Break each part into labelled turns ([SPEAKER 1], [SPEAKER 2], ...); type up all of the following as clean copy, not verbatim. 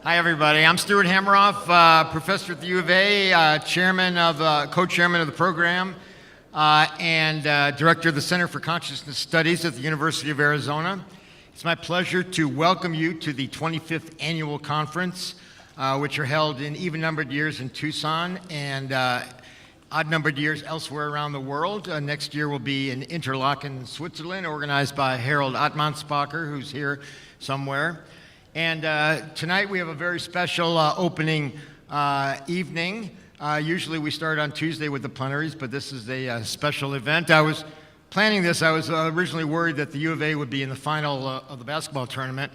[SPEAKER 1] Hi, everybody. I'm Stuart Hameroff, professor at the U of A, co-chairman of the program, and director of the Center for Consciousness Studies at the University of Arizona. It's my pleasure to welcome you to the 25th annual conference, which are held in even-numbered years in Tucson and odd-numbered years elsewhere around the world. Next year will be in Interlocking, Switzerland, organized by Harold Ottmansbacher, who's here somewhere. And tonight we have a very special opening evening. Usually we start on Tuesday with the plenaries, but this is a special event. I was planning this. I was originally worried that the U of A would be in the final of the basketball tournament.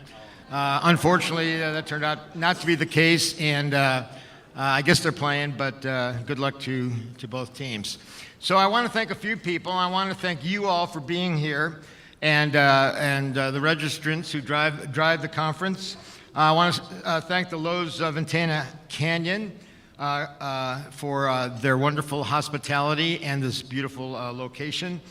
[SPEAKER 1] Unfortunately, that turned out not to be the case, and I guess they're playing, but good luck to both teams. So I want to thank a few people. I want to thank you all for being here. And the registrants who drive the conference. I want to thank the Los Ventana Canyon for their wonderful hospitality and this beautiful location.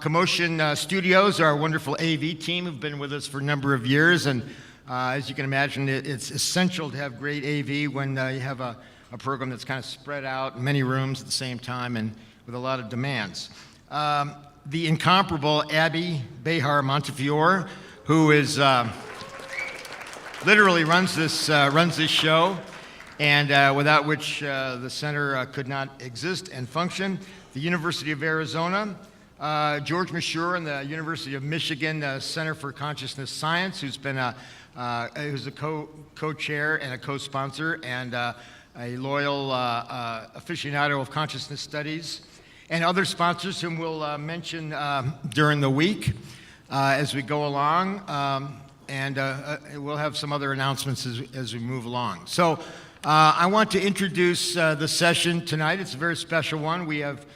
[SPEAKER 1] Commotion Studios, our wonderful AV team, have been with us for a number of years, and as you can imagine, it's essential to have great AV when you have a program that's kind of spread out in many rooms at the same time and with a lot of demands. The incomparable Abby Behar Montefiore, who is literally runs this show, and without which the center could not exist and function. The University of Arizona, George Mashur and the University of Michigan Center for Consciousness Science, who's been who's a co-chair and a co-sponsor and a loyal aficionado of consciousness studies. And other sponsors whom we'll mention during the week as we go along, and we'll have some other announcements as we move along. So I want to introduce the session tonight. It's a very special one. We have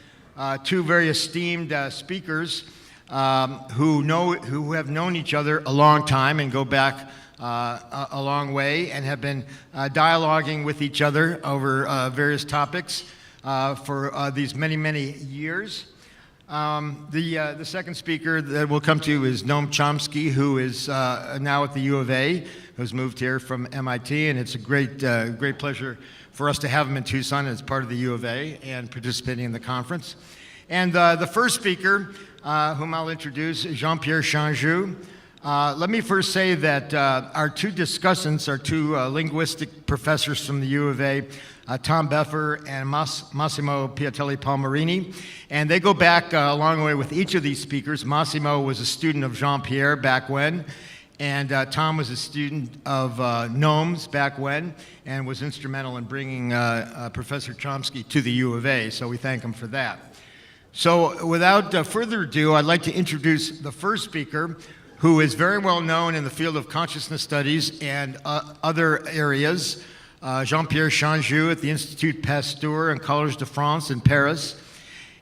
[SPEAKER 1] two very esteemed speakers who have known each other a long time and go back a long way and have been dialoguing with each other over various topics for these many, many years. The second speaker that we'll come to is Noam Chomsky, who is now at the U of A, who's moved here from MIT, and it's a great pleasure for us to have him in Tucson as part of the U of A and participating in the conference. And the first speaker, whom I'll introduce, is Jean-Pierre Changeux. Let me first say that our two discussants are two linguistic professors from the U of A, Tom Bever and Massimo Piattelli Palmarini, and they go back a long way with each of these speakers. Massimo was a student of Jean-Pierre back when, and Tom was a student of Noam's back when, and was instrumental in bringing Professor Chomsky to the U of A, so we thank him for that. So without further ado, I'd like to introduce the first speaker, who is very well known in the field of consciousness studies and other areas, Jean-Pierre Changeux at the Institut Pasteur and Collège de France in Paris.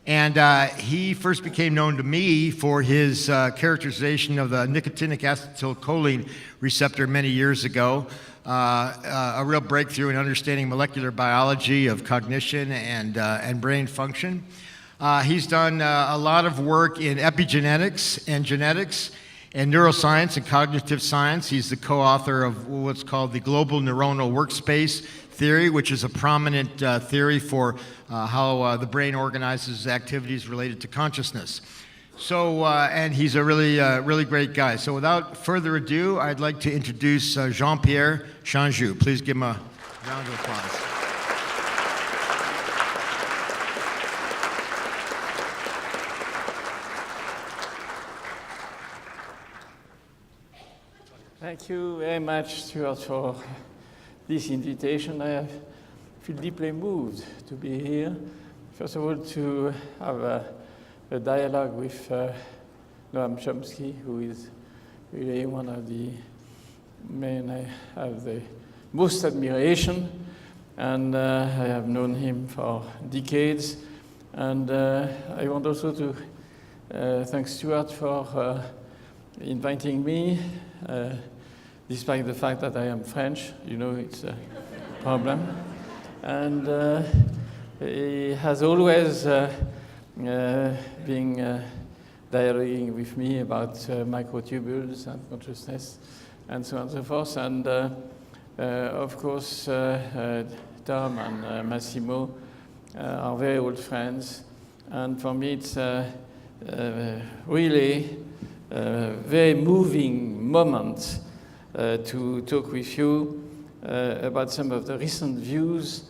[SPEAKER 1] And he first became known to me for his characterization of the nicotinic acetylcholine receptor many years ago, a real breakthrough in understanding molecular biology of cognition and brain function. He's done a lot of work in epigenetics and genetics and neuroscience and cognitive science. He's the co-author of what's called the global neuronal workspace theory, which is a prominent theory for how the brain organizes activities related to consciousness. So, and he's a really great guy. So without further ado, I'd like to introduce Jean-Pierre Changeux. Please give him a round of applause.
[SPEAKER 2] Thank you very much, Stuart, for this invitation. I feel deeply moved to be here. First of all, to have a dialogue with Noam Chomsky, who is really one of the men I have the most admiration, and I have known him for decades. And I want also to thank Stuart for inviting me. Despite the fact that I am French, you know, it's a problem. And he has always been dialoguing with me about microtubules and consciousness and so on and so forth. And Of course, Tom and Massimo are very old friends, and for me it's really a very moving moment to talk with you about some of the recent views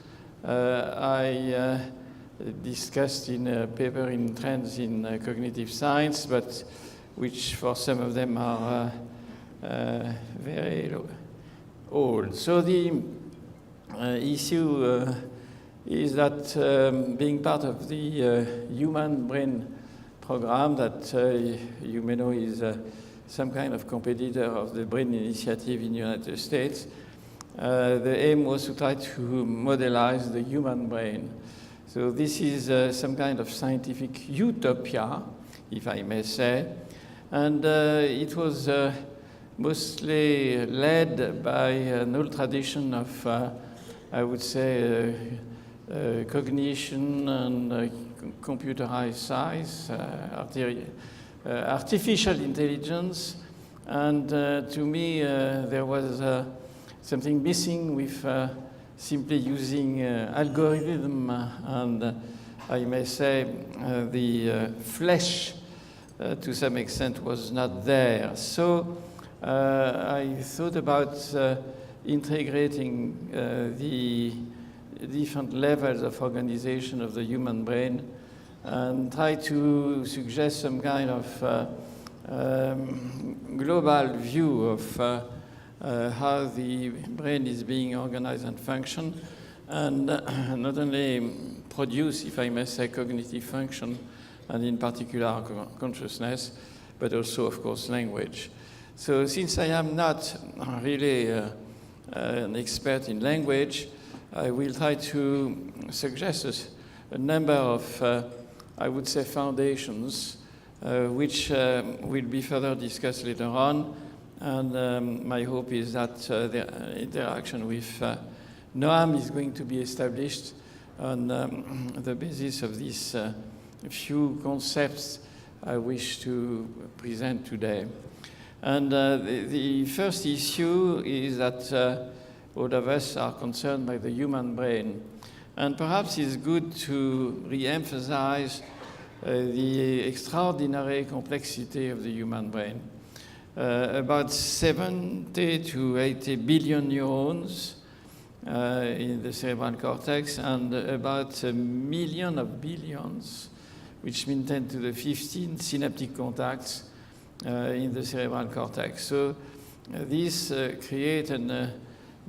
[SPEAKER 2] I discussed in a paper in Trends in Cognitive Science, but which for some of them are very old. So the issue is that being part of the human brain program that you may know is some kind of competitor of the Brain Initiative in the United States, the aim was to try to modelize the human brain. So this is some kind of scientific utopia, if I may say, and it was mostly led by an old tradition of, I would say, cognition and computerized science, artificial intelligence, and to me there was something missing with simply using algorithm and I may say the flesh to some extent was not there. So I thought about integrating the different levels of organization of the human brain and try to suggest some kind of global view of how the brain is being organized and function, and not only produce, if I may say, cognitive function, and in particular consciousness, but also, of course, language. So since I am not really an expert in language, I will try to suggest a number of, I would say, foundations, which will be further discussed later on. And my hope is that the interaction with Noam is going to be established on the basis of these few concepts I wish to present today. And the first issue is that all of us are concerned by the human brain. And perhaps it's good to re-emphasize the extraordinary complexity of the human brain. About 70 to 80 billion neurons in the cerebral cortex, and about 1 million of billions, which means 10 to the 15 synaptic contacts in the cerebral cortex. So this creates an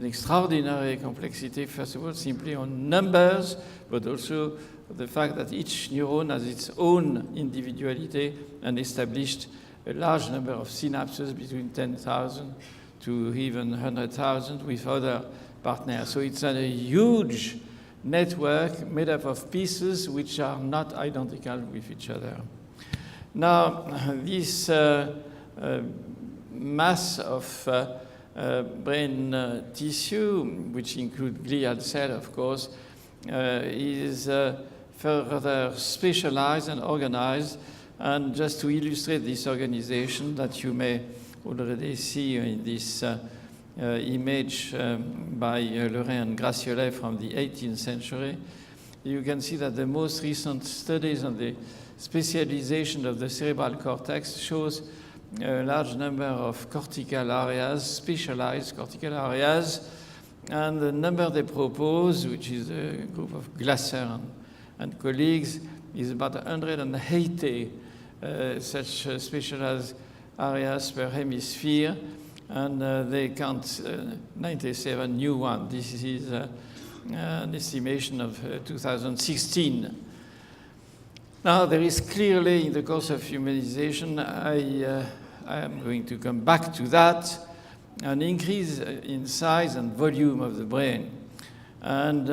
[SPEAKER 2] extraordinary complexity, first of all, simply on numbers, but also the fact that each neuron has its own individuality and established a large number of synapses between 10,000 to even 100,000 with other partners. So it's a huge network made up of pieces which are not identical with each other. Now, this mass of brain tissue, which include glial cell, of course, is further specialized and organized. And just to illustrate this organization that you may already see in this image by Lorrain and Gratiolet from the 18th century, you can see that the most recent studies on the specialization of the cerebral cortex shows a large number of cortical areas, specialized cortical areas, and the number they propose, which is a group of Glasser and colleagues, is about 180 such specialized areas per hemisphere, and they count 97 new ones. This is an estimation of 2016. Now, there is clearly, in the course of humanization, I am going to come back to that, an increase in size and volume of the brain. And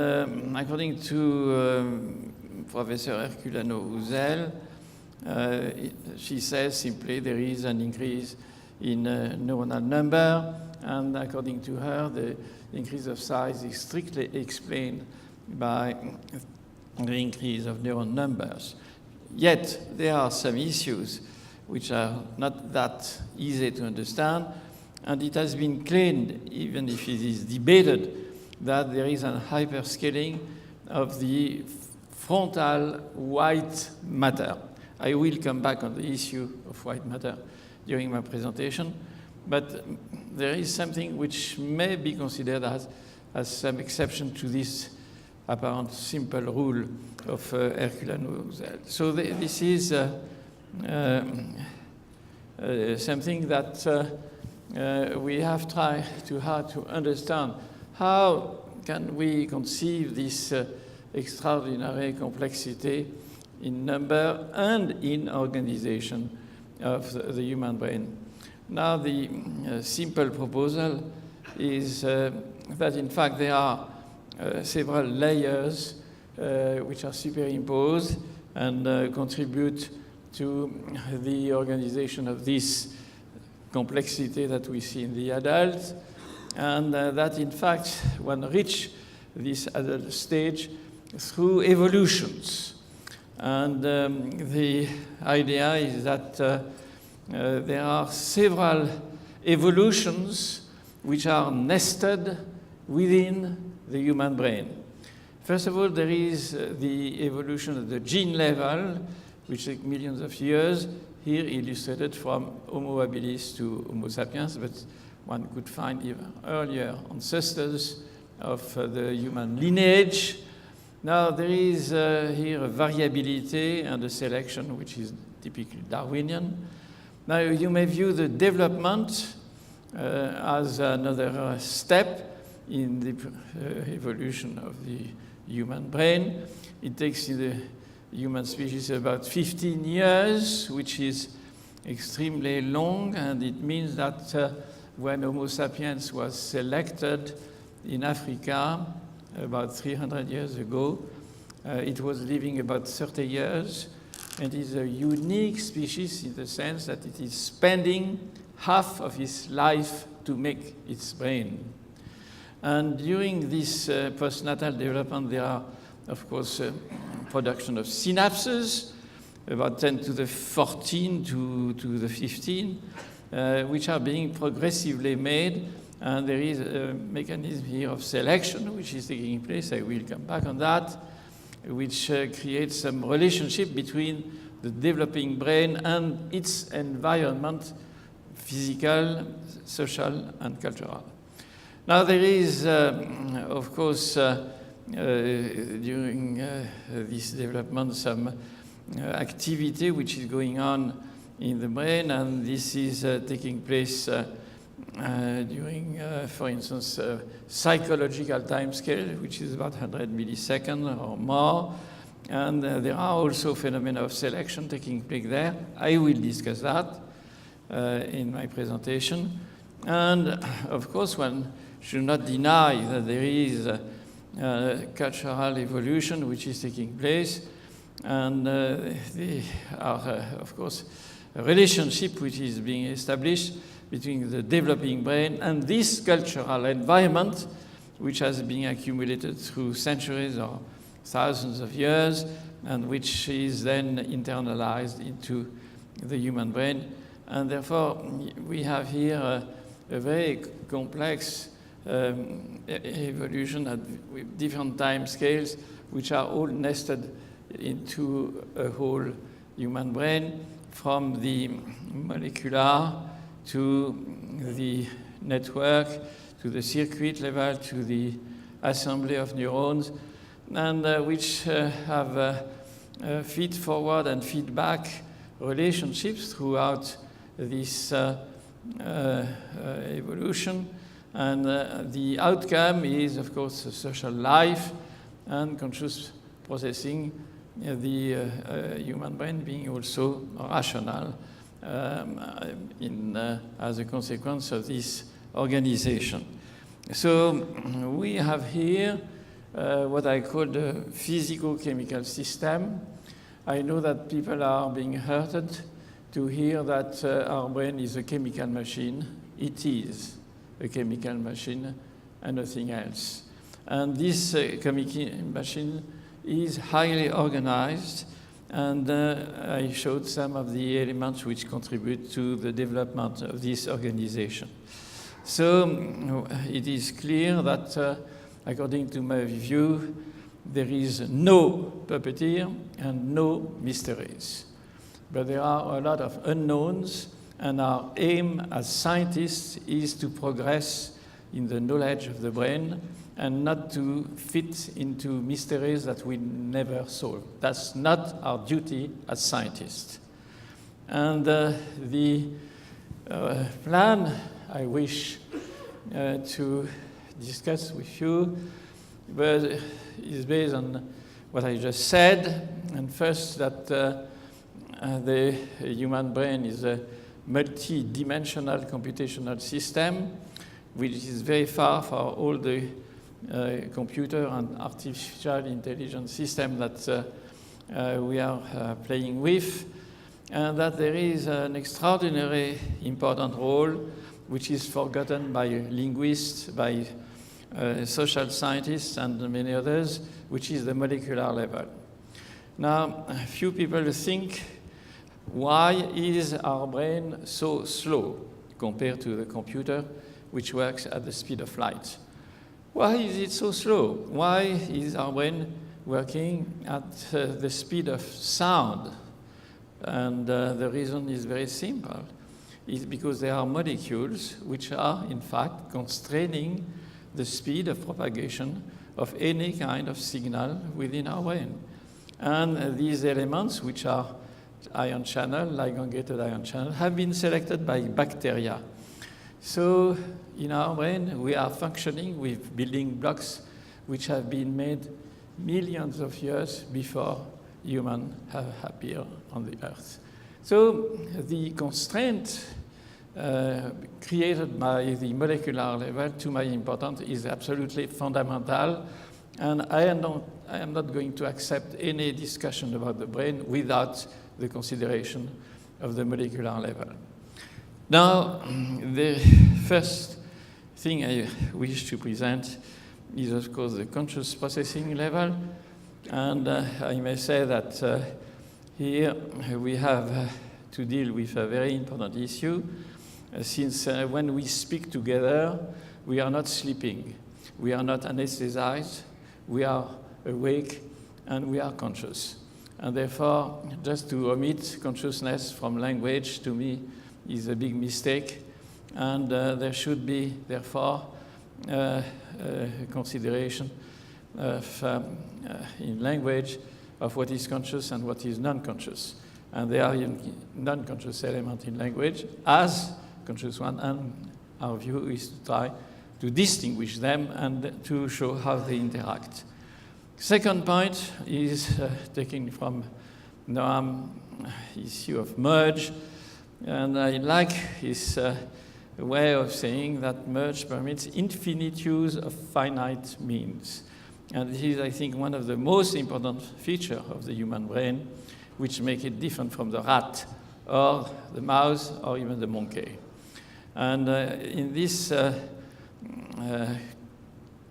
[SPEAKER 2] according to Professor Herculano-Uzel, she says simply there is an increase in neuronal number, and according to her, the increase of size is strictly explained by the increase of neuron numbers. Yet, there are some issues which are not that easy to understand, And it has been claimed, even if it is debated, that there is a hyperscaling of the frontal white matter. I will come back on the issue of white matter during my presentation, but there is something which may be considered as some exception to this apparent simple rule of Herculean. So this is something that we have tried too hard to understand. How can we conceive this extraordinary complexity in number and in organization of the human brain? Now, the simple proposal is that, in fact, there are several layers which are superimposed and contribute to the organization of this complexity that we see in the adult, and that, in fact, one reach this adult stage through evolutions. And the idea is that there are several evolutions which are nested within the human brain. First of all, there is the evolution at the gene level, which takes millions of years, here illustrated from Homo habilis to Homo sapiens, but one could find even earlier ancestors of the human lineage. Now, there is here a variability and a selection which is typically Darwinian. Now, you may view the development as another step in the evolution of the human brain. It takes in the human species about 15 years, which is extremely long, and it means that when Homo sapiens was selected in Africa about 300 years ago, it was living about 30 years, and is a unique species in the sense that it is spending half of its life to make its brain. And during this postnatal development, there are, of course, production of synapses, about 10 to the 14 to the 15, which are being progressively made. And there is a mechanism here of selection, which is taking place. I will come back on that, which creates some relationship between the developing brain and its environment, physical, social, and cultural. Now, there is, of course, during this development, some activity which is going on in the brain, and this is taking place during, for instance, psychological time scale, which is about 100 milliseconds or more. And there are also phenomena of selection taking place there. I will discuss that in my presentation. And of course, one should not deny that there is cultural evolution which is taking place. And there are, of course, a relationship which is being established between the developing brain and this cultural environment, which has been accumulated through centuries or thousands of years, and which is then internalized into the human brain. And therefore, we have here a very complex evolution with different time scales, which are all nested into a whole human brain, from the molecular to the network, to the circuit level, to the assembly of neurons, and which have feed-forward and feedback relationships throughout this evolution. And the outcome is, of course, social life and conscious processing, the human brain being also rational as a consequence of this organization. So we have here what I call the physico-chemical system. I know that people are being hurted to hear that our brain is a chemical machine. It is a chemical machine and nothing else. And this chemical machine is highly organized, and I showed some of the elements which contribute to the development of this organization. So it is clear that, according to my view, there is no puppeteer and no mysteries. But there are a lot of unknowns, and our aim as scientists is to progress in the knowledge of the brain and not to fit into mysteries that we never solve. That's not our duty as scientists. And the plan I wish to discuss with you but is based on what I just said. And first, that the human brain is a multi-dimensional computational system, which is very far for all the computer and artificial intelligence system that we are playing with, and that there is an extraordinarily important role which is forgotten by linguists, by social scientists, and many others, which is the molecular level. Now, a few people think, why is our brain so slow compared to the computer, which works at the speed of light? Why is it so slow? Why is our brain working at the speed of sound? And the reason is very simple. It's because there are molecules which are, in fact, constraining the speed of propagation of any kind of signal within our brain. And these elements, which are ion channel, ligand-gated ion channel, have been selected by bacteria. So in our brain, we are functioning with building blocks which have been made millions of years before humans have appeared on the Earth. So the constraint created by the molecular level, to my importance, is absolutely fundamental. And I am not going to accept any discussion about the brain without the consideration of the molecular level. Now, the first thing I wish to present is, of course, the conscious processing level. And I may say that here we have to deal with a very important issue, since when we speak together, we are not sleeping. We are not anesthetized. We are awake, and we are conscious. And therefore, just to omit consciousness from language, to me, is a big mistake. And there should be, therefore, consideration of, in language of what is conscious and what is non-conscious. And there are non-conscious elements in language as conscious one, and our view is to try to distinguish them and to show how they interact. Second point is taken from Noam's issue of merge, and I like his way of saying that merge permits infinite use of finite means. And this is, I think, one of the most important features of the human brain, which make it different from the rat, or the mouse, or even the monkey. And in this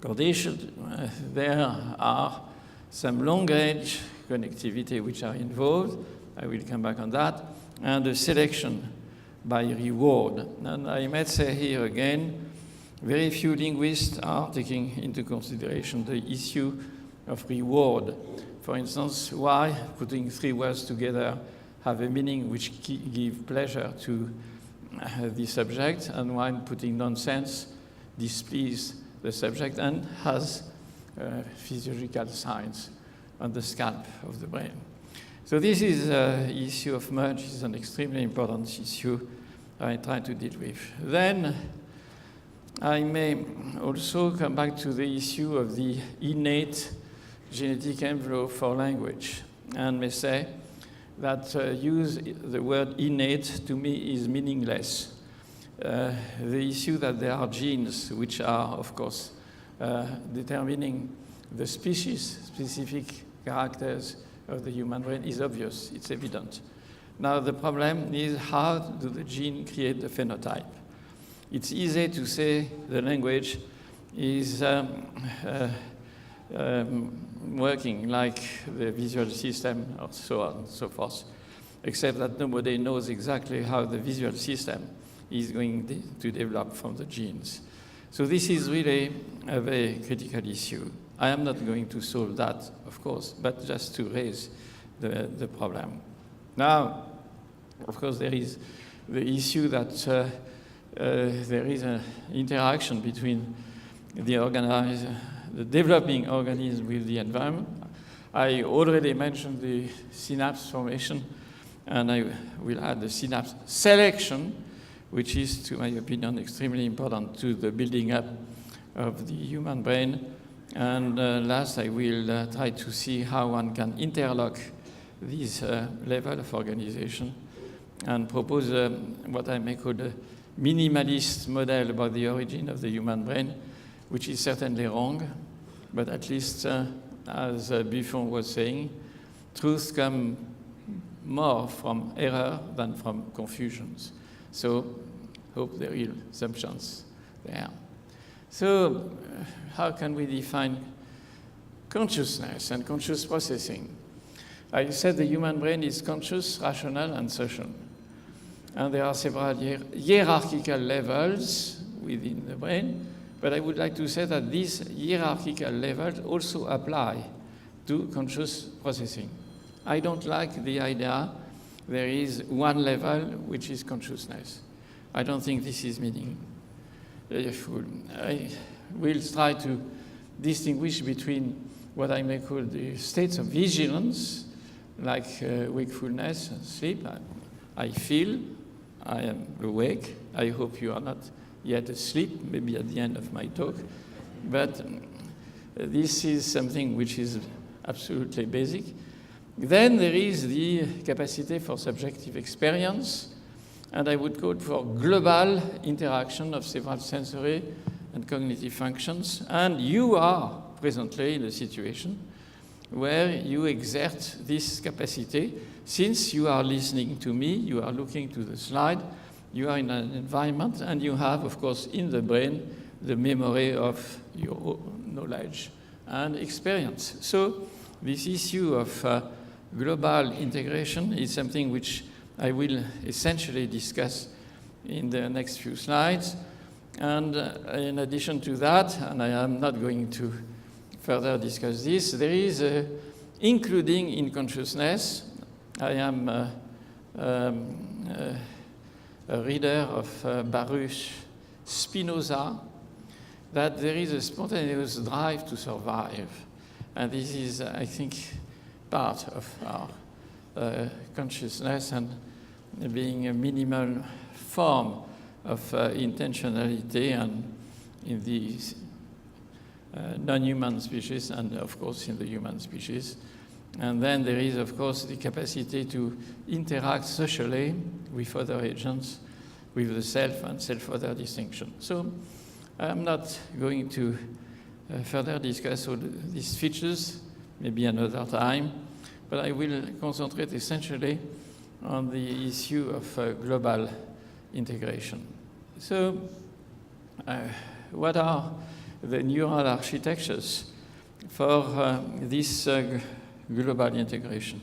[SPEAKER 2] condition, there are some long-range connectivity which are involved. I will come back on that. And the selection by reward. And I might say here again, very few linguists are taking into consideration the issue of reward. For instance, why putting three words together have a meaning which give pleasure to the subject, and why putting nonsense displease the subject and has physiological signs on the scalp of the brain. So this is issue of merge is an extremely important issue I try to deal with. Then I may also come back to the issue of the innate genetic envelope for language, and may say that use the word innate to me is meaningless. The issue that there are genes which are, of course, determining the species-specific characters of the human brain is obvious, it's evident. Now the problem is, how do the genes create the phenotype? It's easy to say the language is working like the visual system, or so on and so forth, except that nobody knows exactly how the visual system is going to develop from the genes. So this is really a very critical issue. I am not going to solve that, of course, but just to raise the problem. Now, of course, there is the issue that there is an interaction between the developing organism with the environment. I already mentioned the synapse formation, and I will add the synapse selection, which is, to my opinion, extremely important to the building up of the human brain. And last, I will try to see how one can interlock this level of organization and propose what I may call a minimalist model about the origin of the human brain, which is certainly wrong, but at least, as Buffon was saying, truths come more from error than from confusions. So, hope there is some chance there. So, how can we define consciousness and conscious processing? I said the human brain is conscious, rational, and social. And there are several hierarchical levels within the brain, but I would like to say that these hierarchical levels also apply to conscious processing. I don't like the idea there is one level which is consciousness. I don't think this is meaningful. I will try to distinguish between what I may call the states of vigilance, like wakefulness and sleep. I feel I am awake. I hope you are not yet asleep, maybe at the end of my talk. But this is something which is absolutely basic. Then there is the capacity for subjective experience, and I would call for global interaction of several sensory and cognitive functions. And you are presently in a situation where you exert this capacity. Since you are listening to me, you are looking to the slide, you are in an environment, and you have, of course, in the brain, the memory of your knowledge and experience. So this issue of global integration is something which I will essentially discuss in the next few slides. And in addition to that, and I am not going to further discuss this, there is including in consciousness. I am a reader of Baruch Spinoza, that there is a spontaneous drive to survive. And this is, I think, part of our consciousness and being a minimal form of intentionality and in the non-human species and, of course, in the human species. And then there is, of course, the capacity to interact socially with other agents, with the self and self-other distinction. So I'm not going to further discuss all these features, maybe another time, but I will concentrate essentially on the issue of global integration. So what are the neural architectures for this global integration?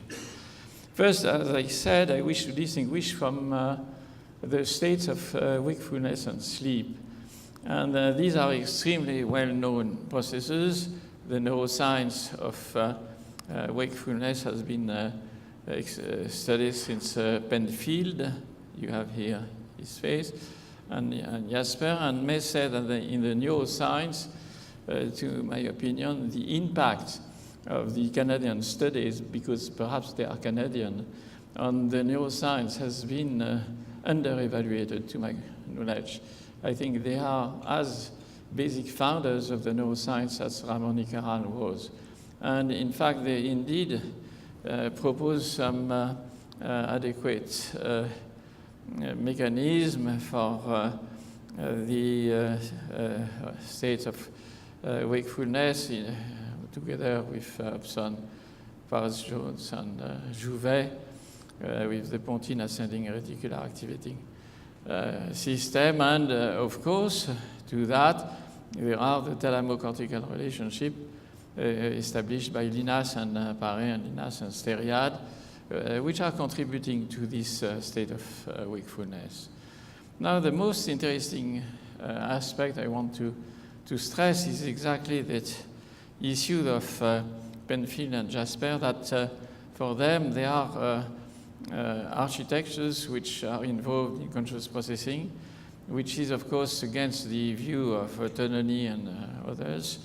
[SPEAKER 2] First, as I said, I wish to distinguish from the states of wakefulness and sleep. And these are extremely well-known processes. The neuroscience of wakefulness has been studied since Penfield. You have here his face, and Jasper, and May said that in the neuroscience, to my opinion, the impact of the Canadian studies, because perhaps they are Canadian, on the neuroscience has been under-evaluated to my knowledge. I think they are as basic founders of the neuroscience as Ramon y Cajal was. And in fact, they indeed propose some adequate mechanism for the states of wakefulness together with Hobson, Paris-Jones, and Jouvet, with the Pontine ascending reticular activating system. And of course, to that, there are the thalamocortical relationship established by Linas and Paré and Linas and Steriad, which are contributing to this state of wakefulness. Now, the most interesting aspect I want to stress is exactly that issue of Plen and Jasper, that for them they are architectures which are involved in conscious processing, which is of course against the view of autonomy and others,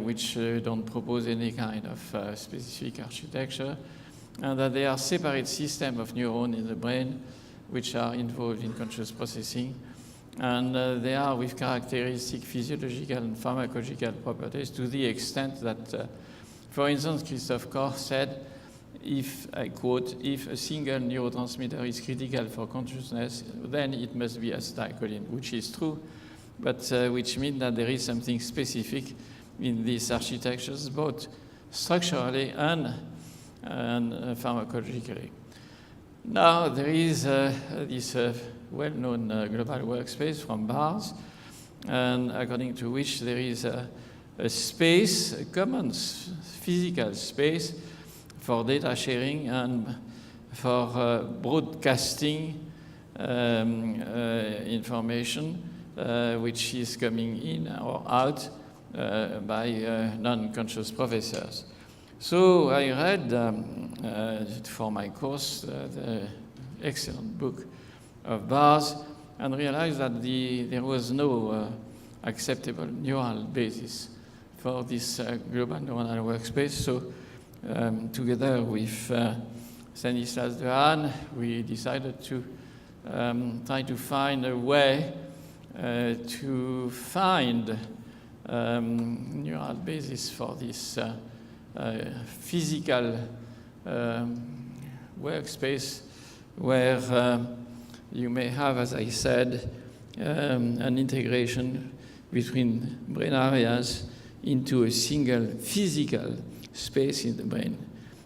[SPEAKER 2] which don't propose any kind of specific architecture, and that they are separate systems of neurons in the brain which are involved in conscious processing. And they are with characteristic physiological and pharmacological properties to the extent that, for instance, Christoph Koch said, if, I quote, if a single neurotransmitter is critical for consciousness, then it must be acetylcholine, which is true, but which means that there is something specific in these architectures, both structurally and pharmacologically. Now, there is this well-known global workspace from Bars, and according to which there is a space, a common physical space for data sharing and for broadcasting information which is coming in or out by non-conscious professors. So I read for my course the excellent book of Bars and realized that there was no acceptable neural basis for this global neuronal workspace. So together with Stanislas Dehaene, we decided to try to find a way to find neural basis for this physical workspace where you may have, as I said, an integration between brain areas into a single physical space in the brain.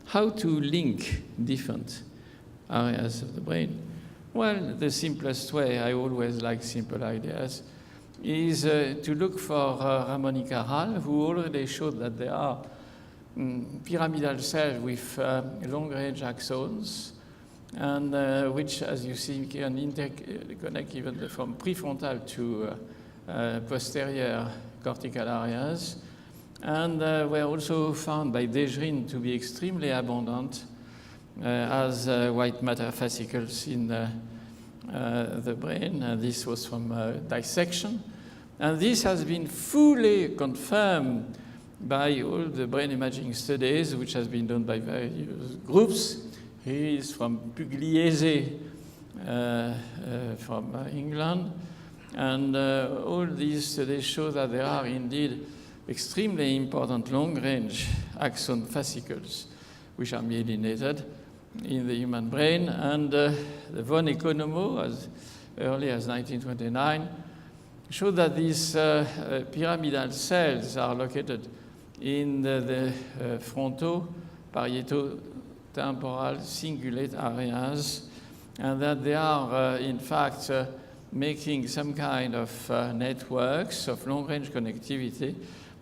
[SPEAKER 2] How to link different areas of the brain? Well, the simplest way, I always like simple ideas, is to look for Ramon y Cajal, who already showed that there are pyramidal cells with long-range axons, and which, as you see, can interconnect even from prefrontal to posterior cortical areas, and were also found by Desjardins to be extremely abundant as white matter fascicles in the brain. This was from dissection, and this has been fully confirmed by all the brain imaging studies which has been done by various groups. He is from Pugliese from England, and all these studies show that there are indeed extremely important long-range axon fascicles which are myelinated in the human brain, and the von Economo, as early as 1929, showed that these pyramidal cells are located in the fronto-parieto-temporal cingulate areas, and that they are, in fact, making some kind of networks of long-range connectivity,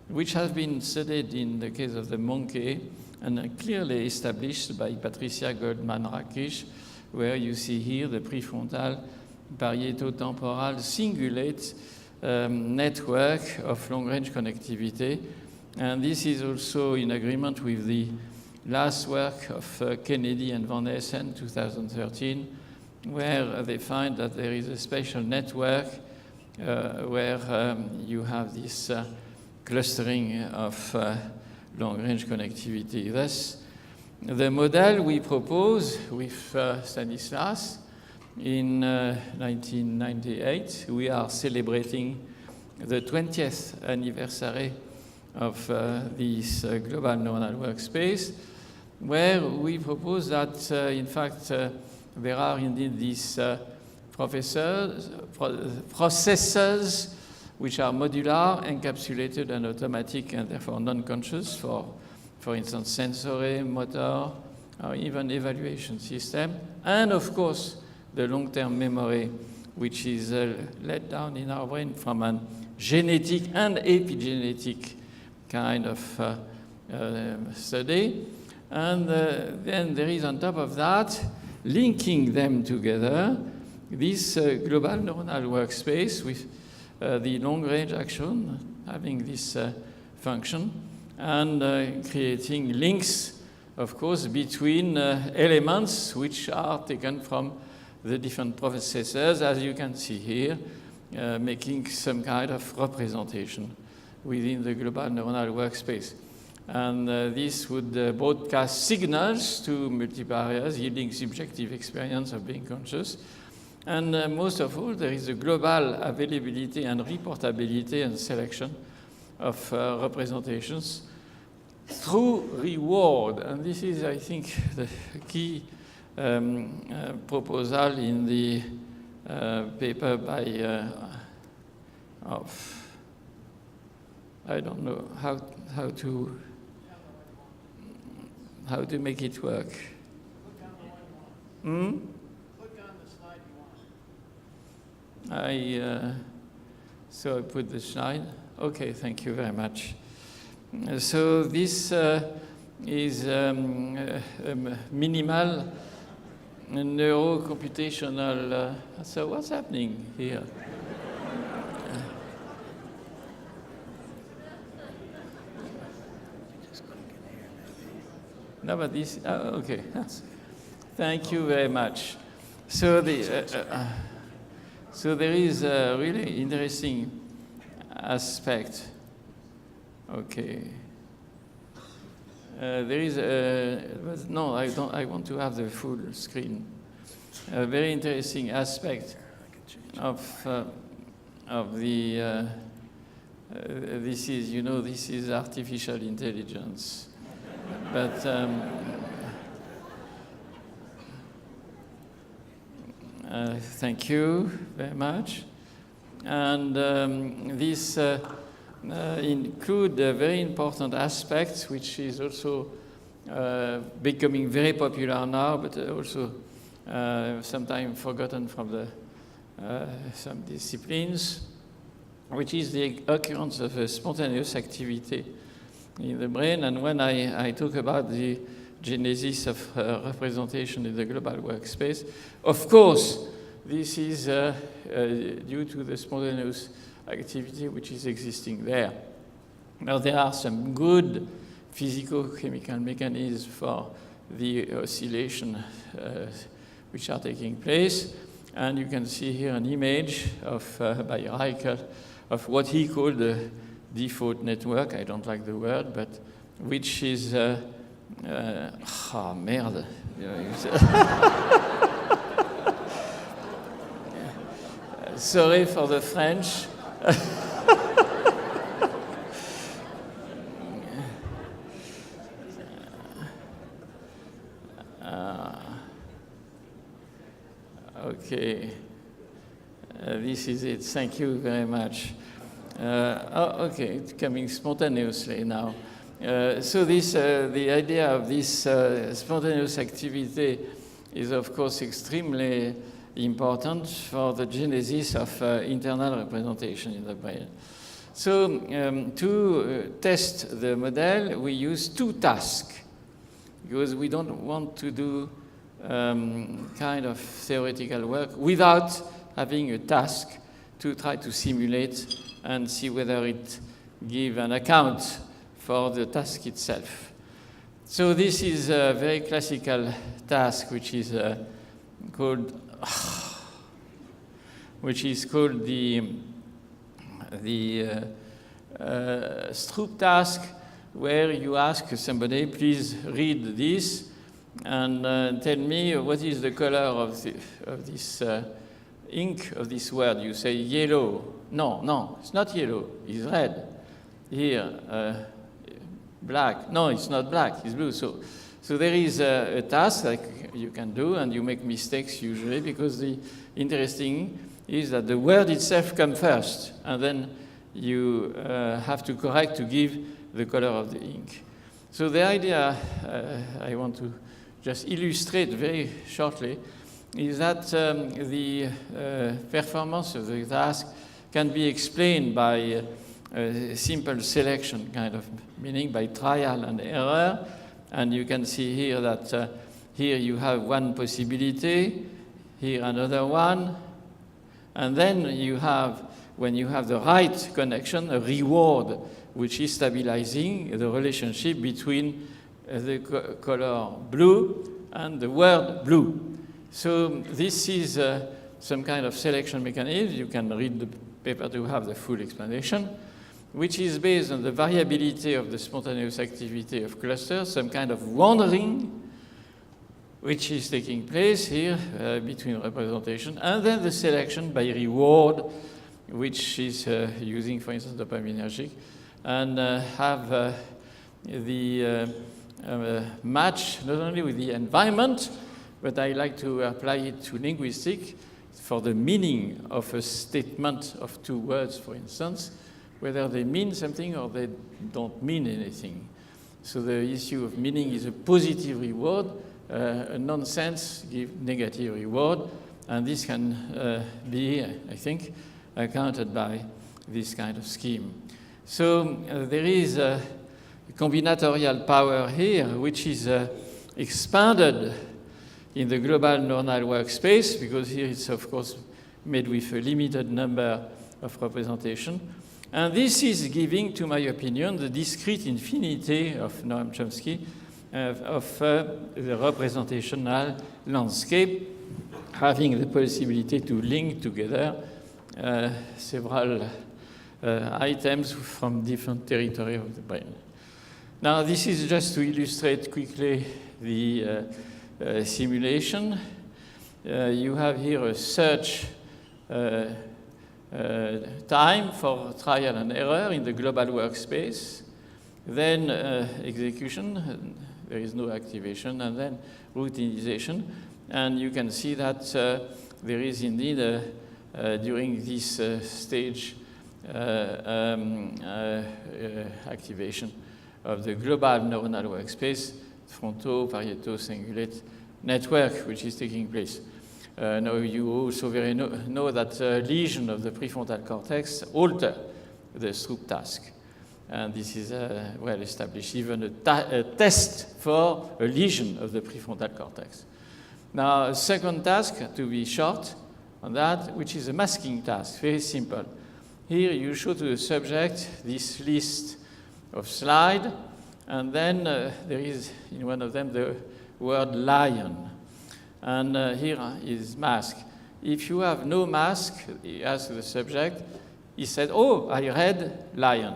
[SPEAKER 2] which has been studied in the case of the monkey and clearly established by Patricia Goldman-Rakish, where you see here the prefrontal parieto-temporal cingulate network of long-range connectivity. And this is also in agreement with the last work of Kennedy and Van Essen, 2013, where they find that there is a special network where you have this clustering of long-range connectivity. Thus, the model we propose with Stanislas in 1998, we are celebrating the 20th anniversary of this global neuronal workspace, where we propose that, in fact, there are indeed these processors which are modular, encapsulated, and automatic, and therefore non-conscious for instance, sensory, motor, or even evaluation system, and of course, the long-term memory, which is let down in our brain from a genetic and epigenetic kind of study. And then there is, on top of that, linking them together, this global neuronal workspace with the long-range action having this function and creating links, of course, between elements which are taken from the different processors, as you can see here, making some kind of representation within the global neuronal workspace. And this would broadcast signals to multiple areas, yielding subjective experience of being conscious. And most of all, there is a global availability and reportability and selection of representations through reward. And this is, I think, the key proposal in the paper by, I don't know how to make it work.
[SPEAKER 1] Click on the one you want. Click on the slide you want.
[SPEAKER 2] So I put the slide. Okay, thank you very much. So this is minimal neurocomputational. So what's happening here? No, but this. Okay. Thank you very much. So so there is a really interesting aspect. Okay. There is no, I don't. I want to have the full screen. A very interesting aspect of the. This is, you know, this is artificial intelligence. But thank you very much. And this include a very important aspect, which is also becoming very popular now, but also sometimes forgotten from the some disciplines, which is the occurrence of a spontaneous activity in the brain. And when I talk about the genesis of representation in the global workspace, of course, this is due to the spontaneous activity which is existing there. Now, there are some good physico-chemical mechanisms for the oscillation which are taking place. And you can see here an image of, by Reichel, of what he called the default network. I don't like the word, but which is merde. Sorry for the French. Okay. This is it. Thank you very much. Okay, it's coming spontaneously now. So this, the idea of this spontaneous activity is, of course, extremely important for the genesis of internal representation in the brain. So to test the model, we use two tasks, because we don't want to do kind of theoretical work without having a task to try to simulate and see whether it gives an account for the task itself. So this is a very classical task, which is called the Stroop Task, where you ask somebody, please read this and tell me what is the color of this ink of this word. You say yellow. No, it's not yellow. It's red. Here, black. No, it's not black. It's blue. So there is a task like you can do, and you make mistakes usually, because the interesting is that the word itself comes first, and then you have to correct to give the color of the ink. So the idea I want to just illustrate very shortly is that the performance of the task can be explained by simple selection, kind of, meaning by trial and error. And you can see here that here you have one possibility, here another one, and then you have, when you have the right connection, a reward which is stabilizing the relationship between the color blue and the word blue. So this is some kind of selection mechanism. You can read the paper to have the full explanation, which is based on the variability of the spontaneous activity of clusters, some kind of wandering which is taking place here between representation, and then the selection by reward, which is using, for instance, dopaminergic, and have the match not only with the environment, but I like to apply it to linguistics for the meaning of a statement of two words, for instance, whether they mean something or they don't mean anything. So the issue of meaning is a positive reward, a nonsense gives negative reward, and this can be, I think, accounted by this kind of scheme. So there is a combinatorial power here, which is expanded in the global neuronal workspace, because here it's, of course, made with a limited number of representation. And this is giving, to my opinion, the discrete infinity of Noam Chomsky of the representational landscape, having the possibility to link together several items from different territories of the brain. Now, this is just to illustrate quickly the simulation. You have here a search time for trial and error in the global workspace, then execution, there is no activation, and then routinization. And you can see that there is indeed, during this stage, activation of the global neuronal workspace, fronto-parieto-cingulate network, which is taking place. Now, you also very know that lesion of the prefrontal cortex alter the Stroop task. And this is well established, even a test for a lesion of the prefrontal cortex. Now, a second task, to be short on that, which is a masking task, very simple. Here you show to the subject this list of slides, and then there is in one of them the word lion. And here is mask. If you have no mask, you ask the subject, he said, oh, I read lion.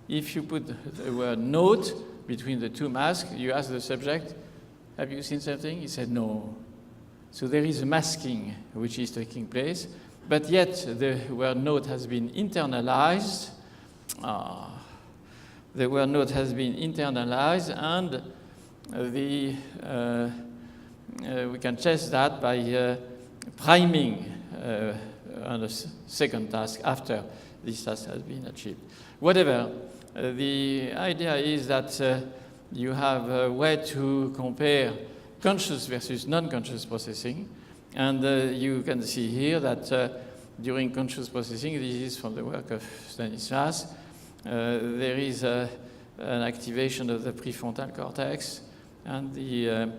[SPEAKER 2] If you put the word note between the two masks, you ask the subject, have you seen something? He said, no. So there is a masking which is taking place, but yet the word note has been internalized. The word note has been internalized, and we can test that by priming on a second task after this task has been achieved. Whatever, the idea is that you have a way to compare conscious versus non-conscious processing, and you can see here that during conscious processing, this is from the work of Stanislas, there is an activation of the prefrontal cortex and the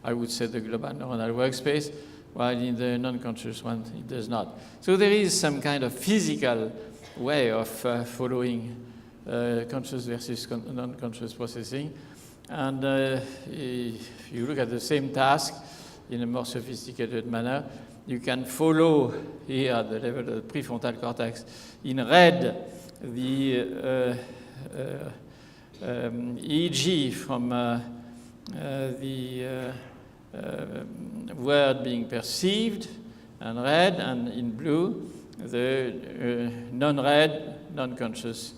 [SPEAKER 2] I would say the global neuronal workspace, while in the non-conscious one, it does not. So there is some kind of physical way of following conscious versus non-conscious processing. And if you look at the same task in a more sophisticated manner, you can follow here at the level of the prefrontal cortex in red the EEG from the word being perceived, and red, and in blue, the non-red, non-conscious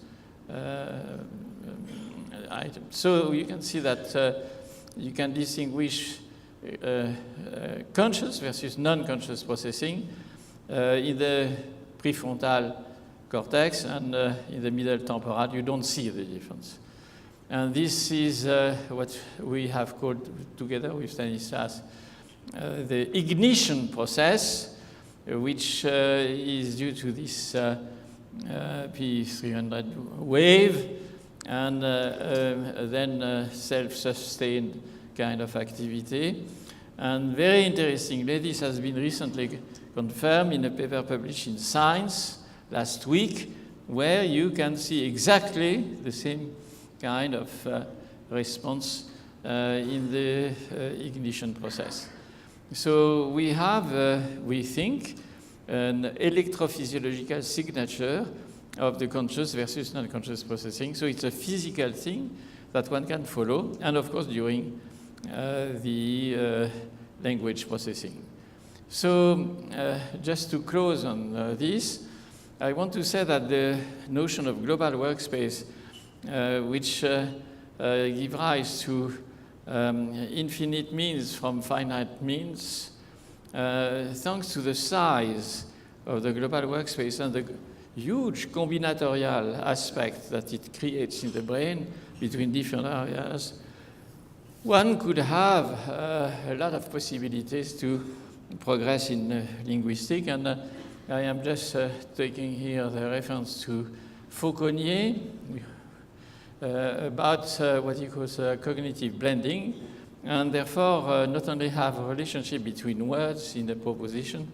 [SPEAKER 2] item. So you can see that you can distinguish conscious versus non-conscious processing in the prefrontal cortex, and in the middle temporal, you don't see the difference. And this is what we have called, together with Stanislas, the ignition process, which is due to this P300 wave, and then self-sustained kind of activity. And very interestingly, this has been recently confirmed in a paper published in Science last week, where you can see exactly the same kind of response in the ignition process. So we have, we think, an electrophysiological signature of the conscious versus non-conscious processing. So it's a physical thing that one can follow, and of course during the language processing. So just to close on this, I want to say that the notion of global workspace, which give rise to infinite means from finite means, thanks to the size of the global workspace and the huge combinatorial aspect that it creates in the brain between different areas, one could have a lot of possibilities to progress in linguistics. And I am just taking here the reference to Fauconnier about what he calls cognitive blending, and therefore not only have a relationship between words in the proposition,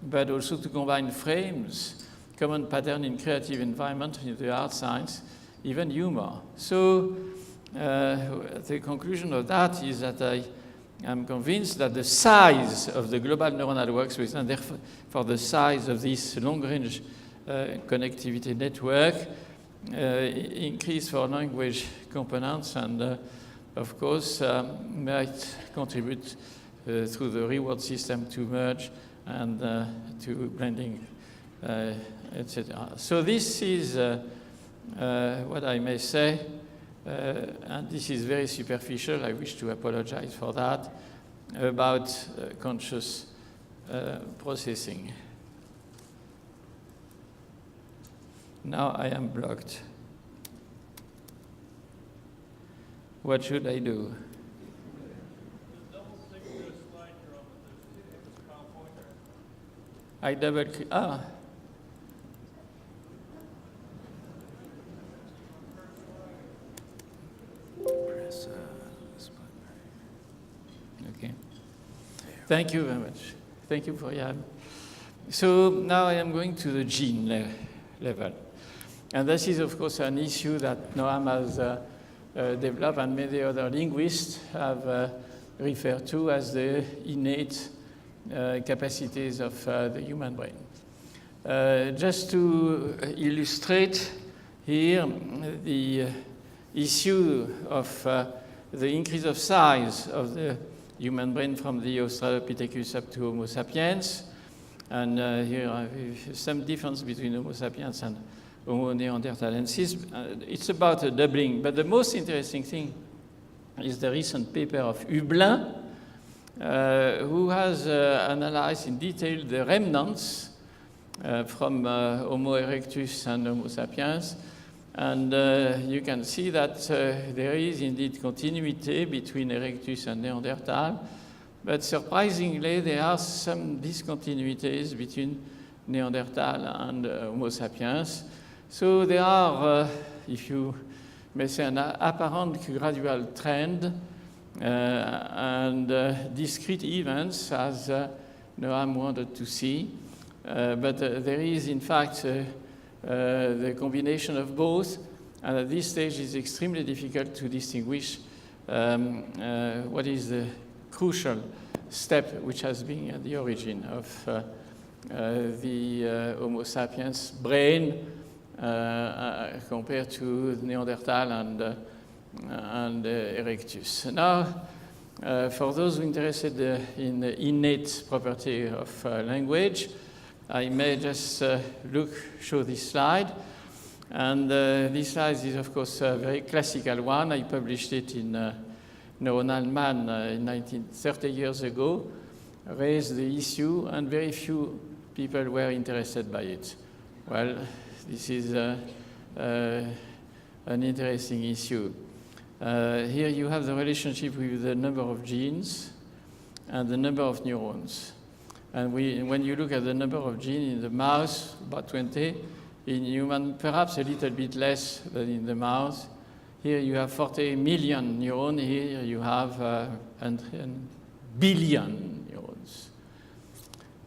[SPEAKER 2] but also to combine frames, common pattern in creative environment, in the art science, even humor. So the conclusion of that is that I am convinced that the size of the global neuronal workspace, and therefore for the size of this long-range connectivity network, increase for language components, and of course might contribute through the reward system to merge and to blending, etc. So this is what I may say, and this is very superficial. I wish to apologize for that, about conscious processing. Now I am blocked. What should I do? I double click. Ah. Press this button. Okay. Thank you very much. Thank you for your. So now I am going to the gene level. And this is, of course, an issue that Noam has developed, and many other linguists have referred to as the innate capacities of the human brain. Just to illustrate here the issue of the increase of size of the human brain from the Australopithecus up to Homo sapiens. And here I have some difference between Homo sapiens and Homo neanderthalensis. It's about a doubling, but the most interesting thing is the recent paper of Hublin, who has analyzed in detail the remnants from Homo erectus and Homo sapiens. And you can see that there is indeed continuity between erectus and Neanderthal, but surprisingly there are some discontinuities between Neanderthal and Homo sapiens. So there are, if you may say, an apparent gradual trend and discrete events, as Noam wanted to see. But there is, in fact, the combination of both. And at this stage, it's extremely difficult to distinguish what is the crucial step which has been at the origin of the Homo sapiens brain compared to Neanderthal and Erectus. Now, for those who are interested in the innate property of language, I may just show this slide. And this slide is, of course, a very classical one. I published it in Neuronal Man in 30 years ago, raised the issue, and very few people were interested by it. Well, this is an interesting issue. Here you have the relationship with the number of genes and the number of neurons. And when you look at the number of genes in the mouse, about 20, in human, perhaps a little bit less than in the mouse. Here you have 40 million neurons, here you have 100 billion neurons.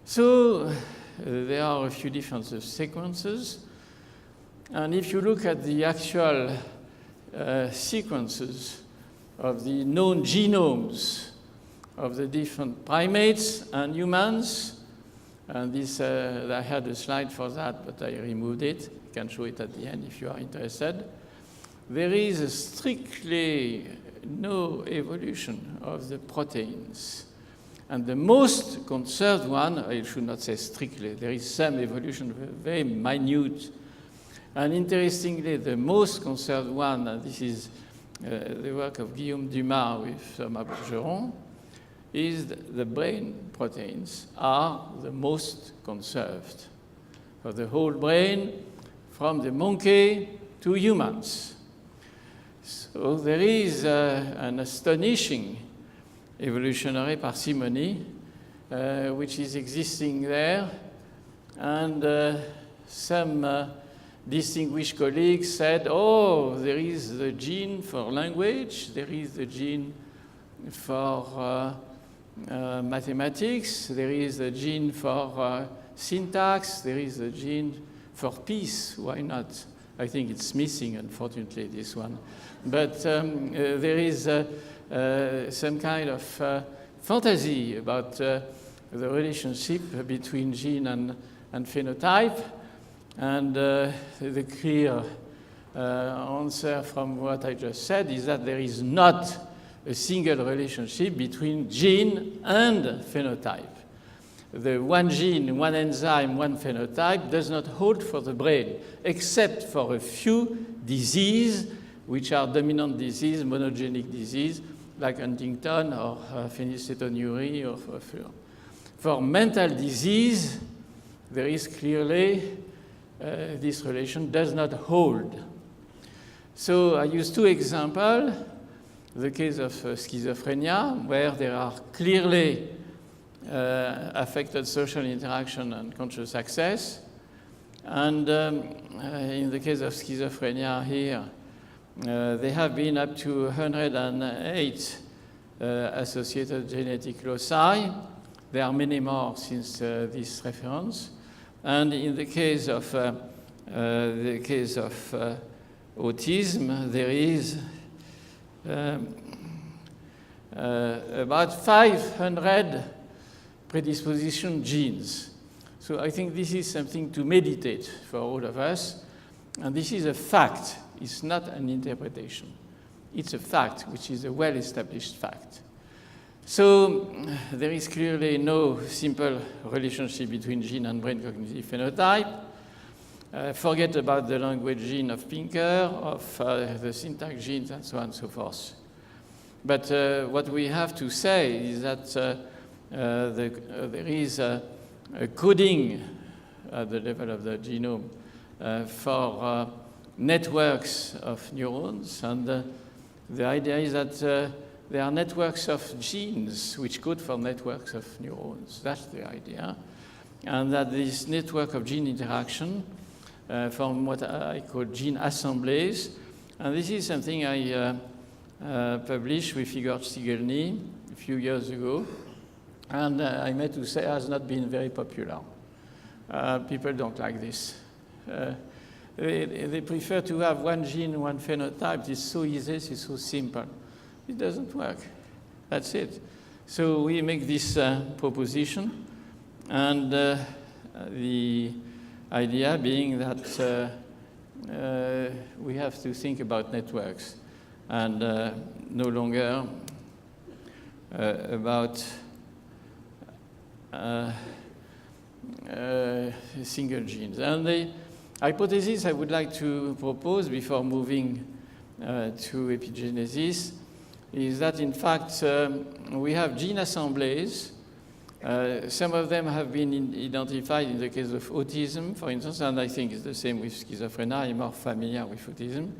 [SPEAKER 2] So there are a few different sequences. And if you look at the actual sequences of the known genomes of the different primates and humans, and this, I had a slide for that, but I removed it. I can show it at the end if you are interested. There is a strictly no evolution of the proteins. And the most conserved one, I should not say strictly, there is some evolution, very minute. And interestingly, the most conserved one, and this is the work of Guillaume Dumas with Thomas Bergeron, is the brain proteins are the most conserved for the whole brain, from the monkey to humans. So there is an astonishing evolutionary parsimony which is existing there, and some distinguished colleagues said, oh, there is the gene for language, there is the gene for mathematics, there is a gene for syntax, there is a gene for peace, why not? I think it's missing, unfortunately, this one. But there is some kind of fantasy about the relationship between gene and phenotype. And the clear answer from what I just said is that there is not a single relationship between gene and phenotype. The one gene, one enzyme, one phenotype does not hold for the brain, except for a few diseases, which are dominant disease, monogenic disease, like Huntington or phenylketonuria. Or for mental disease, there is clearly this relation does not hold. So I use two examples. The case of schizophrenia, where there are clearly affected social interaction and conscious access. And in the case of schizophrenia here, there have been up to 108 associated genetic loci. There are many more since this reference. And in the case of autism, there is about 500 predisposition genes. So I think this is something to meditate for all of us. And this is a fact. It's not an interpretation. It's a fact, which is a well-established fact. So there is clearly no simple relationship between gene and brain cognitive phenotype. Forget about the language gene of Pinker, of the syntax genes, and so on and so forth. But what we have to say is that there is a coding at the level of the genome for networks of neurons, and the idea is that there are networks of genes which code for networks of neurons. That's the idea. And that this network of gene interaction from what I call gene assemblies, and this is something I published with Igor Stigelny a few years ago, and I may to say has not been very popular. People don't like this. They prefer to have one gene, one phenotype. It's so easy, it's so simple. It doesn't work. That's it. So we make this proposition, and the idea being that we have to think about networks and no longer about single genes. And the hypothesis I would like to propose before moving to epigenesis is that, in fact, we have gene assemblies. Some of them have been identified in the case of autism, for instance, and I think it's the same with schizophrenia. I'm more familiar with autism.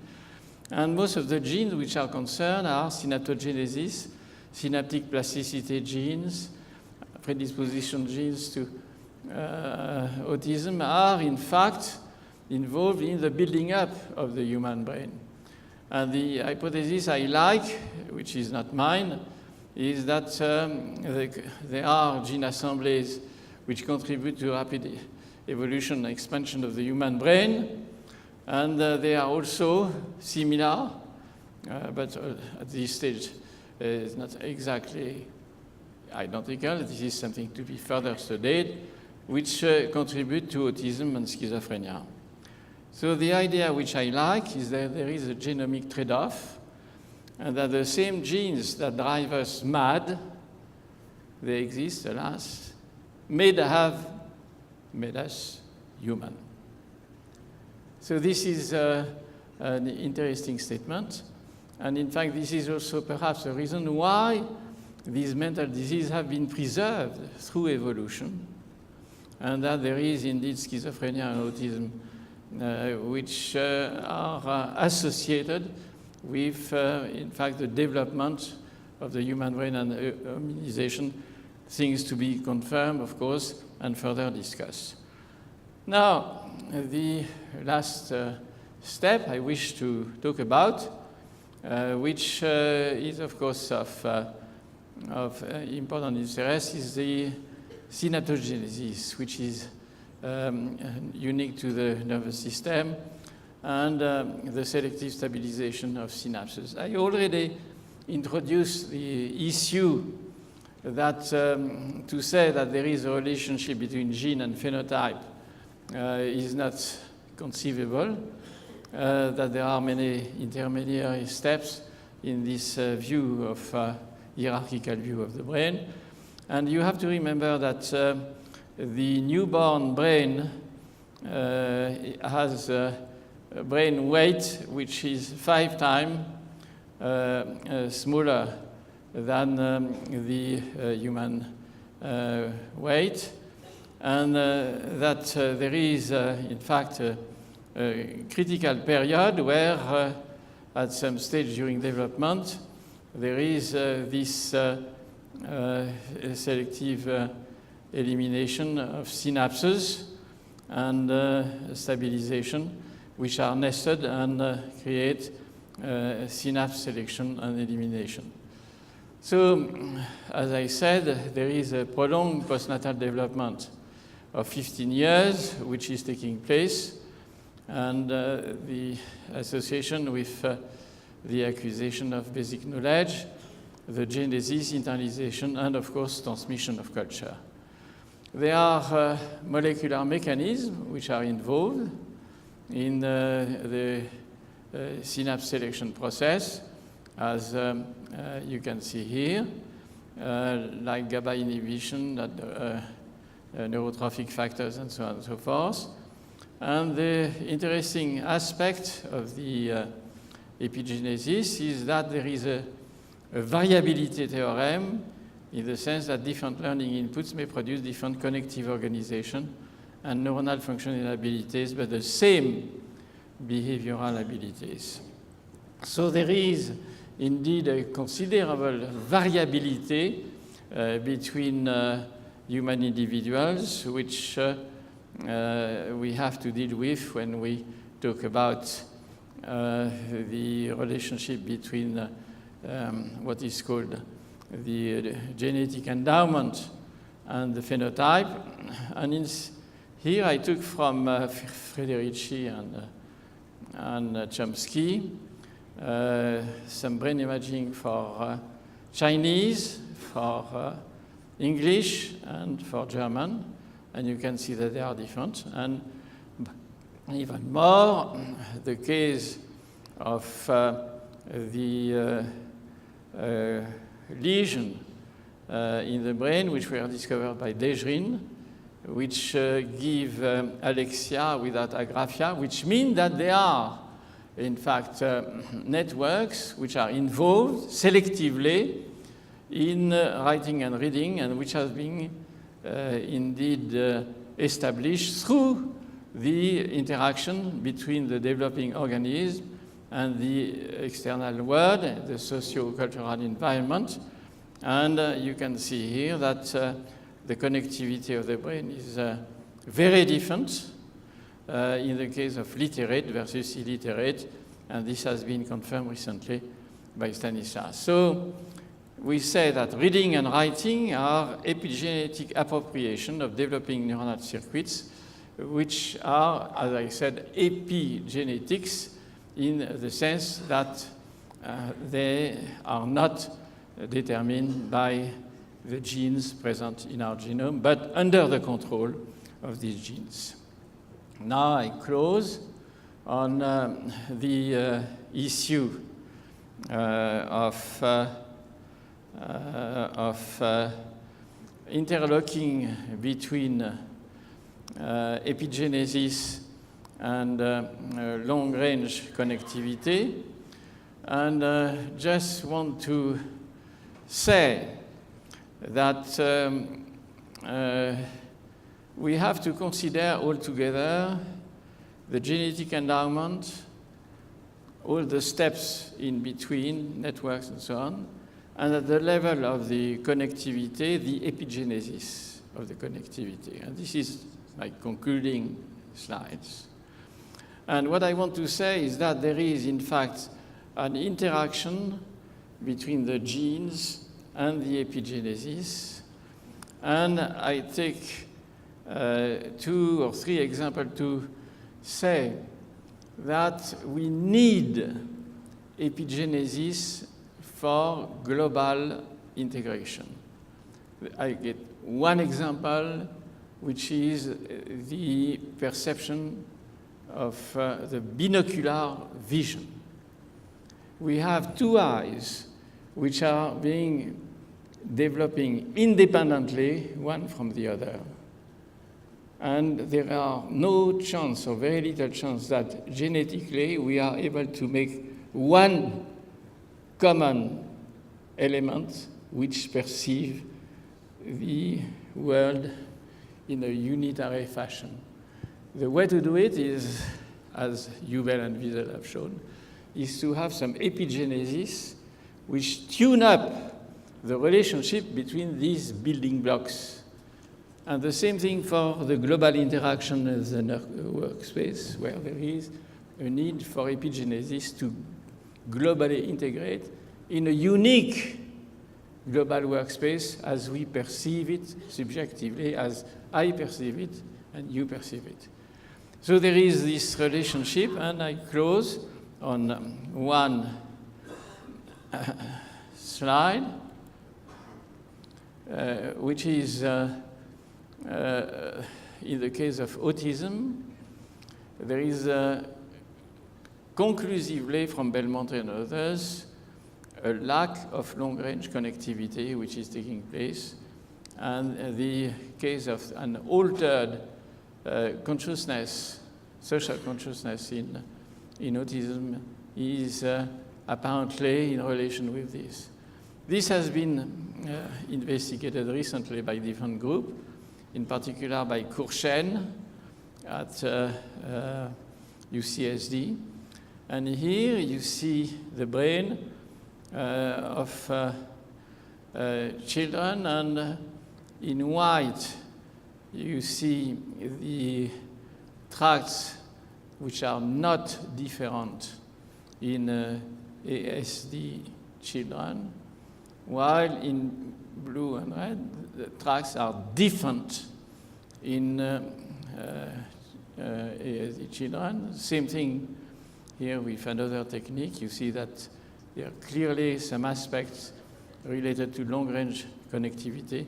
[SPEAKER 2] And most of the genes which are concerned are synaptogenesis, synaptic plasticity genes, predisposition genes to autism are, in fact, involved in the building up of the human brain. And the hypothesis I like, which is not mine, is that there are gene assemblies which contribute to rapid evolution and expansion of the human brain, and they are also similar, but at this stage it's not exactly identical. This is something to be further studied, which contribute to autism and schizophrenia. So the idea which I like is that there is a genomic trade-off, and that the same genes that drive us mad, they exist, alas, made us human. So this is an interesting statement. And in fact, this is also perhaps a reason why these mental diseases have been preserved through evolution, and that there is indeed schizophrenia and autism which are associated with, in fact, the development of the human brain and immunization, things to be confirmed, of course, and further discussed. Now, the last step I wish to talk about, which is, of course, of important interest, is the synaptogenesis, which is unique to the nervous system, and the selective stabilization of synapses. I already introduced the issue that to say that there is a relationship between gene and phenotype is not conceivable, that there are many intermediary steps in this view of hierarchical view of the brain. And you have to remember that the newborn brain has a brain weight which is 5 times smaller than the human weight, and that there is, in fact, a critical period where, at some stage during development, there is this selective elimination of synapses and stabilization, which are nested and create synapse selection and elimination. So, as I said, there is a prolonged postnatal development of 15 years, which is taking place, and the association with the acquisition of basic knowledge, the genesis, internalization, and of course, transmission of culture. There are molecular mechanisms which are involved in the synapse selection process, as you can see here, like GABA inhibition, neurotrophic factors, and so on and so forth. And the interesting aspect of the epigenesis is that there is a variability theorem, in the sense that different learning inputs may produce different connective organization and neuronal functional abilities, but the same behavioral abilities. So there is indeed a considerable variability between human individuals, which we have to deal with when we talk about the relationship between what is called the genetic endowment and the phenotype. And here I took from Frederici and Chomsky some brain imaging for Chinese, for English, and for German. And you can see that they are different. And even more, the case of the lesion in the brain, which were discovered by Desjardins, which give alexia without agraphia, which mean that there are, in fact, networks which are involved selectively in writing and reading, and which have been indeed established through the interaction between the developing organism and the external world, the socio-cultural environment. And you can see here that the connectivity of the brain is very different in the case of literate versus illiterate, and this has been confirmed recently by Stanislas. So we say that reading and writing are epigenetic appropriation of developing neuronal circuits, which are, as I said, epigenetics in the sense that they are not determined by the genes present in our genome, but under the control of these genes. Now I close on the issue of interlocking between epigenesis and long-range connectivity, and just want to say that we have to consider altogether the genetic endowment, all the steps in between, networks and so on, and at the level of the connectivity, the epigenesis of the connectivity. And this is my concluding slides. And what I want to say is that there is, in fact, an interaction between the genes and the epigenesis. And I take 2 or 3 examples to say that we need epigenesis for global integration. I get one example, which is the perception of the binocular vision. We have 2 eyes which are developing independently, one from the other. And there are no chance, or very little chance, that genetically we are able to make one common element which perceive the world in a unitary fashion. The way to do it is, as Yuval and Wiesel have shown, is to have some epigenesis which tune up the relationship between these building blocks. And the same thing for the global interaction of the workspace, where there is a need for epigenesis to globally integrate in a unique global workspace as we perceive it subjectively, as I perceive it and you perceive it. So there is this relationship, and I close on one slide, which is in the case of autism, there is conclusively from Belmonte and others a lack of long-range connectivity which is taking place, and the case of an altered consciousness, social consciousness in autism is apparently in relation with this. This has been investigated recently by different groups, in particular by Courchaine at UCSD. And here you see the brain of children, and in white you see the tracts which are not different in ASD children, while in blue and red the tracts are different in ASD children. Same thing here with another technique. You see that there are clearly some aspects related to long-range connectivity,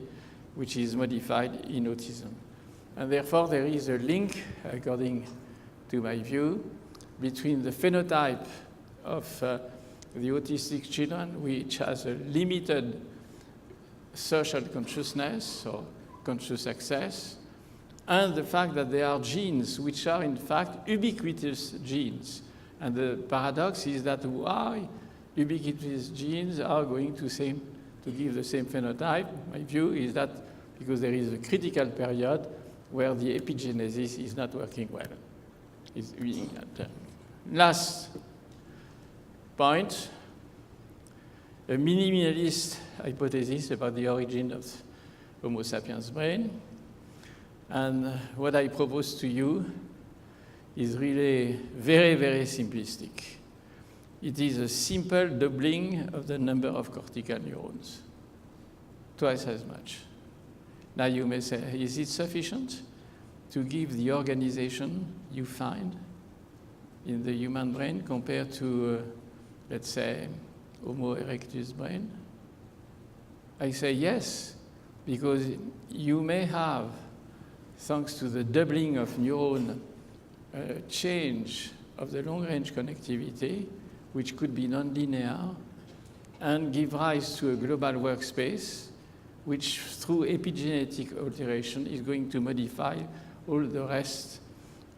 [SPEAKER 2] which is modified in autism. And therefore, there is a link, according to my view, between the phenotype of the autistic children, which has a limited social consciousness or conscious access, and the fact that there are genes which are in fact ubiquitous genes. And the paradox is that why ubiquitous genes are going to give the same phenotype. My view is that because there is a critical period where the epigenesis is not working well. It's really not. Last point, a minimalist hypothesis about the origin of Homo sapiens brain. And what I propose to you is really very, very simplistic. It is a simple doubling of the number of cortical neurons. twice as much. Now you may say, is it sufficient to give the organization you find in the human brain compared to, let's say, Homo erectus brain? I say yes, because you may have, thanks to the doubling of neuron change of the long-range connectivity, which could be non-linear, and give rise to a global workspace, which through epigenetic alteration is going to modify all the rest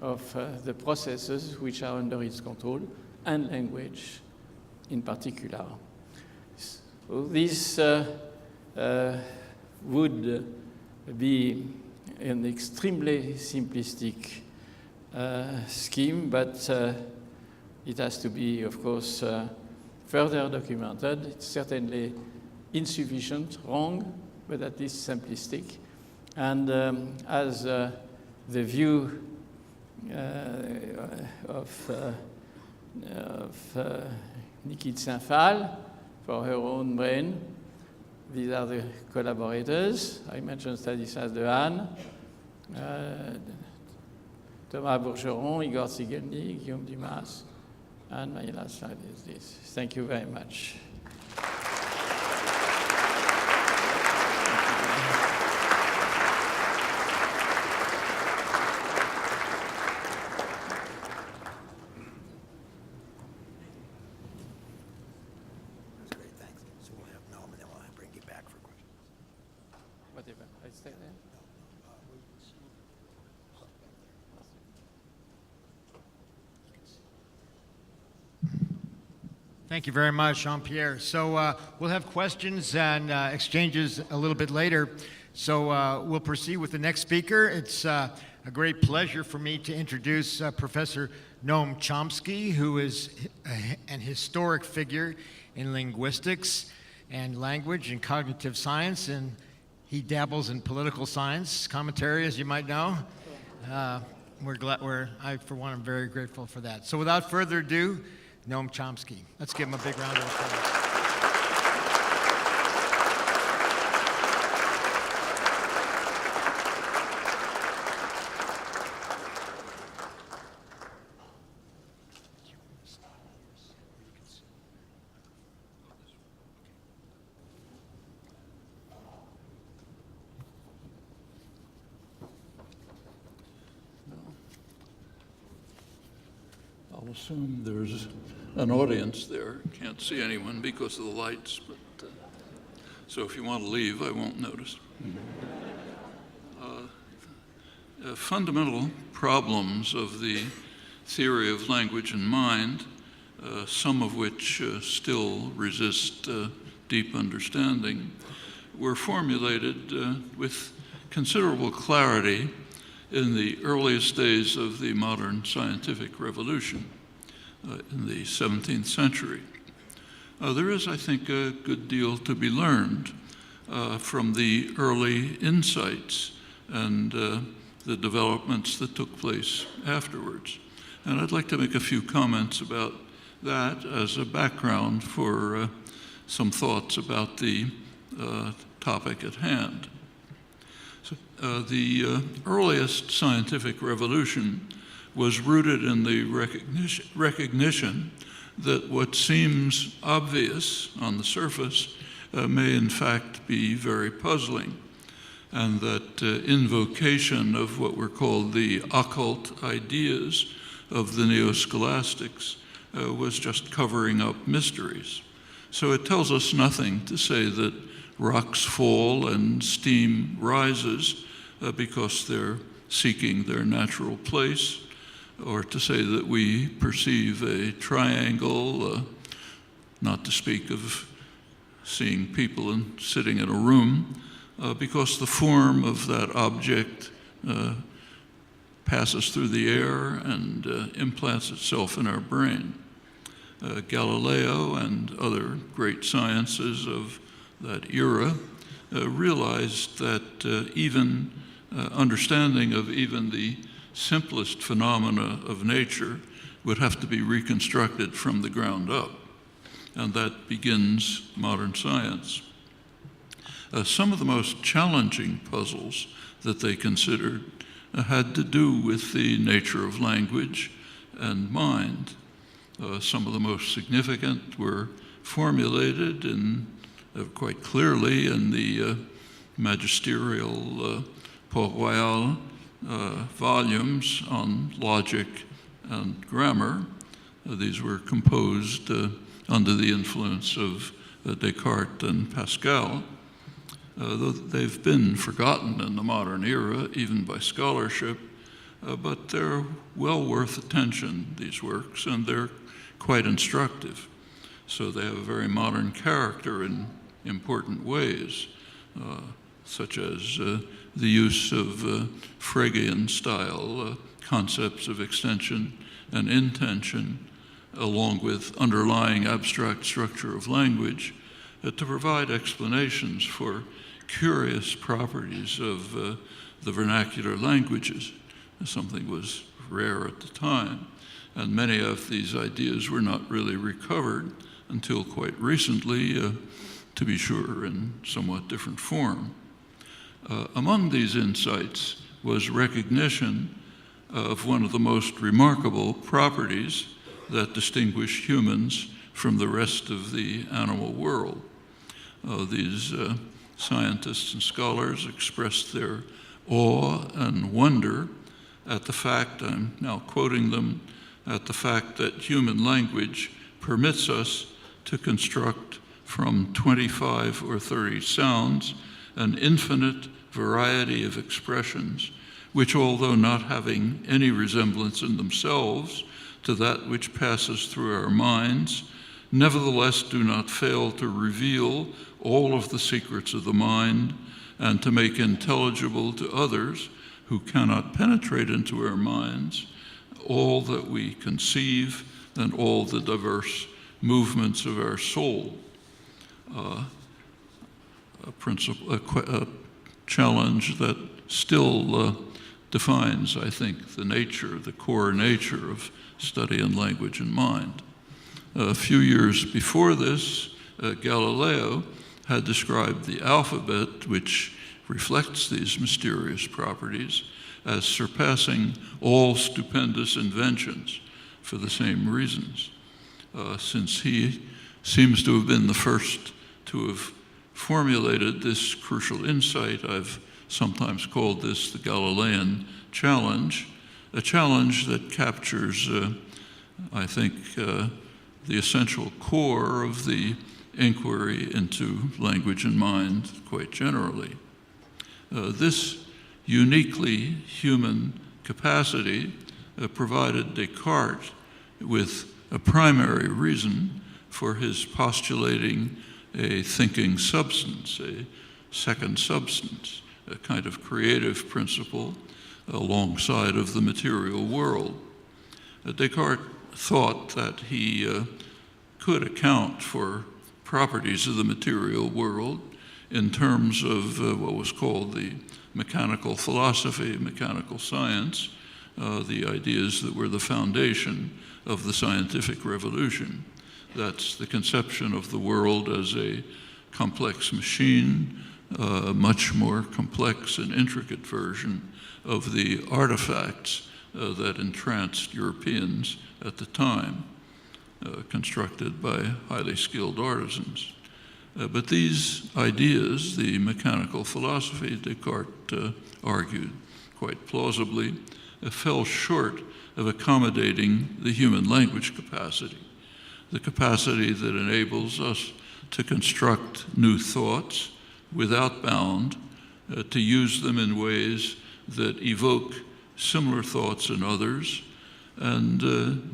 [SPEAKER 2] of the processes which are under its control, and language in particular. So this would be an extremely simplistic scheme, but it has to be, of course, further documented. It's certainly insufficient, wrong, but at least simplistic. And as the view of Nikki Saint-Phal for her own brain, these are the collaborators. I mentioned Stanislas Dehaene, Thomas Bourgeron, Igor Tsigelny, Guillaume Dumas, and my last slide is this. Thank you very much.
[SPEAKER 1] That's great, thanks. So we'll have Noam, and then we'll bring you back for questions.
[SPEAKER 2] Whatever, I stay there.
[SPEAKER 1] Thank you very much, Jean-Pierre. So we'll have questions and exchanges a little bit later. So we'll proceed with the next speaker. It's a great pleasure for me to introduce Professor Noam Chomsky, who is an historic figure in linguistics and language and cognitive science, and he dabbles in political science commentary, as you might know. I, for one, am very grateful for that. So without further ado, Noam Chomsky. Let's give him a big round of applause.
[SPEAKER 3] I'll assume there's an audience there. Can't see anyone because of the lights, but so if you want to leave, I won't notice. Fundamental problems of the theory of language and mind, some of which still resist deep understanding, were formulated with considerable clarity in the earliest days of the modern scientific revolution in the 17th century. There is, I think, a good deal to be learned from the early insights and the developments that took place afterwards. And I'd like to make a few comments about that as a background for some thoughts about the topic at hand. The earliest scientific revolution was rooted in the recognition that what seems obvious on the surface may in fact be very puzzling, and that invocation of what were called the occult ideas of the neo-scholastics was just covering up mysteries. So it tells us nothing to say that rocks fall and steam rises because they're seeking their natural place, or to say that we perceive a triangle, not to speak of seeing people sitting in a room, because the form of that object passes through the air and implants itself in our brain. Galileo and other great sciences of that era realized that even understanding of even the simplest phenomena of nature would have to be reconstructed from the ground up. And that begins modern science. Some of the most challenging puzzles that they considered had to do with the nature of language and mind. Some of the most significant were formulated quite clearly in the magisterial Port-Royal volumes on logic and grammar. These were composed under the influence of Descartes and Pascal. Though they've been forgotten in the modern era, even by scholarship, but they're well worth attention, these works, and they're quite instructive. So they have a very modern character in important ways, such as the use of Fregean-style concepts of extension and intention, along with underlying abstract structure of language, to provide explanations for curious properties of the vernacular languages. Something was rare at the time, and many of these ideas were not really recovered until quite recently, to be sure, in somewhat different form. Among these insights was recognition of one of the most remarkable properties that distinguish humans from the rest of the animal world. These scientists and scholars expressed their awe and wonder at the fact, I'm now quoting them, at the fact that human language permits us to construct from 25 or 30 sounds an infinite variety of expressions, which, although not having any resemblance in themselves to that which passes through our minds, nevertheless do not fail to reveal all of the secrets of the mind and to make intelligible to others who cannot penetrate into our minds all that we conceive and all the diverse movements of our soul. A challenge that still defines, I think, the core nature of study in language and mind. A few years before this, Galileo had described the alphabet, which reflects these mysterious properties, as surpassing all stupendous inventions for the same reasons. Since he seems to have been the first to have formulated this crucial insight, I've sometimes called this the Galilean challenge, a challenge that captures, I think, the essential core of the inquiry into language and mind quite generally. This uniquely human capacity provided Descartes with a primary reason for his postulating a thinking substance, a second substance, a kind of creative principle alongside of the material world. Descartes thought that he could account for properties of the material world in terms of what was called the mechanical philosophy, mechanical science, the ideas that were the foundation of the scientific revolution. That's the conception of the world as a complex machine, a much more complex and intricate version of the artifacts that entranced Europeans at the time, constructed by highly skilled artisans. But these ideas, the mechanical philosophy, Descartes argued quite plausibly, fell short of accommodating the human language capacity, the capacity that enables us to construct new thoughts without bound, to use them in ways that evoke similar thoughts in others, and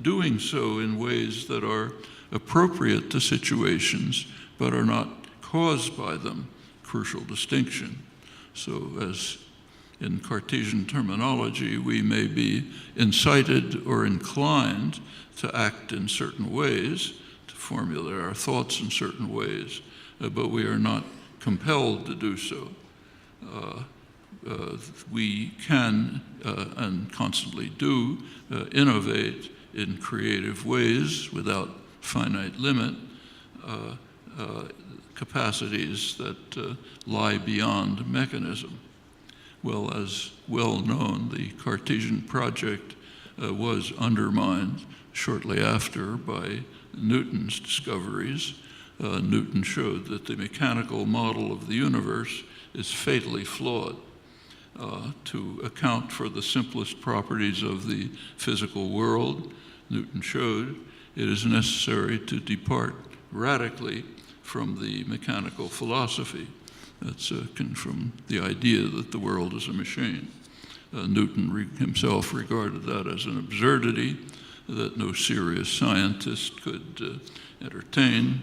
[SPEAKER 3] doing so in ways that are appropriate to situations but are not caused by them. Crucial distinction. So as in Cartesian terminology, we may be incited or inclined to act in certain ways, to formulate our thoughts in certain ways, but we are not compelled to do so. We can, and constantly do, innovate in creative ways without finite limit, capacities that lie beyond mechanism. Well, as well known, the Cartesian project was undermined shortly after by Newton's discoveries. Newton showed that the mechanical model of the universe is fatally flawed. To account for the simplest properties of the physical world, Newton showed it is necessary to depart radically from the mechanical philosophy. That's from the idea that the world is a machine. Newton himself regarded that as an absurdity that no serious scientist could entertain,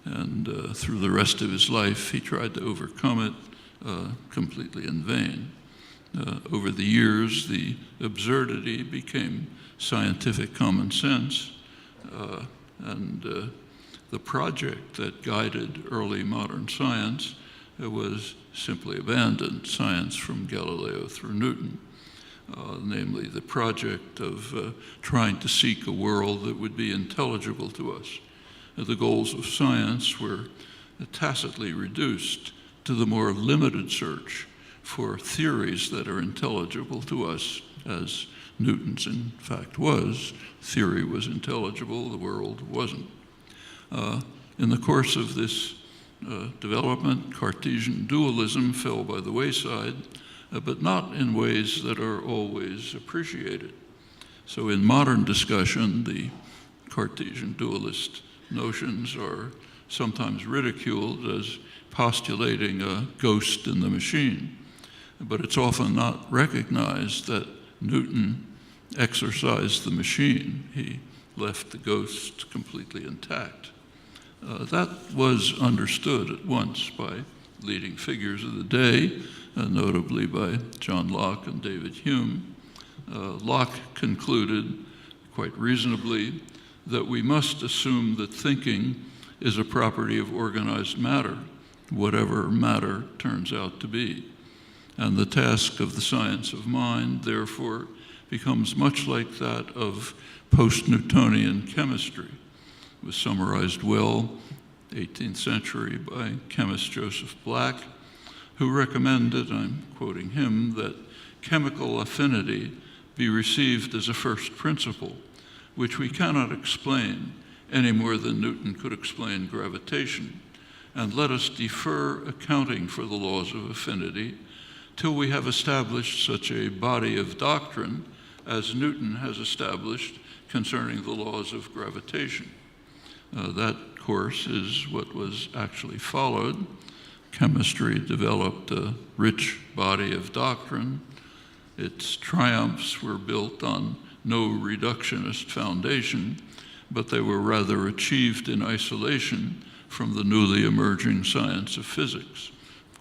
[SPEAKER 3] and through the rest of his life he tried to overcome it completely in vain. Over the years, the absurdity became scientific common sense, and the project that guided early modern science was simply abandoned, science from Galileo through Newton, namely the project of trying to seek a world that would be intelligible to us. The goals of science were tacitly reduced to the more limited search for theories that are intelligible to us, as Newton's in fact was. Theory was intelligible, the world wasn't. In the course of this development, Cartesian dualism fell by the wayside, but not in ways that are always appreciated. So in modern discussion, the Cartesian dualist notions are sometimes ridiculed as postulating a ghost in the machine, but it's often not recognized that Newton exorcised the machine. He left the ghost completely intact. That was understood at once by leading figures of the day, notably by John Locke and David Hume. Locke concluded, quite reasonably, that we must assume that thinking is a property of organized matter, whatever matter turns out to be. And the task of the science of mind, therefore, becomes much like that of post-Newtonian chemistry. It was summarized well, 18th century, by chemist Joseph Black, who recommended, I'm quoting him, that chemical affinity be received as a first principle, which we cannot explain any more than Newton could explain gravitation, and let us defer accounting for the laws of affinity till we have established such a body of doctrine as Newton has established concerning the laws of gravitation. That course is what was actually followed. Chemistry developed a rich body of doctrine. Its triumphs were built on no reductionist foundation, but they were rather achieved in isolation from the newly emerging science of physics,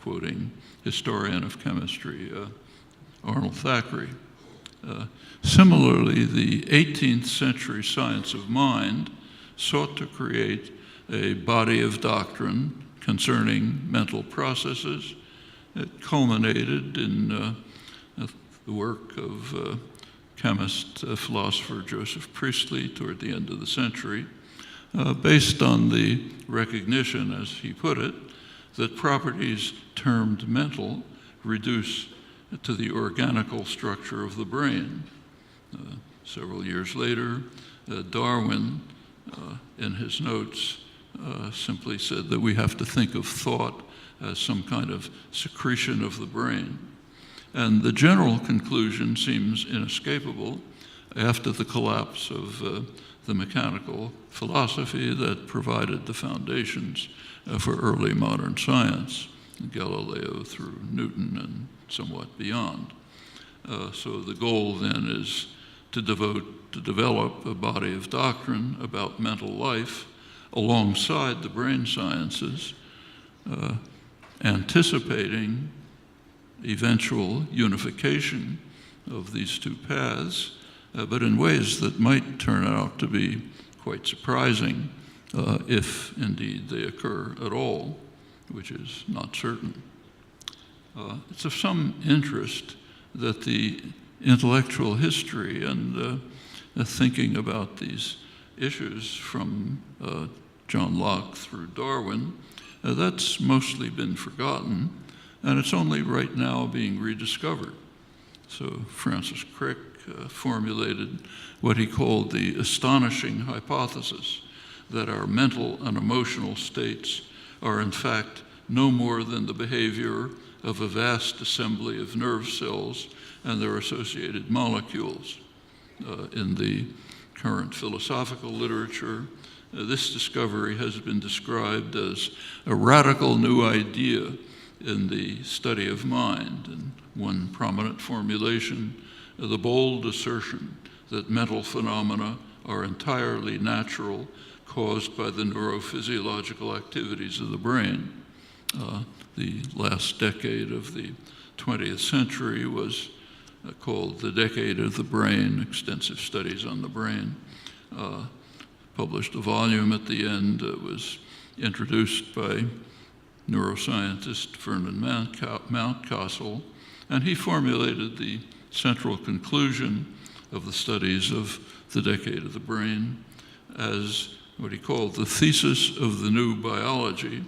[SPEAKER 3] quoting historian of chemistry Arnold Thackeray. Similarly, the 18th century science of mind sought to create a body of doctrine concerning mental processes. It culminated in the work of chemist, philosopher Joseph Priestley toward the end of the century, based on the recognition, as he put it, that properties termed mental reduce to the organical structure of the brain. Several years later, Darwin, in his notes, simply said that we have to think of thought as some kind of secretion of the brain. And the general conclusion seems inescapable after the collapse of the mechanical philosophy that provided the foundations for early modern science, Galileo through Newton and somewhat beyond. So the goal then is to develop a body of doctrine about mental life alongside the brain sciences, anticipating eventual unification of these two paths, but in ways that might turn out to be quite surprising if indeed they occur at all, which is not certain. It's of some interest that the intellectual history and thinking about these issues from John Locke through Darwin, that's mostly been forgotten, and it's only right now being rediscovered. So Francis Crick formulated what he called the astonishing hypothesis that our mental and emotional states are in fact no more than the behavior of a vast assembly of nerve cells and their associated molecules. In the current philosophical literature, this discovery has been described as a radical new idea in the study of mind. And one prominent formulation, the bold assertion that mental phenomena are entirely natural, caused by the neurophysiological activities of the brain. The last decade of the 20th century was called the decade of the brain, extensive studies on the brain. Published a volume at the end that was introduced by neuroscientist Vernon Mountcastle, and he formulated the central conclusion of the studies of the decade of the brain as what he called the thesis of the new biology,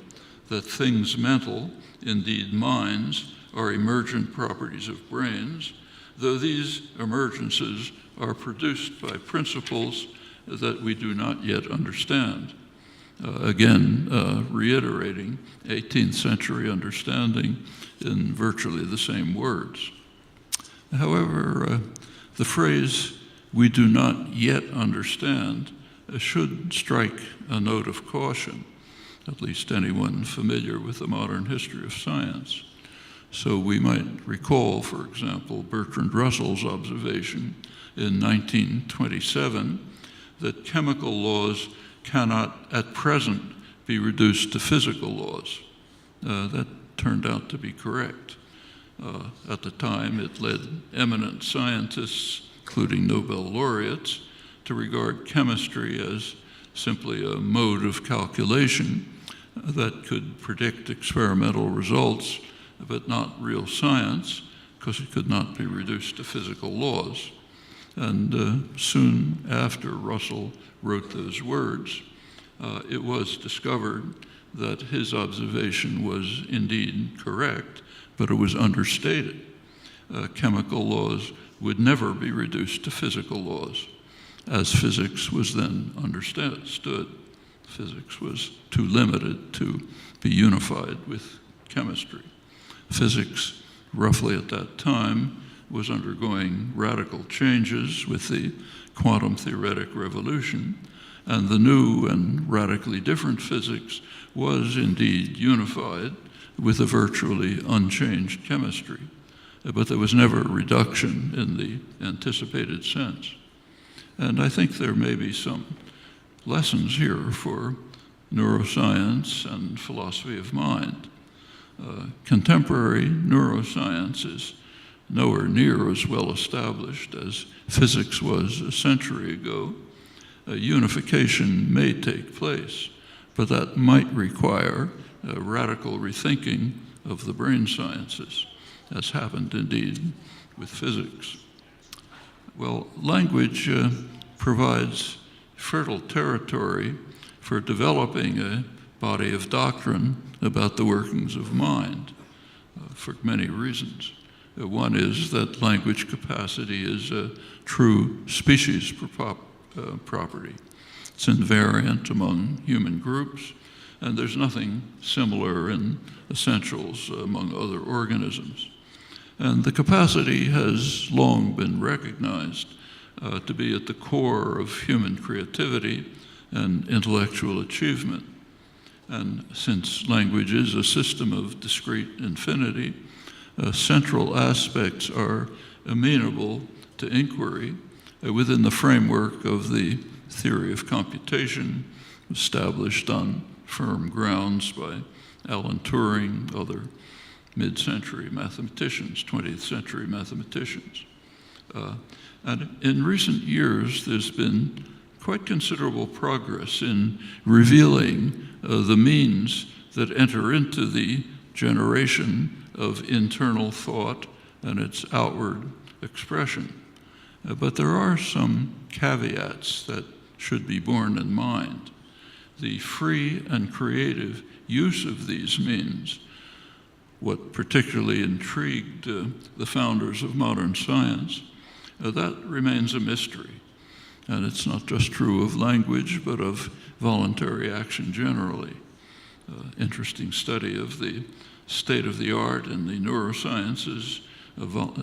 [SPEAKER 3] that things mental, indeed minds, are emergent properties of brains, though these emergences are produced by principles that we do not yet understand. Reiterating 18th century understanding in virtually the same words. However, the phrase, "we do not yet understand," should strike a note of caution, at least anyone familiar with the modern history of science. So we might recall, for example, Bertrand Russell's observation in 1927 that chemical laws cannot at present be reduced to physical laws. That turned out to be correct. At the time, it led eminent scientists, including Nobel laureates, to regard chemistry as simply a mode of calculation that could predict experimental results, but not real science, because it could not be reduced to physical laws. And soon after Russell wrote those words, it was discovered that his observation was indeed correct, but it was understated. Chemical laws would never be reduced to physical laws, as physics was then understood. Physics was too limited to be unified with chemistry. Physics, roughly at that time, was undergoing radical changes with the quantum theoretic revolution, and the new and radically different physics was indeed unified with a virtually unchanged chemistry. But there was never a reduction in the anticipated sense. And I think there may be some lessons here for neuroscience and philosophy of mind. Contemporary neuroscience is nowhere near as well established as physics was a century ago. Unification may take place, but that might require a radical rethinking of the brain sciences, as happened indeed with physics. Well, language provides fertile territory for developing a body of doctrine about the workings of mind for many reasons. One is that language capacity is a true species property. It's invariant among human groups, and there's nothing similar in essentials among other organisms. And the capacity has long been recognized to be at the core of human creativity and intellectual achievement. And since language is a system of discrete infinity, central aspects are amenable to inquiry within the framework of the theory of computation established on firm grounds by Alan Turing, other mid-century mathematicians, 20th century mathematicians. And in recent years, there's been quite considerable progress in revealing the means that enter into the generation of internal thought and its outward expression. But there are some caveats that should be borne in mind. the free and creative use of these means, what particularly intrigued the founders of modern science, that remains a mystery. And it's not just true of language, but of voluntary action generally. Interesting study of the state of the art in the neurosciences,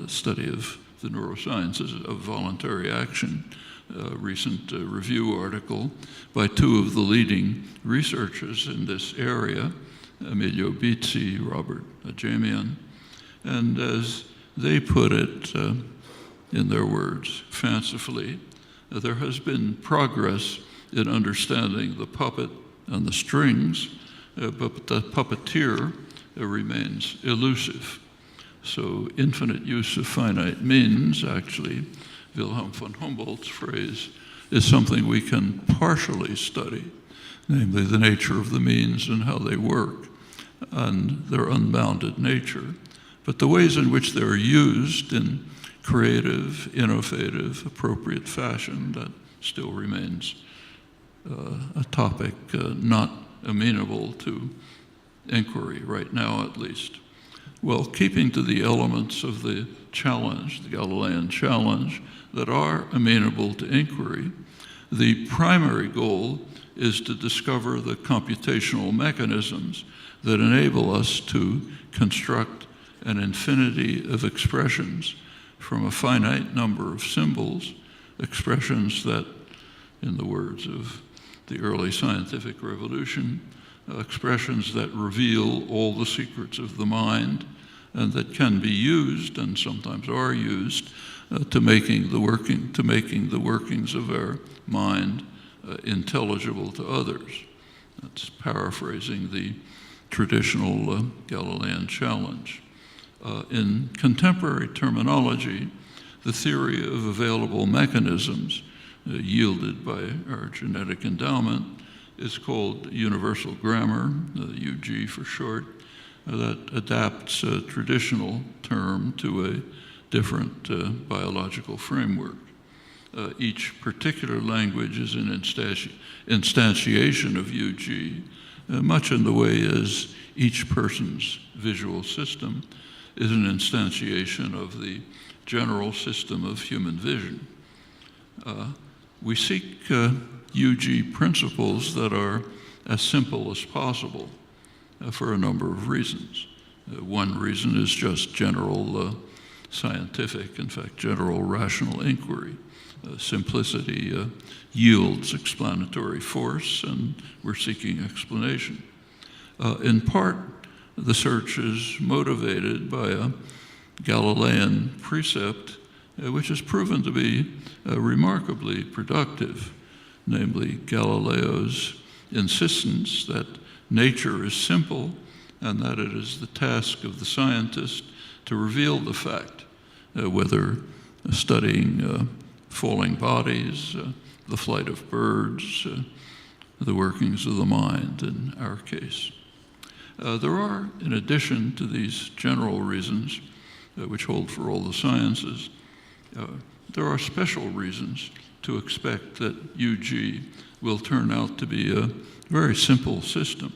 [SPEAKER 3] study of the neurosciences of voluntary action, recent review article by two of the leading researchers in this area, Emilio Bizzi, Robert Jamian, and as they put it, in their words, fancifully, there has been progress in understanding the puppet and the strings, but the puppeteer remains elusive. So infinite use of finite means, actually, Wilhelm von Humboldt's phrase, is something we can partially study, namely the nature of the means and how they work and their unbounded nature. But the ways in which they're used in creative, innovative, appropriate fashion, that still remains a topic not amenable to inquiry right now, at least. Well, keeping to the elements of the challenge, the Galilean challenge, that are amenable to inquiry, the primary goal is to discover the computational mechanisms that enable us to construct an infinity of expressions from a finite number of symbols, expressions that, in the words of the early scientific revolution, expressions that reveal all the secrets of the mind and that can be used, and sometimes are used, to making the workings of our mind intelligible to others. That's paraphrasing the traditional Galilean challenge. In contemporary terminology, the theory of available mechanisms yielded by our genetic endowment is called universal grammar, UG for short, that adapts a traditional term to a different biological framework. Each particular language is an instantiation of UG, much in the way as each person's visual system is an instantiation of the general system of human vision. We seek UG principles that are as simple as possible for a number of reasons. One reason is just general scientific, in fact, general rational inquiry. Simplicity yields explanatory force, and we're seeking explanation. In part, the search is motivated by a Galilean precept which has proven to be remarkably productive, namely Galileo's insistence that nature is simple and that it is the task of the scientist to reveal the fact, whether studying falling bodies, the flight of birds, the workings of the mind in our case. There are, in addition to these general reasons, which hold for all the sciences, there are special reasons to expect that UG will turn out to be a very simple system.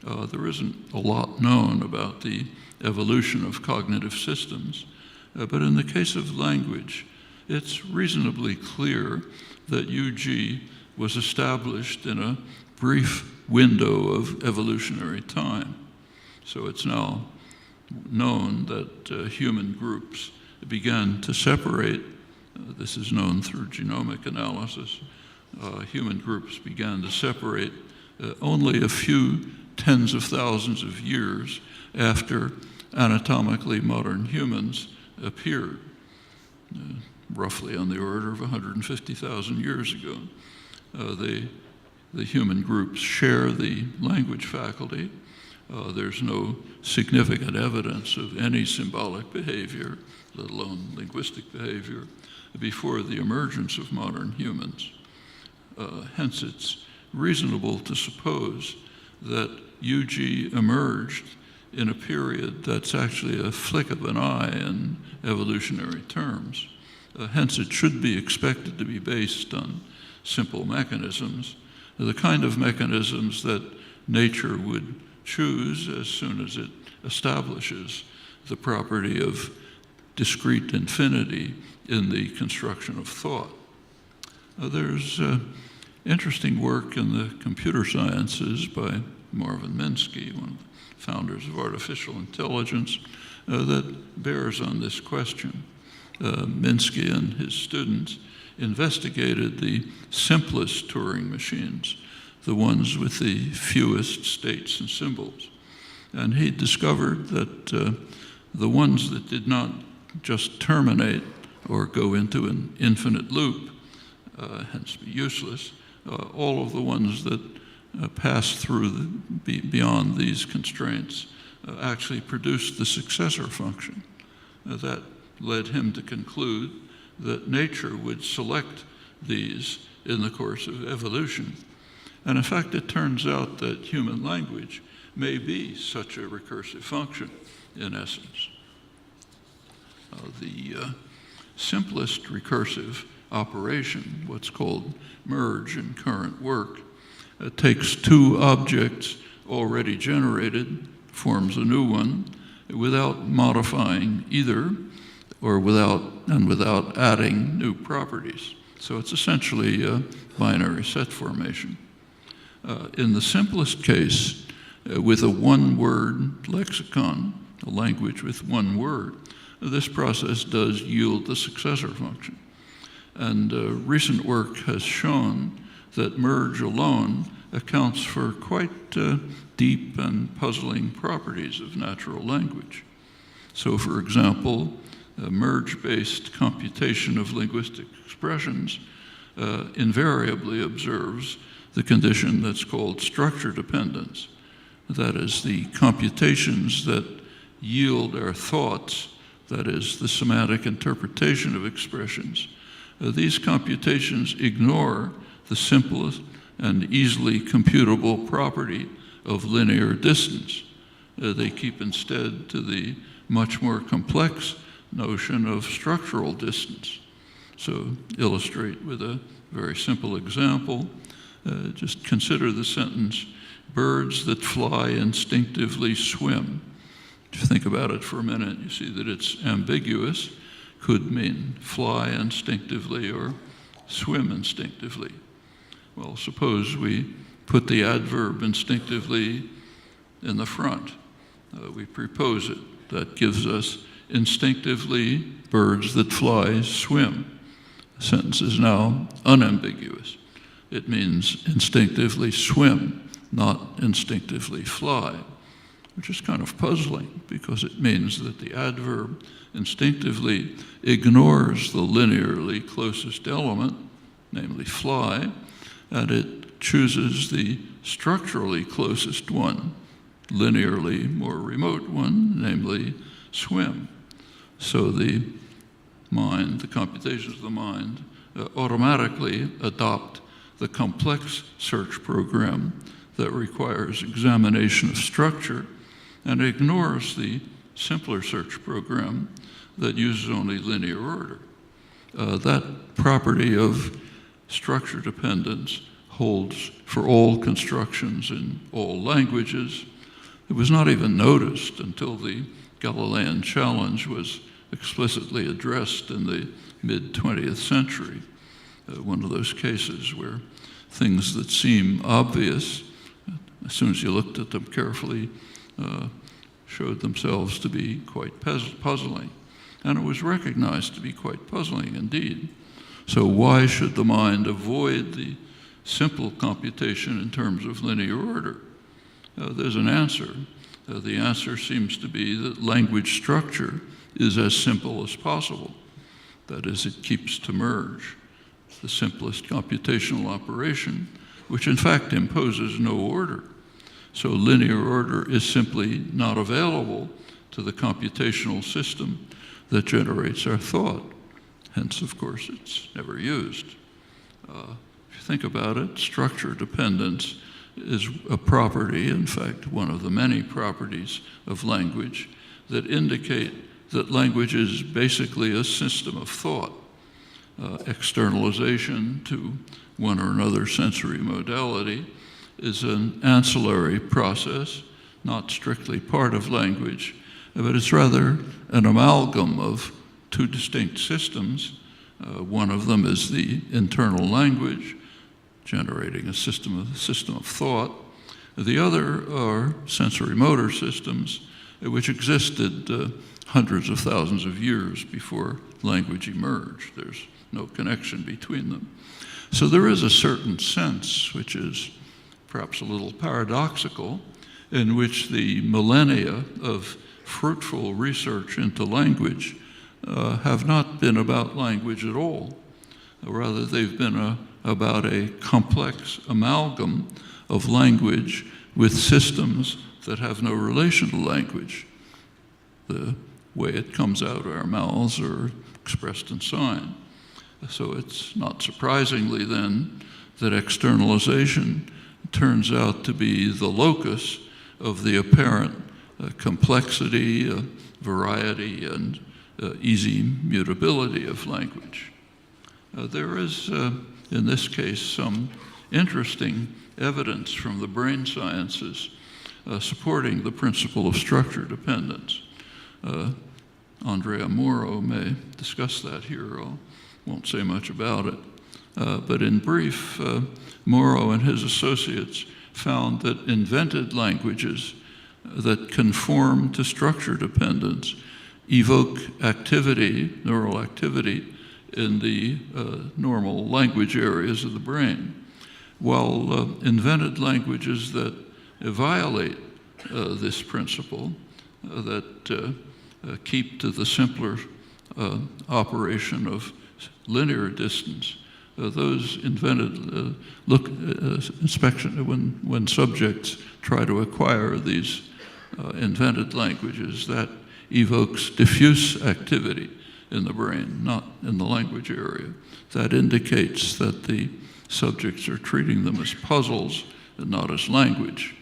[SPEAKER 3] There isn't a lot known about the evolution of cognitive systems, but in the case of language, it's reasonably clear that UG was established in a brief window of evolutionary time. So it's now known that human groups began to separate. This is known through genomic analysis. Human groups began to separate only a few tens of thousands of years after anatomically modern humans appeared, roughly on the order of 150,000 years ago. The human groups share the language faculty. There's no significant evidence of any symbolic behavior, let alone linguistic behavior, before the emergence of modern humans. Hence, it's reasonable to suppose that UG emerged in a period that's actually a flick of an eye in evolutionary terms. Hence, it should be expected to be based on simple mechanisms, the kind of mechanisms that nature would choose as soon as it establishes the property of discrete infinity in the construction of thought. There's interesting work in the computer sciences by Marvin Minsky, one of the founders of artificial intelligence, that bears on this question. Minsky and his students investigated the simplest Turing machines, the ones with the fewest states and symbols. And he discovered that the ones that did not just terminate or go into an infinite loop, hence be useless, all of the ones that pass through beyond these constraints actually produced the successor function. That led him to conclude that nature would select these in the course of evolution. And in fact, it turns out that human language may be such a recursive function in essence. The simplest recursive operation, what's called merge in current work, takes two objects already generated, forms a new one, without modifying either, or without adding new properties. So it's essentially a binary set formation. In the simplest case, with a one-word lexicon, a language with one word, this process does yield the successor function. And recent work has shown that merge alone accounts for quite deep and puzzling properties of natural language. So, for example, a merge-based computation of linguistic expressions invariably observes the condition that's called structure dependence. That is, the computations that yield our thoughts, that is, the semantic interpretation of expressions. These computations ignore the simplest and easily computable property of linear distance. They keep instead to the much more complex notion of structural distance. So illustrate with a very simple example. Just consider the sentence, birds that fly instinctively swim. If you think about it for a minute, you see that it's ambiguous. Could mean fly instinctively or swim instinctively. Well, suppose we put the adverb instinctively in the front. We prepose it. That gives us instinctively birds that fly swim. The sentence is now unambiguous. It means instinctively swim, not instinctively fly, which is kind of puzzling because it means that the adverb instinctively ignores the linearly closest element, namely fly, and it chooses the structurally closest one, linearly more remote one, namely swim. So the mind, the computations of the mind, automatically adopt the complex search program that requires examination of structure and ignores the simpler search program that uses only linear order. That property of structure dependence holds for all constructions in all languages. It was not even noticed until the Galilean challenge was explicitly addressed in the mid-20th century. One of those cases where things that seem obvious, as soon as you looked at them carefully, showed themselves to be quite puzzling. And it was recognized to be quite puzzling indeed. So why should the mind avoid the simple computation in terms of linear order? There's an answer. The answer seems to be that language structure is as simple as possible. That is, it keeps to merge the simplest computational operation, which in fact imposes no order. So linear order is simply not available to the computational system that generates our thought. Hence, of course, it's never used. If you think about it, structure dependence is a property, in fact, one of the many properties of language that indicate that language is basically a system of thought. externalization to one or another sensory modality is an ancillary process, not strictly part of language, but it's rather an amalgam of two distinct systems. One of them is the internal language, generating a system of thought. The other are sensory motor systems, which existed hundreds of thousands of years before language emerged. There's no connection between them. So there is a certain sense, which is perhaps a little paradoxical, in which the millennia of fruitful research into language have not been about language at all. Rather, they've been about a complex amalgam of language with systems that have no relation to language. The way it comes out of our mouths or expressed in sign. So it's not surprisingly then that externalization turns out to be the locus of the apparent complexity, variety, and easy mutability of language. There is, in this case, some interesting evidence from the brain sciences supporting the principle of structure dependence. Andrea Moro may discuss that here. I won't say much about it. But in brief, Moro and his associates found that invented languages that conform to structure dependence evoke activity, neural activity, in the normal language areas of the brain, while invented languages that violate this principle, that keep to the simpler operation of linear distance, those invented inspection when subjects try to acquire these invented languages, that evokes diffuse activity in the brain, not in the language area. That indicates that the subjects are treating them as puzzles and not as language.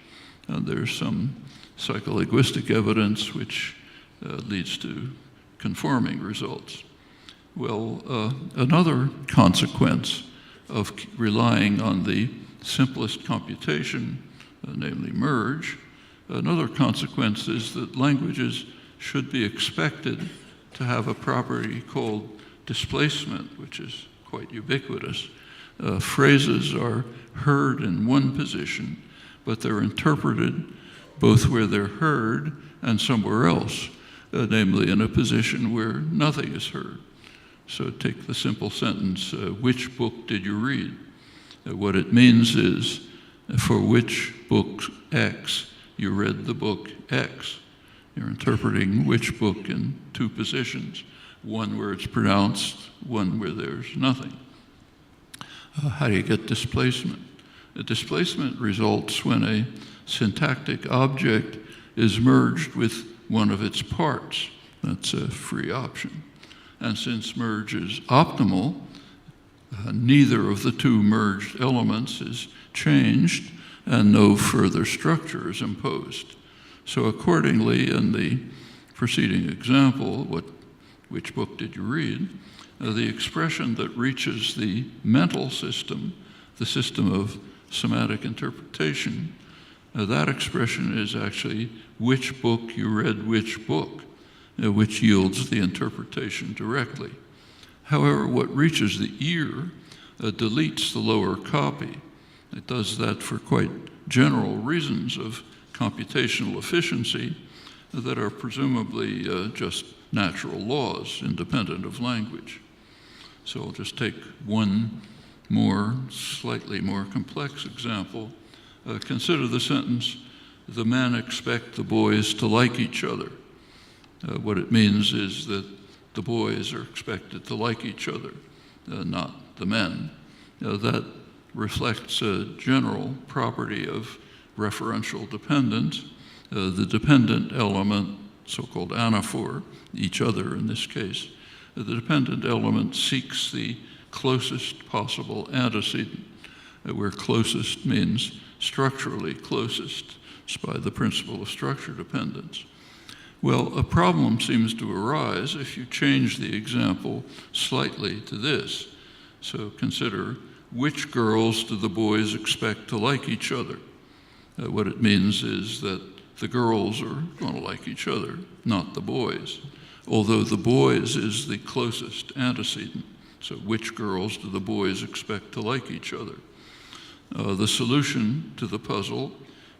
[SPEAKER 3] And there's some psycholinguistic evidence which leads to conforming results. Well, another consequence of relying on the simplest computation, namely merge, another consequence is that languages should be expected to have a property called displacement, which is quite ubiquitous. Phrases are heard in one position, but they're interpreted both where they're heard and somewhere else, namely in a position where nothing is heard. So take the simple sentence, which book did you read? What it means is, for which book X you read the book X. You're interpreting which book in two positions, one where it's pronounced, one where there's nothing. How do you get displacement? Displacement results when a syntactic object is merged with one of its parts. That's a free option. And since merge is optimal, neither of the two merged elements is changed and no further structure is imposed. So accordingly, in the preceding example, which book did you read? The expression that reaches the mental system, the system of somatic interpretation, that expression is actually which book you read which book, which yields the interpretation directly. However, what reaches the ear deletes the lower copy. It does that for quite general reasons of computational efficiency that are presumably just natural laws independent of language. So I'll just take one more, slightly more complex example. Consider the sentence, the men expect the boys to like each other. What it means is that the boys are expected to like each other, not the men. That reflects a general property of referential dependence. The dependent element, so-called anaphor, each other in this case, the dependent element seeks the closest possible antecedent, where closest means structurally closest, by the principle of structure dependence. Well, a problem seems to arise if you change the example slightly to this. So consider, which girls do the boys expect to like each other? What it means is that the girls are going to like each other, not the boys, although the boys is the closest antecedent. So which girls do the boys expect to like each other? The solution to the puzzle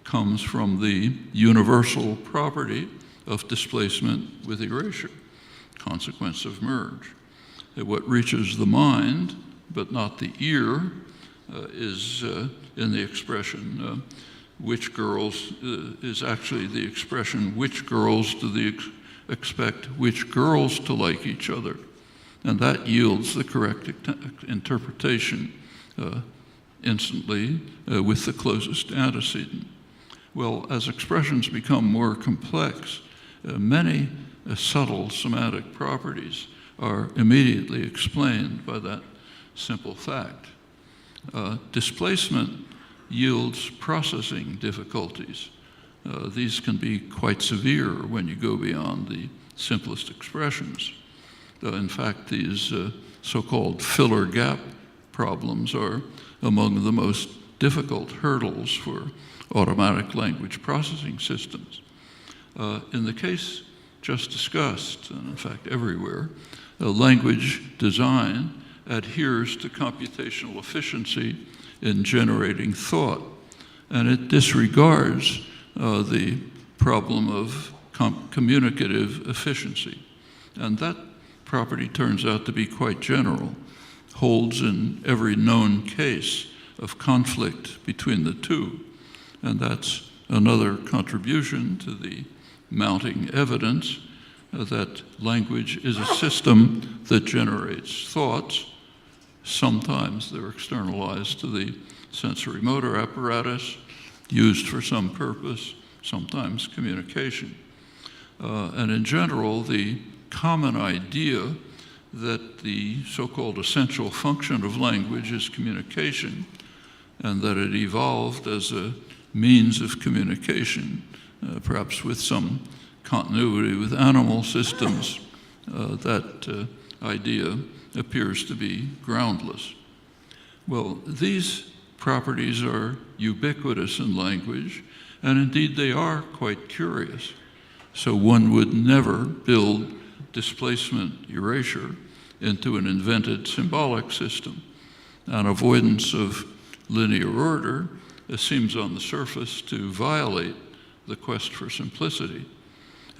[SPEAKER 3] comes from the universal property of displacement with erasure, consequence of merge. What reaches the mind, but not the ear, is in the expression, which girls, is actually the expression, which girls do they expect which girls to like each other? And that yields the correct interpretation instantly with the closest antecedent. Well, as expressions become more complex, many subtle semantic properties are immediately explained by that simple fact. Displacement yields processing difficulties. These can be quite severe when you go beyond the simplest expressions. In fact, these so-called filler gap problems are among the most difficult hurdles for automatic language processing systems. In the case just discussed, and in fact everywhere, language design adheres to computational efficiency in generating thought, and it disregards the problem of communicative efficiency. And that property turns out to be quite general, holds in every known case of conflict between the two. And that's another contribution to the mounting evidence that language is a system that generates thoughts. Sometimes they're externalized to the sensory motor apparatus, used for some purpose, sometimes communication. And in general, the common idea that the so-called essential function of language is communication, and that it evolved as a means of communication, perhaps with some continuity with animal systems, that idea appears to be groundless. Well, these properties are ubiquitous in language, and indeed they are quite curious. So one would never build displacement erasure into an invented symbolic system. An avoidance of linear order seems on the surface to violate the quest for simplicity.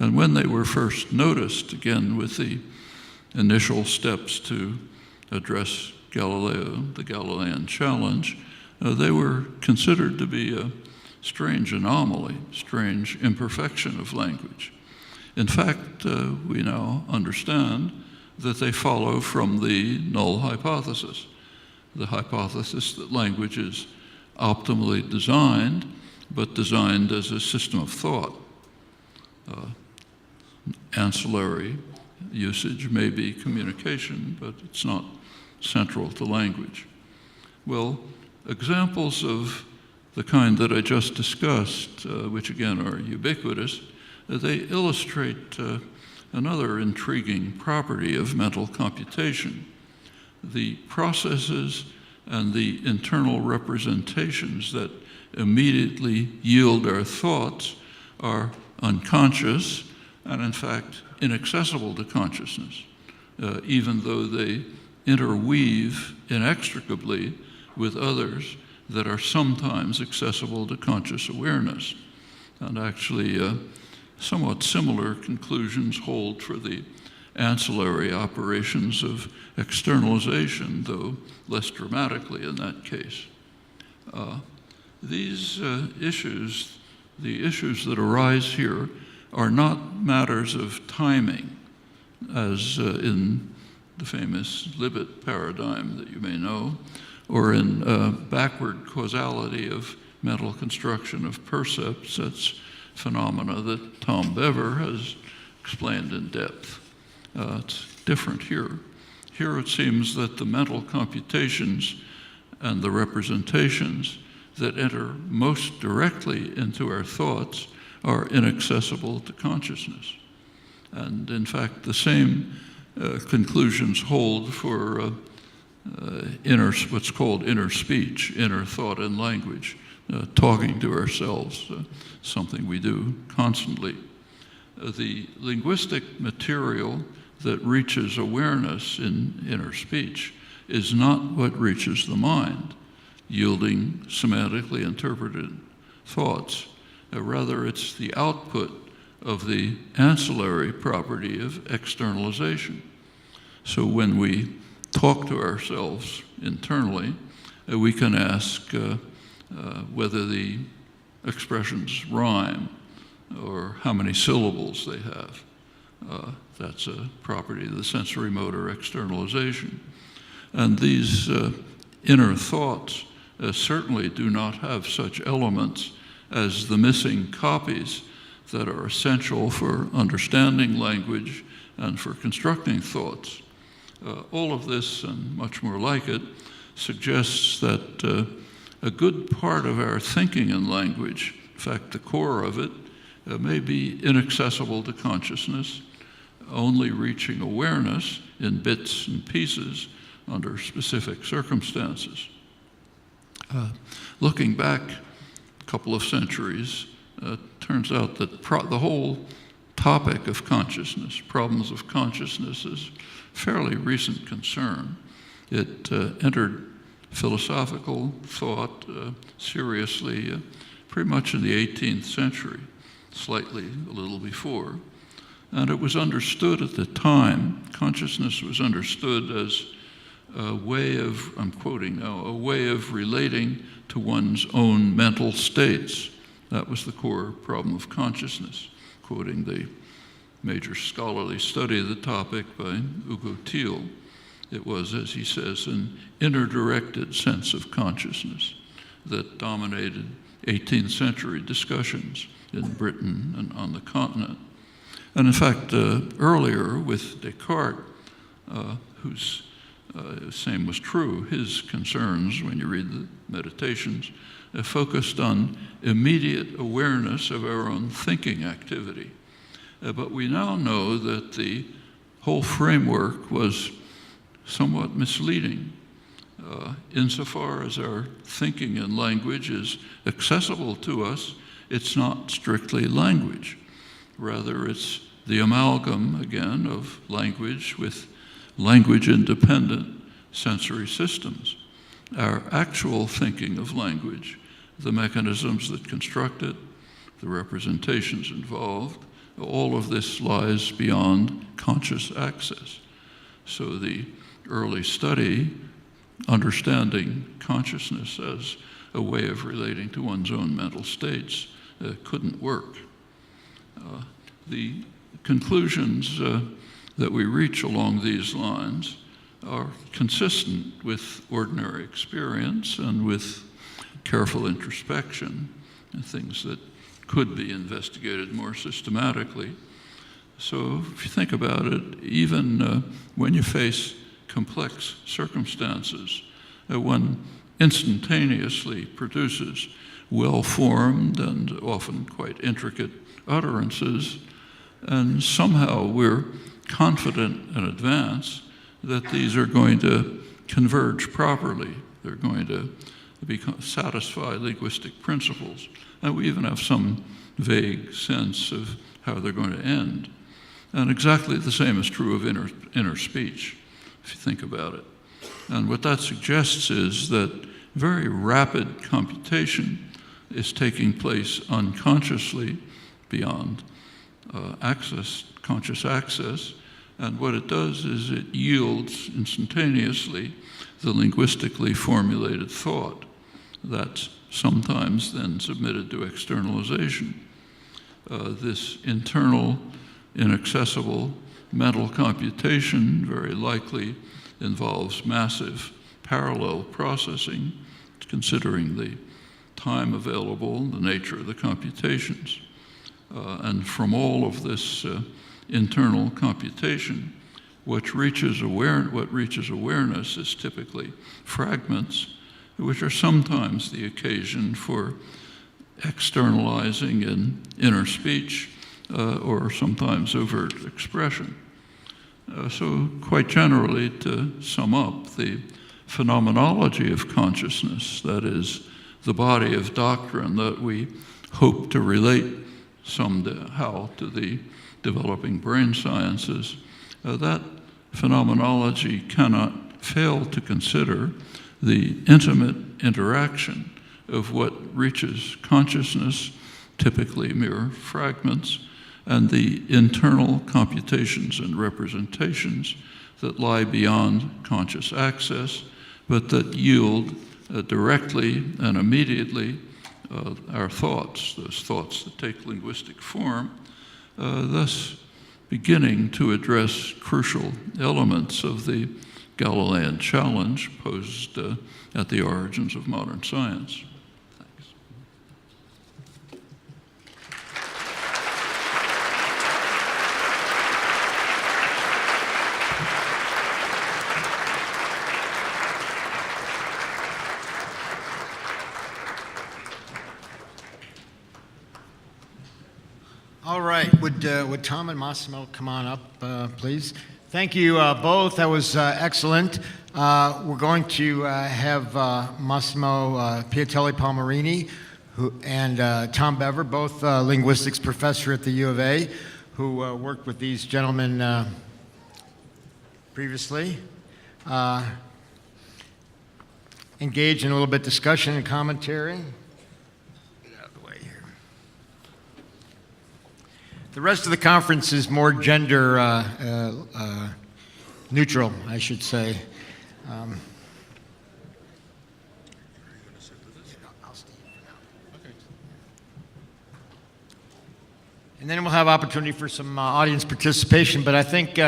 [SPEAKER 3] And when they were first noticed, again with the initial steps to address Galileo, the Galilean challenge, they were considered to be a strange anomaly, strange imperfection of language. In fact, we now understand that they follow from the null hypothesis, the hypothesis that language is optimally designed, but designed as a system of thought. Ancillary usage may be communication, but it's not central to language. Well, examples of the kind that I just discussed, which again are ubiquitous, they illustrate another intriguing property of mental computation. The processes and the internal representations that immediately yield our thoughts are unconscious and in fact inaccessible to consciousness, even though they interweave inextricably with others that are sometimes accessible to conscious awareness. And actually, somewhat similar conclusions hold for the ancillary operations of externalization, though less dramatically in that case. These issues, the issues that arise here, are not matters of timing, as in the famous Libet paradigm that you may know, or in backward causality of mental construction of percepts. That's phenomena that Tom Bever has explained in depth. It's different here. Here it seems that the mental computations and the representations that enter most directly into our thoughts are inaccessible to consciousness. And in fact, the same conclusions hold for what's called inner speech, inner thought and language, talking to ourselves, something we do constantly. The linguistic material that reaches awareness in inner speech is not what reaches the mind, yielding semantically interpreted thoughts. Rather, it's the output of the ancillary property of externalization. So when we talk to ourselves internally, we can ask whether the expressions rhyme or how many syllables they have. That's a property of the sensory motor externalization. And these inner thoughts certainly do not have such elements as the missing copies that are essential for understanding language and for constructing thoughts. All of this and much more like it suggests that a good part of our thinking in language, in fact the core of it, may be inaccessible to consciousness, only reaching awareness in bits and pieces under specific circumstances. Looking back a couple of centuries, turns out that the whole topic of consciousness, problems of consciousness, is fairly recent concern. It entered philosophical thought seriously pretty much in the 18th century, slightly a little before. And it was understood at the time, consciousness was understood as a way of, I'm quoting now, a way of relating to one's own mental states. That was the core problem of consciousness, quoting the major scholarly study of the topic by Hugo Thiel. It was, as he says, an inner-directed sense of consciousness that dominated 18th century discussions in Britain and on the continent. And in fact, earlier with Descartes, whose same was true, his concerns, when you read the Meditations, focused on immediate awareness of our own thinking activity. But we now know that the whole framework was somewhat misleading. Insofar as our thinking and language is accessible to us, it's not strictly language. Rather, it's the amalgam, again, of language with language-independent sensory systems. Our actual thinking of language, the mechanisms that construct it, the representations involved, all of this lies beyond conscious access. So the early study, understanding consciousness as a way of relating to one's own mental states, couldn't work. The conclusions that we reach along these lines are consistent with ordinary experience and with careful introspection, and things that could be investigated more systematically. So if you think about it, even when you face complex circumstances, one instantaneously produces well-formed and often quite intricate utterances, and somehow we're confident in advance that these are going to converge properly. They're going to satisfy linguistic principles. And we even have some vague sense of how they're going to end. And exactly the same is true of inner speech, if you think about it. And what that suggests is that very rapid computation is taking place unconsciously beyond conscious access. And what it does is it yields instantaneously the linguistically formulated thought that's sometimes then submitted to externalization. This internal, inaccessible mental computation very likely involves massive parallel processing, considering the time available, the nature of the computations. And from all of this internal computation, what reaches awareness is typically fragments, which are sometimes the occasion for externalizing in inner speech or sometimes overt expression. So quite generally, to sum up, the phenomenology of consciousness, that is, the body of doctrine that we hope to relate somehow to the developing brain sciences, that phenomenology cannot fail to consider the intimate interaction of what reaches consciousness, typically mere fragments, and the internal computations and representations that lie beyond conscious access, but that yield directly and immediately our thoughts, those thoughts that take linguistic form, thus beginning to address crucial elements of the Galilean challenge posed at the origins of modern science. Thanks.
[SPEAKER 1] All right, would Tom and Massimo come on up, please? Thank you both. That was excellent. We're going to have Massimo Piattelli Palmarini and Tom Bever, both linguistics professor at the U of A, who worked with these gentlemen previously. Engage in a little bit discussion and commentary. Get out of the way here. The rest of the conference is more gender neutral, I should say. And then we'll have opportunity for some audience participation, but I think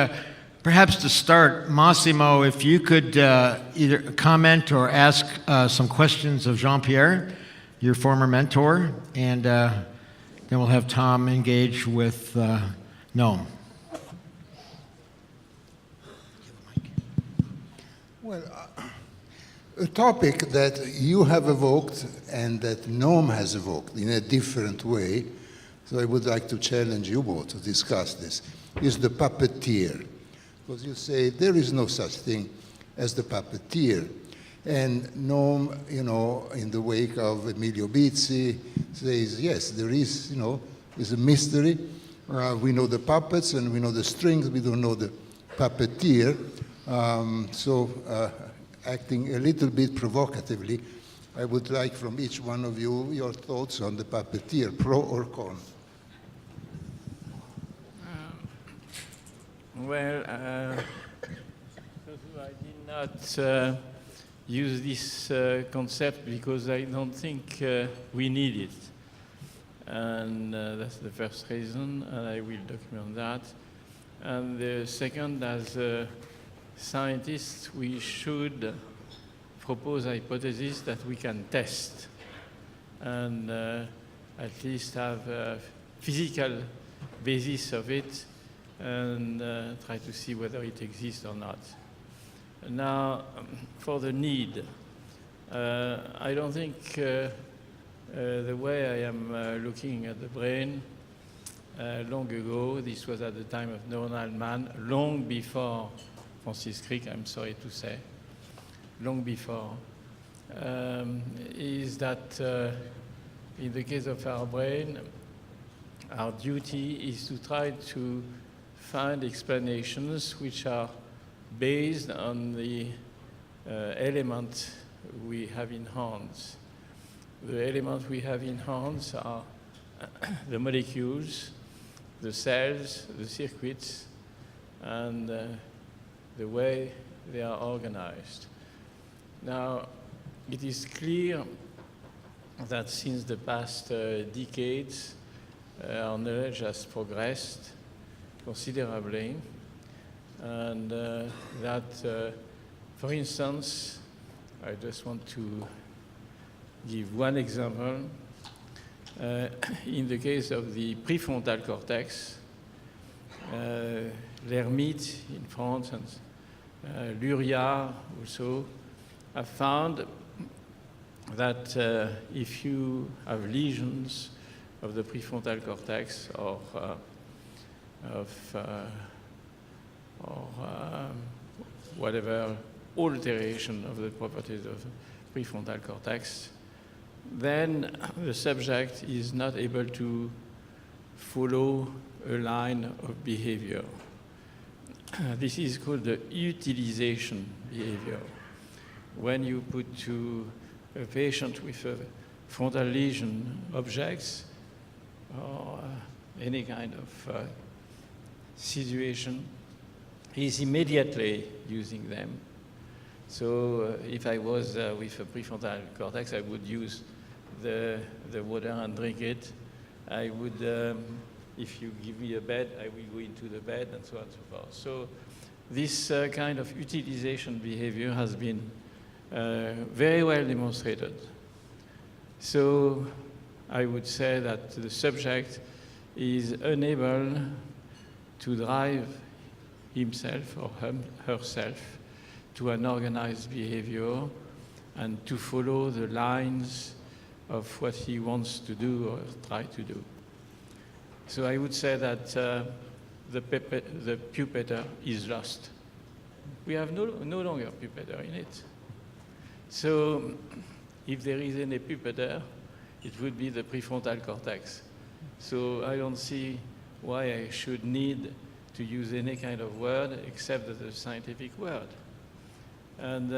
[SPEAKER 1] perhaps to start, Massimo, if you could either comment or ask some questions of Jean-Pierre, your former mentor, and then we'll have Tom engage with Noam.
[SPEAKER 4] Well, a topic that you have evoked and that Noam has evoked in a different way, so I would like to challenge you both to discuss this, is the puppeteer. Because you say there is no such thing as the puppeteer. And Noam, you know, in the wake of Emilio Bizzi, says, yes, there is, you know, is a mystery. We know the puppets and we know the strings, we don't know the puppeteer. Acting a little bit provocatively, I would like from each one of you your thoughts on the puppeteer, pro or con.
[SPEAKER 2] I did not use this concept because I don't think we need it. And that's the first reason, and I will document that. And the second, as scientists, we should propose hypotheses that we can test and at least have a physical basis of it and try to see whether it exists or not. Now, for the need, I don't think the way I am looking at the brain long ago, this was at the time of neuronal man, long before Francis Crick, I'm sorry to say, long before, is that in the case of our brain, our duty is to try to find explanations which are based on the element we have in hands. The elements we have in hands are the molecules, the cells, the circuits, and the way they are organized. Now, it is clear that since the past decades, our knowledge has progressed considerably, and that, for instance, I just want to give one example. In the case of the prefrontal cortex, L'Hermite in France and Luria also have found that if you have lesions of the prefrontal cortex or of whatever alteration of the properties of the prefrontal cortex, then the subject is not able to follow a line of behavior. This is called the utilization behavior. When you put to a patient with a frontal lesion objects or any kind of situation, he's immediately using them. So if I was with a prefrontal cortex, I would use the water and drink it. I would, if you give me a bed, I will go into the bed, and so on and so forth. So this kind of utilization behavior has been very well demonstrated. So I would say that the subject is unable to drive himself or herself to an organized behavior and to follow the lines of what he wants to do or try to do. So I would say that the pupeter is lost. We have no longer pupeter in it. So if there is any pupeter, it would be the prefrontal cortex. So I don't see why I should need to use any kind of word except the scientific word. And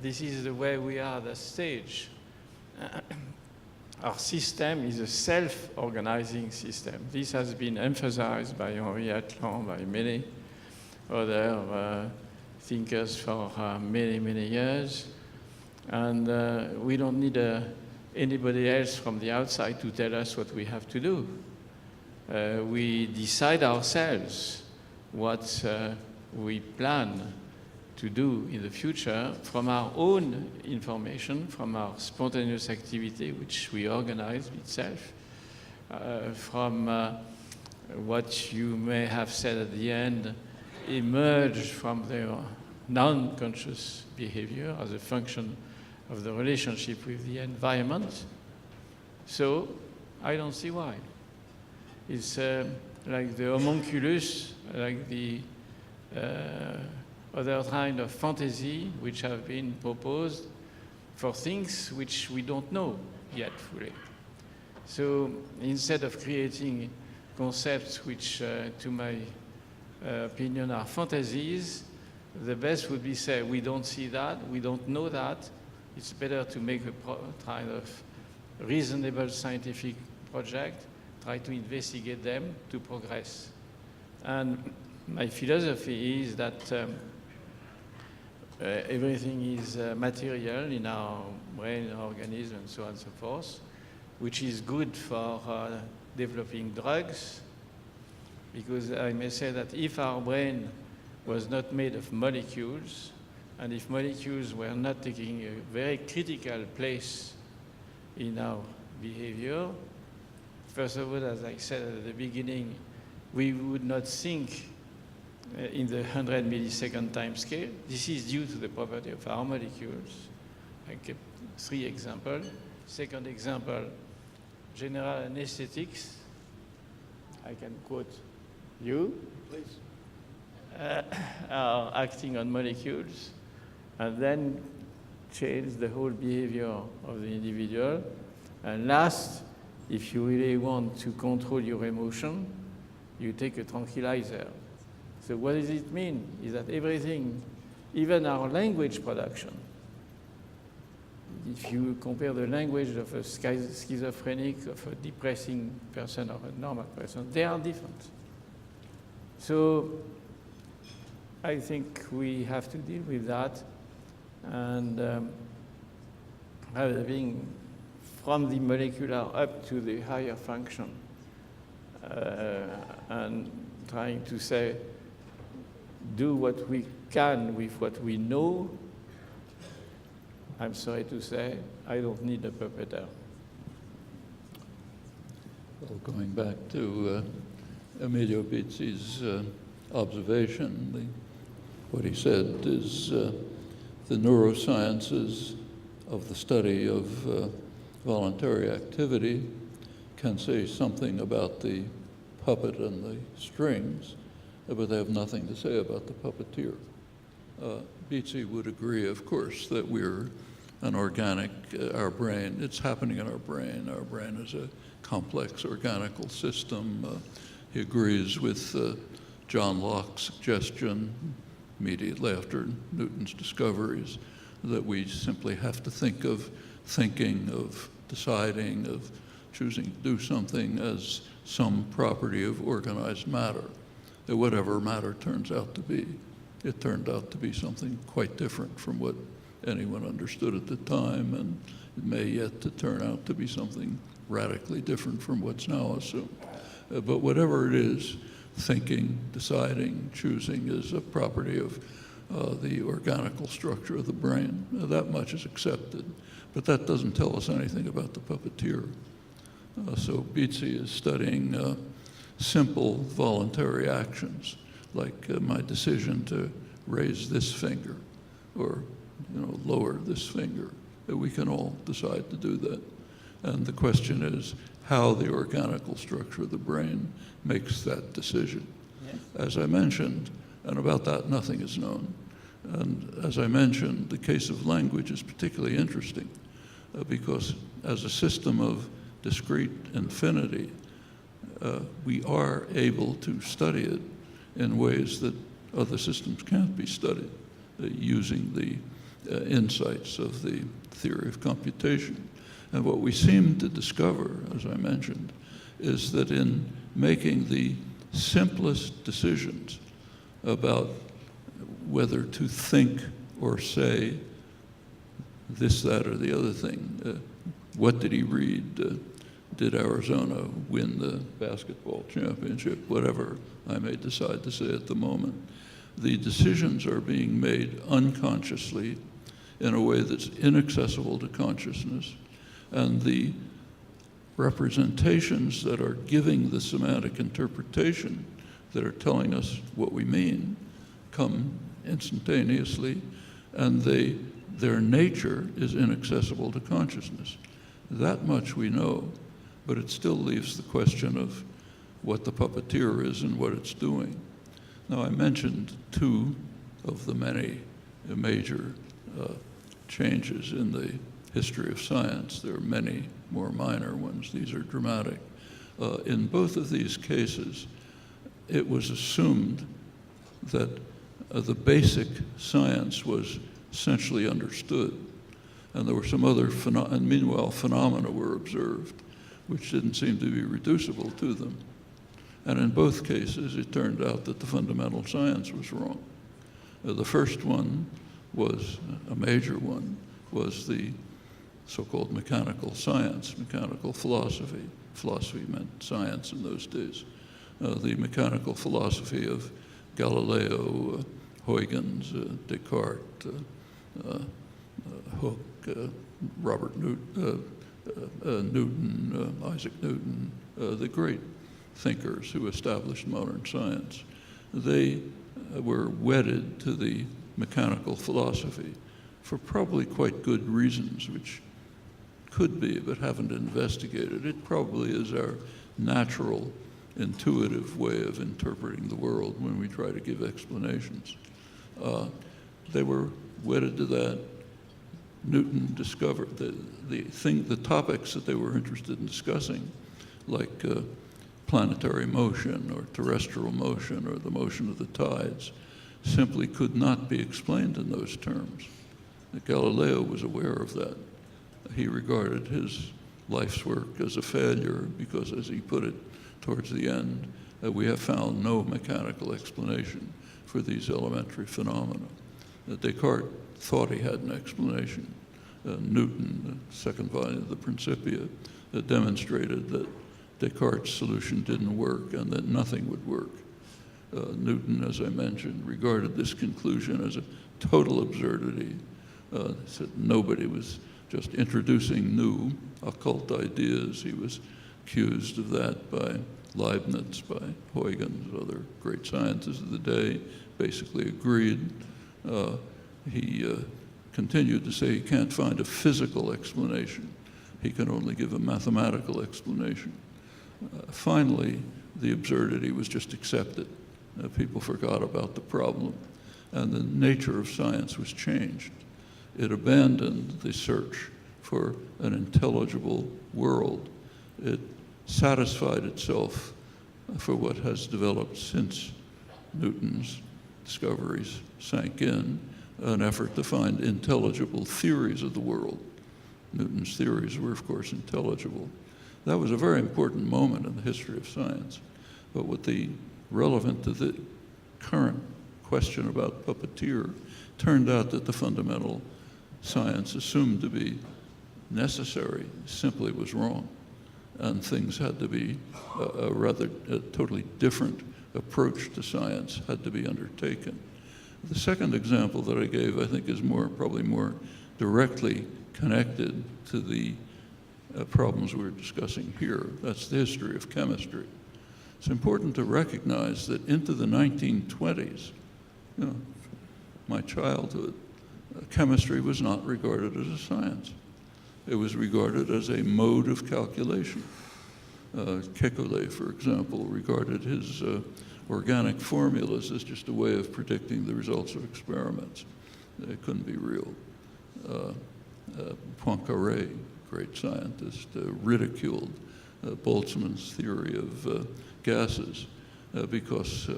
[SPEAKER 2] this is the way we are at that stage. Our system is a self-organizing system. This has been emphasized by Henri Atlan, by many other thinkers for many, many years. And we don't need anybody else from the outside to tell us what we have to do. We decide ourselves what we plan to do in the future from our own information, from our spontaneous activity, which we organize itself, from what you may have said at the end, emerge from their non-conscious behavior as a function of the relationship with the environment. So I don't see why. It's like the homunculus, like the other kind of fantasy which have been proposed for things which we don't know yet fully. So instead of creating concepts which, to my opinion, are fantasies, the best would be say, we don't see that, we don't know that. It's better to make a kind of reasonable scientific project, try to investigate them to progress. And my philosophy is that everything is material in our brain, organism, and so on and so forth, which is good for developing drugs, because I may say that if our brain was not made of molecules, and if molecules were not taking a very critical place in our behavior, first of all, as I said at the beginning, we would not think in the 100 millisecond time scale. This is due to the property of our molecules. I kept 3 examples. Second example, general anesthetics. I can quote you. Please. Are acting on molecules and then change the whole behavior of the individual. And last, if you really want to control your emotion, you take a tranquilizer. So what does it mean? Is that everything, even our language production, if you compare the language of a schizophrenic, of a depressing person, or a normal person, they are different. So I think we have to deal with that, and having from the molecular up to the higher function, and trying to say, do what we can with what we know. I'm sorry to say, I don't need a puppeteer.
[SPEAKER 3] Well, going back to Emilio Pizzi's observation, what he said is the neurosciences of the study of voluntary activity can say something about the puppet and the strings, but they have nothing to say about the puppeteer. Beatty would agree, of course, that we're an organic, our brain, it's happening in our brain. Our brain is a complex organical system. He agrees with John Locke's suggestion immediately after Newton's discoveries that we simply have to think of thinking, of deciding, of choosing to do something as some property of organized matter, that whatever matter turns out to be. It turned out to be something quite different from what anyone understood at the time, and it may yet to turn out to be something radically different from what's now assumed. But whatever it is, thinking, deciding, choosing is a property of the organical structure of the brain. That much is accepted, but that doesn't tell us anything about the puppeteer. So Beatty is studying simple voluntary actions, like my decision to raise this finger or lower this finger. We can all decide to do that. And the question is how the organical structure of the brain makes that decision. Yes. As I mentioned, and about that nothing is known. And as I mentioned, the case of language is particularly interesting because as a system of discrete infinity, we are able to study it in ways that other systems can't be studied using the insights of the theory of computation. And what we seem to discover, as I mentioned, is that in making the simplest decisions about whether to think or say this, that, or the other thing, what did he read? Did Arizona win the basketball championship? Whatever I may decide to say at the moment. The decisions are being made unconsciously in a way that's inaccessible to consciousness, and the representations that are giving the semantic interpretation that are telling us what we mean come instantaneously, and their nature is inaccessible to consciousness. That much we know, but it still leaves the question of what the puppeteer is and what it's doing. Now, I mentioned two of the many major changes in the history of science. There are many more minor ones. These are dramatic. In both of these cases, it was assumed that the basic science was essentially understood. And there were some other and meanwhile, phenomena were observed, which didn't seem to be reducible to them. And in both cases, it turned out that the fundamental science was wrong. The first one was, a major one, was the so-called mechanical science, mechanical philosophy. Philosophy meant science in those days. The mechanical philosophy of Galileo, Huygens, Descartes, Hooke, Robert Newton, Isaac Newton, the great thinkers who established modern science. They were wedded to the mechanical philosophy for probably quite good reasons, which could be, but haven't investigated. It probably is our natural, intuitive way of interpreting the world when we try to give explanations. They were wedded to that. Newton discovered the topics that they were interested in discussing, like planetary motion or terrestrial motion or the motion of the tides, simply could not be explained in those terms. Galileo was aware of that. He regarded his life's work as a failure because, as he put it towards the end, we have found no mechanical explanation for these elementary phenomena. Descartes thought he had an explanation. Newton, the second volume of the Principia, demonstrated that Descartes' solution didn't work and that nothing would work. Newton, as I mentioned, regarded this conclusion as a total absurdity. Said nobody was just introducing new occult ideas. He was accused of that by Leibniz, by Huygens, other great scientists of the day, basically agreed. He continued to say he can't find a physical explanation. He can only give a mathematical explanation. Finally, the absurdity was just accepted. People forgot about the problem, and the nature of science was changed. It abandoned the search for an intelligible world. It satisfied itself for what has developed since Newton's discoveries sank in, an effort to find intelligible theories of the world. Newton's theories were, of course, intelligible. That was a very important moment in the history of science. But relevant to the current question about puppeteer, turned out that the fundamental science assumed to be necessary simply was wrong. And things had to be, a totally different approach to science had to be undertaken. The second example that I gave, I think, is probably more directly connected to the problems we're discussing here. That's the history of chemistry. It's important to recognize that into the 1920s, my childhood, chemistry was not regarded as a science. It was regarded as a mode of calculation. Kekulé, for example, regarded his organic formulas as just a way of predicting the results of experiments. They couldn't be real. Poincaré, great scientist, ridiculed Boltzmann's theory of gases because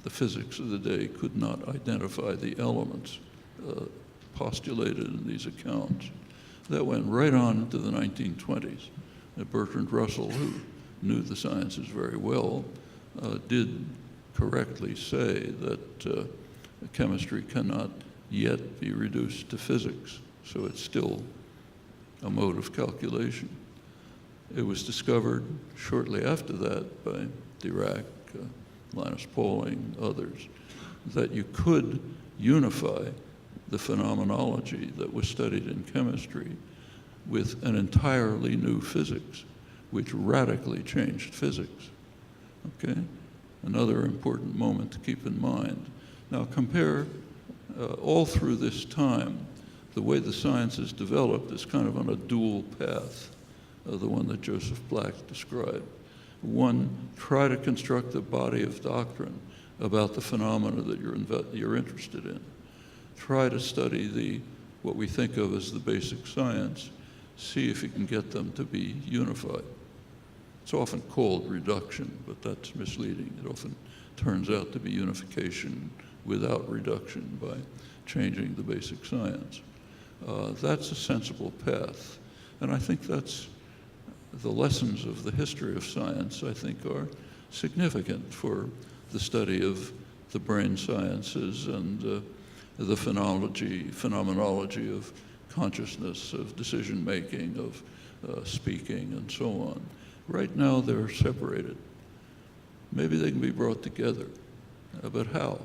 [SPEAKER 3] the physics of the day could not identify the elements postulated in these accounts. That went right on into the 1920s. Bertrand Russell, who knew the sciences very well, did correctly say that chemistry cannot yet be reduced to physics, so it's still a mode of calculation. It was discovered shortly after that by Dirac, Linus Pauling, others, that you could unify the phenomenology that was studied in chemistry with an entirely new physics, which radically changed physics. Okay? Another important moment to keep in mind. Now compare all through this time, the way the sciences developed is kind of on a dual path, the one that Joseph Black described. One, try to construct a body of doctrine about the phenomena that you're interested in. Try to study what we think of as the basic science. See if you can get them to be unified. It's often called reduction, but that's misleading. It often turns out to be unification without reduction by changing the basic science. That's a sensible path. And I think that's the lessons of the history of science, I think, are significant for the study of the brain sciences and the phenomenology of consciousness, of decision-making, of speaking, and so on. Right now, they're separated. Maybe they can be brought together, but how?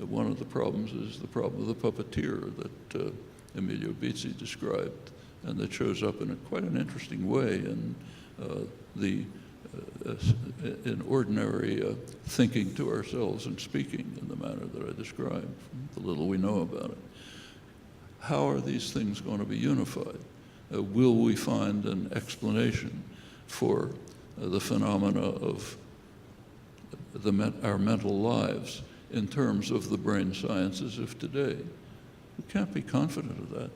[SPEAKER 3] One of the problems is the problem of the puppeteer that Emilio Bizzi described, and that shows up in quite an interesting way in in ordinary thinking to ourselves and speaking in the manner that I described, the little we know about it. How are these things going to be unified? Will we find an explanation for the phenomena of our mental lives in terms of the brain sciences of today? We can't be confident of that.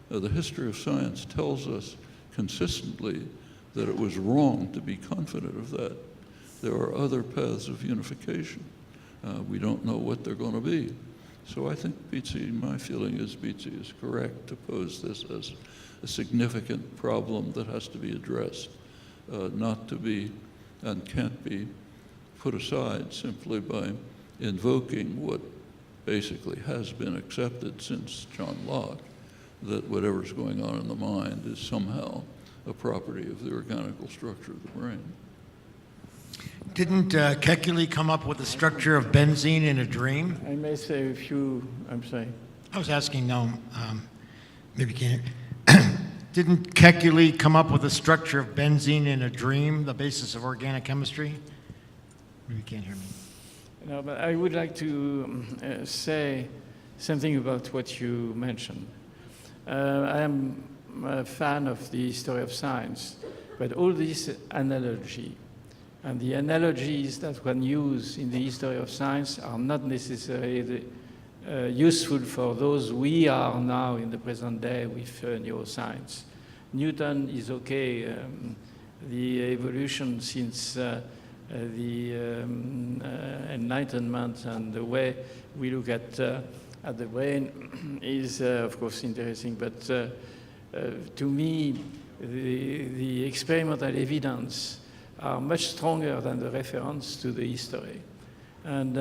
[SPEAKER 3] The history of science tells us consistently that it was wrong to be confident of that. There are other paths of unification. We don't know what they're going to be. So I think my feeling is Bizzi is correct to pose this as a significant problem that has to be addressed, not to be and can't be put aside simply by invoking what basically has been accepted since John Locke, that whatever's going on in the mind is somehow a property of the organical structure of the brain.
[SPEAKER 1] Didn't Kekulé come up with the structure of benzene in a dream?
[SPEAKER 2] I may say a few, I'm sorry.
[SPEAKER 1] I was asking Noam, maybe you can't hear. Didn't Kekulé come up with the structure of benzene in a dream, the basis of organic chemistry? Maybe you can't hear me.
[SPEAKER 2] No, but I would like to say something about what you mentioned. I am a fan of the history of science, but all this analogy And the analogies that one uses in the history of science are not necessarily useful for those we are now in the present day with neuroscience. Newton is okay. The evolution since the Enlightenment and the way we look at the brain is, of course, interesting. But to me, the experimental evidence are much stronger than the reference to the history. And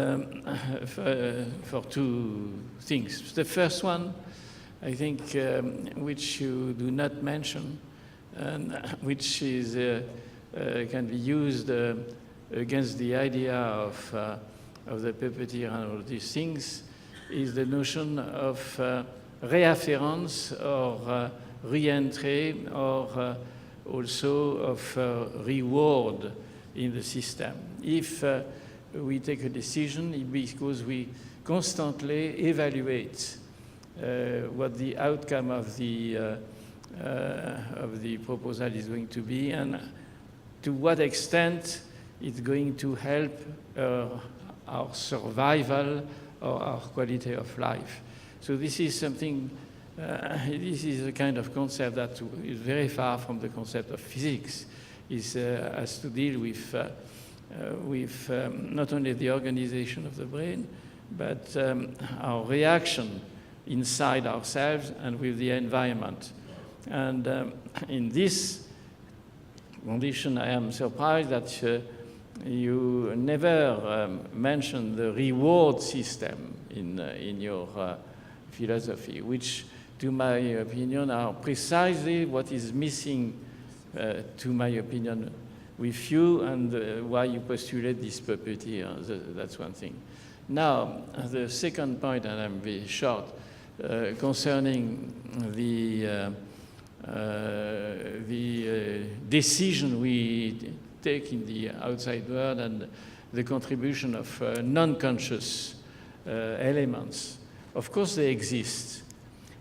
[SPEAKER 2] for two things. The first one, I think, which you do not mention, and which is can be used against the idea of the puppeteer and all these things, is the notion of reafference or re-entry or also of reward in the system. If we take a decision, it's because we constantly evaluate what the outcome of the proposal is going to be and to what extent it's going to help our survival or our quality of life. So this is something, this is a kind of concept that is very far from the concept of physics. It has to deal with not only the organization of the brain, but our reaction inside ourselves and with the environment. And in this condition, I am surprised that you never mentioned the reward system in your philosophy, which, to my opinion, are precisely what is missing, to my opinion, with you and why you postulate this puppeteer. That's one thing. Now, the second point, and I'm very short, concerning the decision we take in the outside world and the contribution of non-conscious elements. Of course they exist,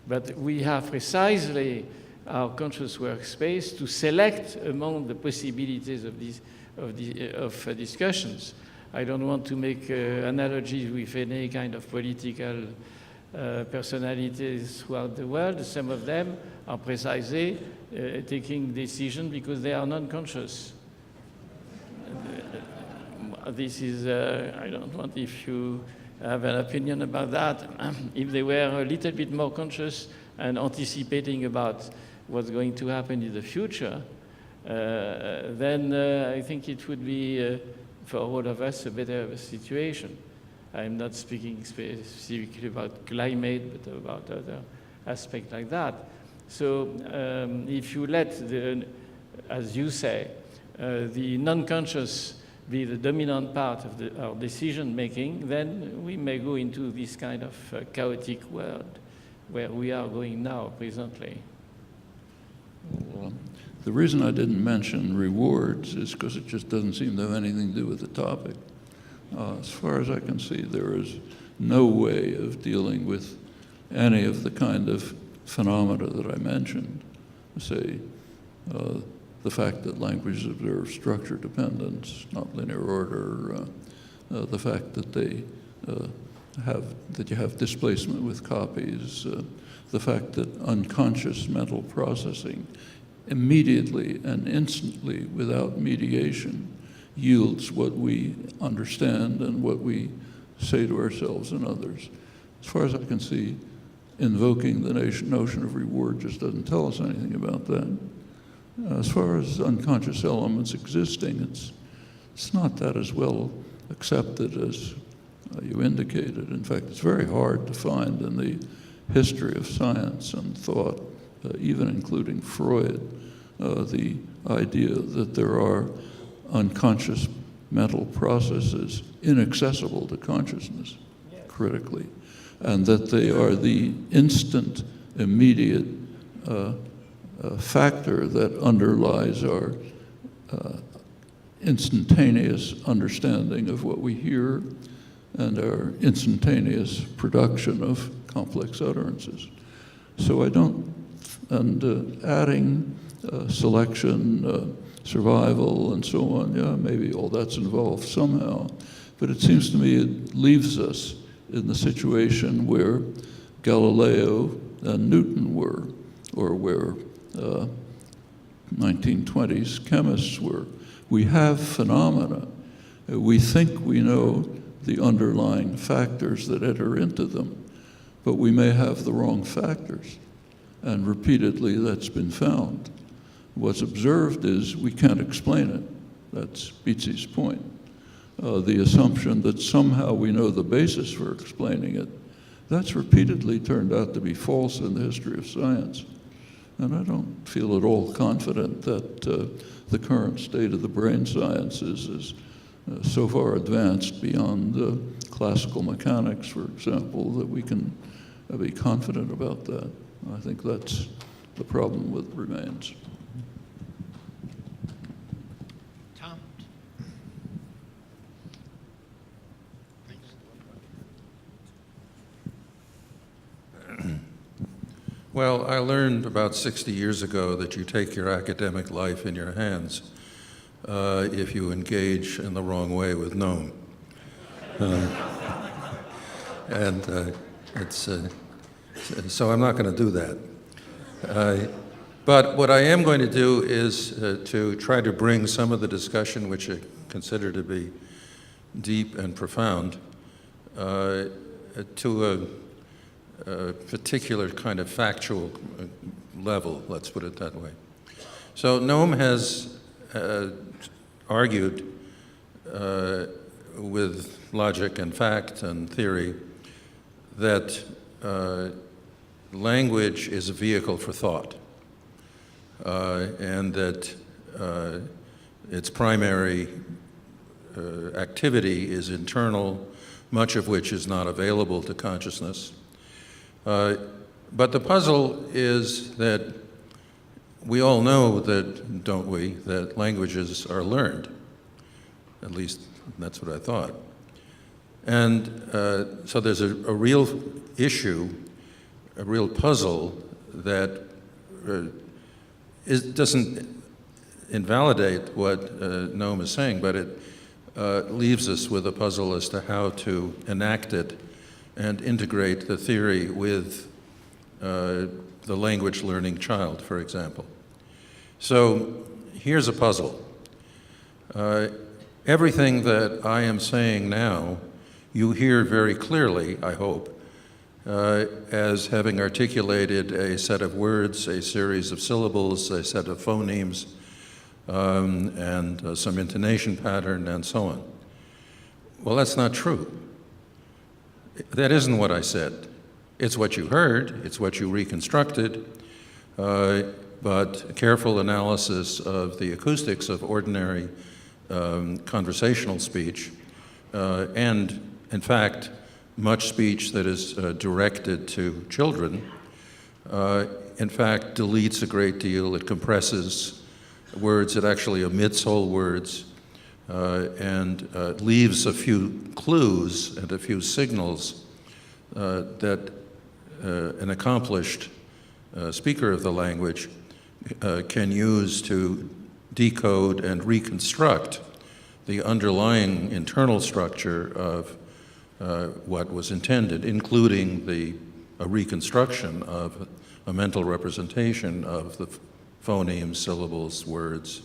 [SPEAKER 2] but we have precisely our conscious workspace to select among the possibilities of discussions. I don't want to make analogies with any kind of political personalities throughout the world. Some of them are precisely taking decisions because they are non-conscious. This is, I don't want if you have an opinion about that. If they were a little bit more conscious and anticipating about what's going to happen in the future, then I think it would be, for all of us, a better situation. I'm not speaking specifically about climate, but about other aspects like that. So if you let, as you say, the non-conscious be the dominant part of our decision-making, then we may go into this kind of chaotic world where we are going now, presently.
[SPEAKER 3] Well, the reason I didn't mention rewards is because it just doesn't seem to have anything to do with the topic. As far as I can see, there is no way of dealing with any of the kind of phenomena that I mentioned. Say, the fact that languages observe structure dependence, not linear order, the fact that they you have displacement with copies, the fact that unconscious mental processing immediately and instantly without mediation yields what we understand and what we say to ourselves and others. As far as I can see, invoking the notion of reward just doesn't tell us anything about that. As far as unconscious elements existing, it's not that as well accepted as you indicated. In fact, it's very hard to find in the history of science and thought, even including Freud, the idea that there are unconscious mental processes inaccessible to consciousness, critically, and that they are the instant, immediate factor that underlies our instantaneous understanding of what we hear and our instantaneous production of complex utterances. So I don't and adding selection, survival, and so on. Yeah, maybe all that's involved somehow. But it seems to me it leaves us in the situation where Galileo and Newton were, or where 1920s chemists were. We have phenomena. We think we know the underlying factors that enter into them, but we may have the wrong factors. And repeatedly that's been found. What's observed is we can't explain it. That's Beatty's point. The assumption that somehow we know the basis for explaining it, that's repeatedly turned out to be false in the history of science. And I don't feel at all confident that the current state of the brain sciences is so far advanced beyond classical mechanics, for example, that we can be confident about that. I think that's the problem with remains.
[SPEAKER 1] Tom?
[SPEAKER 5] Well, I learned about 60 years ago that you take your academic life in your hands if you engage in the wrong way with Noam. So I'm not going to do that. But what I am going to do is to try to bring some of the discussion, which I consider to be deep and profound, to a particular kind of factual level, let's put it that way. So Noam has argued with logic and fact and theory that language is a vehicle for thought, and that its primary activity is internal, much of which is not available to consciousness. But the puzzle is that we all know that, don't we, that languages are learned. At least that's what I thought. And so there's a real issue, a real puzzle that doesn't invalidate what Noam is saying, but it leaves us with a puzzle as to how to enact it and integrate the theory with the language learning child, for example. So here's a puzzle. Everything that I am saying now, you hear very clearly, I hope, as having articulated a set of words, a series of syllables, a set of phonemes, and some intonation pattern, and so on. Well, that's not true. That isn't what I said. It's what you heard, it's what you reconstructed, but careful analysis of the acoustics of ordinary conversational speech, and in fact, much speech that is directed to children, in fact, deletes a great deal. It compresses words, it actually omits whole words, and leaves a few clues and a few signals that an accomplished speaker of the language can use to decode and reconstruct the underlying internal structure of what was intended, including a reconstruction of a mental representation of the phonemes, syllables, words,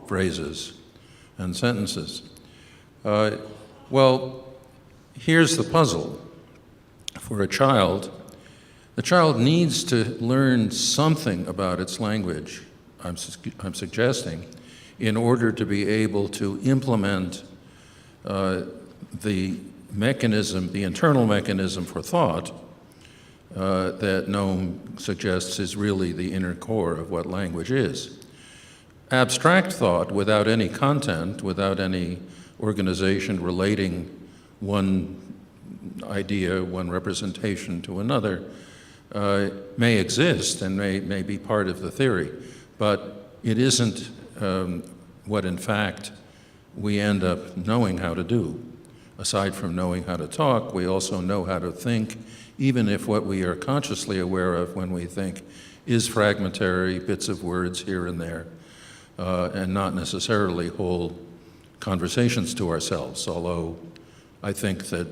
[SPEAKER 5] phrases, and sentences. Well, here's the puzzle. For a child, the child needs to learn something about its language, I'm suggesting, in order to be able to implement the mechanism, the internal mechanism for thought that Noam suggests is really the inner core of what language is. Abstract thought without any content, without any organization relating one idea, one representation to another, may exist and may be part of the theory, but it isn't what in fact we end up knowing how to do. Aside from knowing how to talk, we also know how to think, even if what we are consciously aware of when we think is fragmentary, bits of words here and there, and not necessarily whole conversations to ourselves, although I think that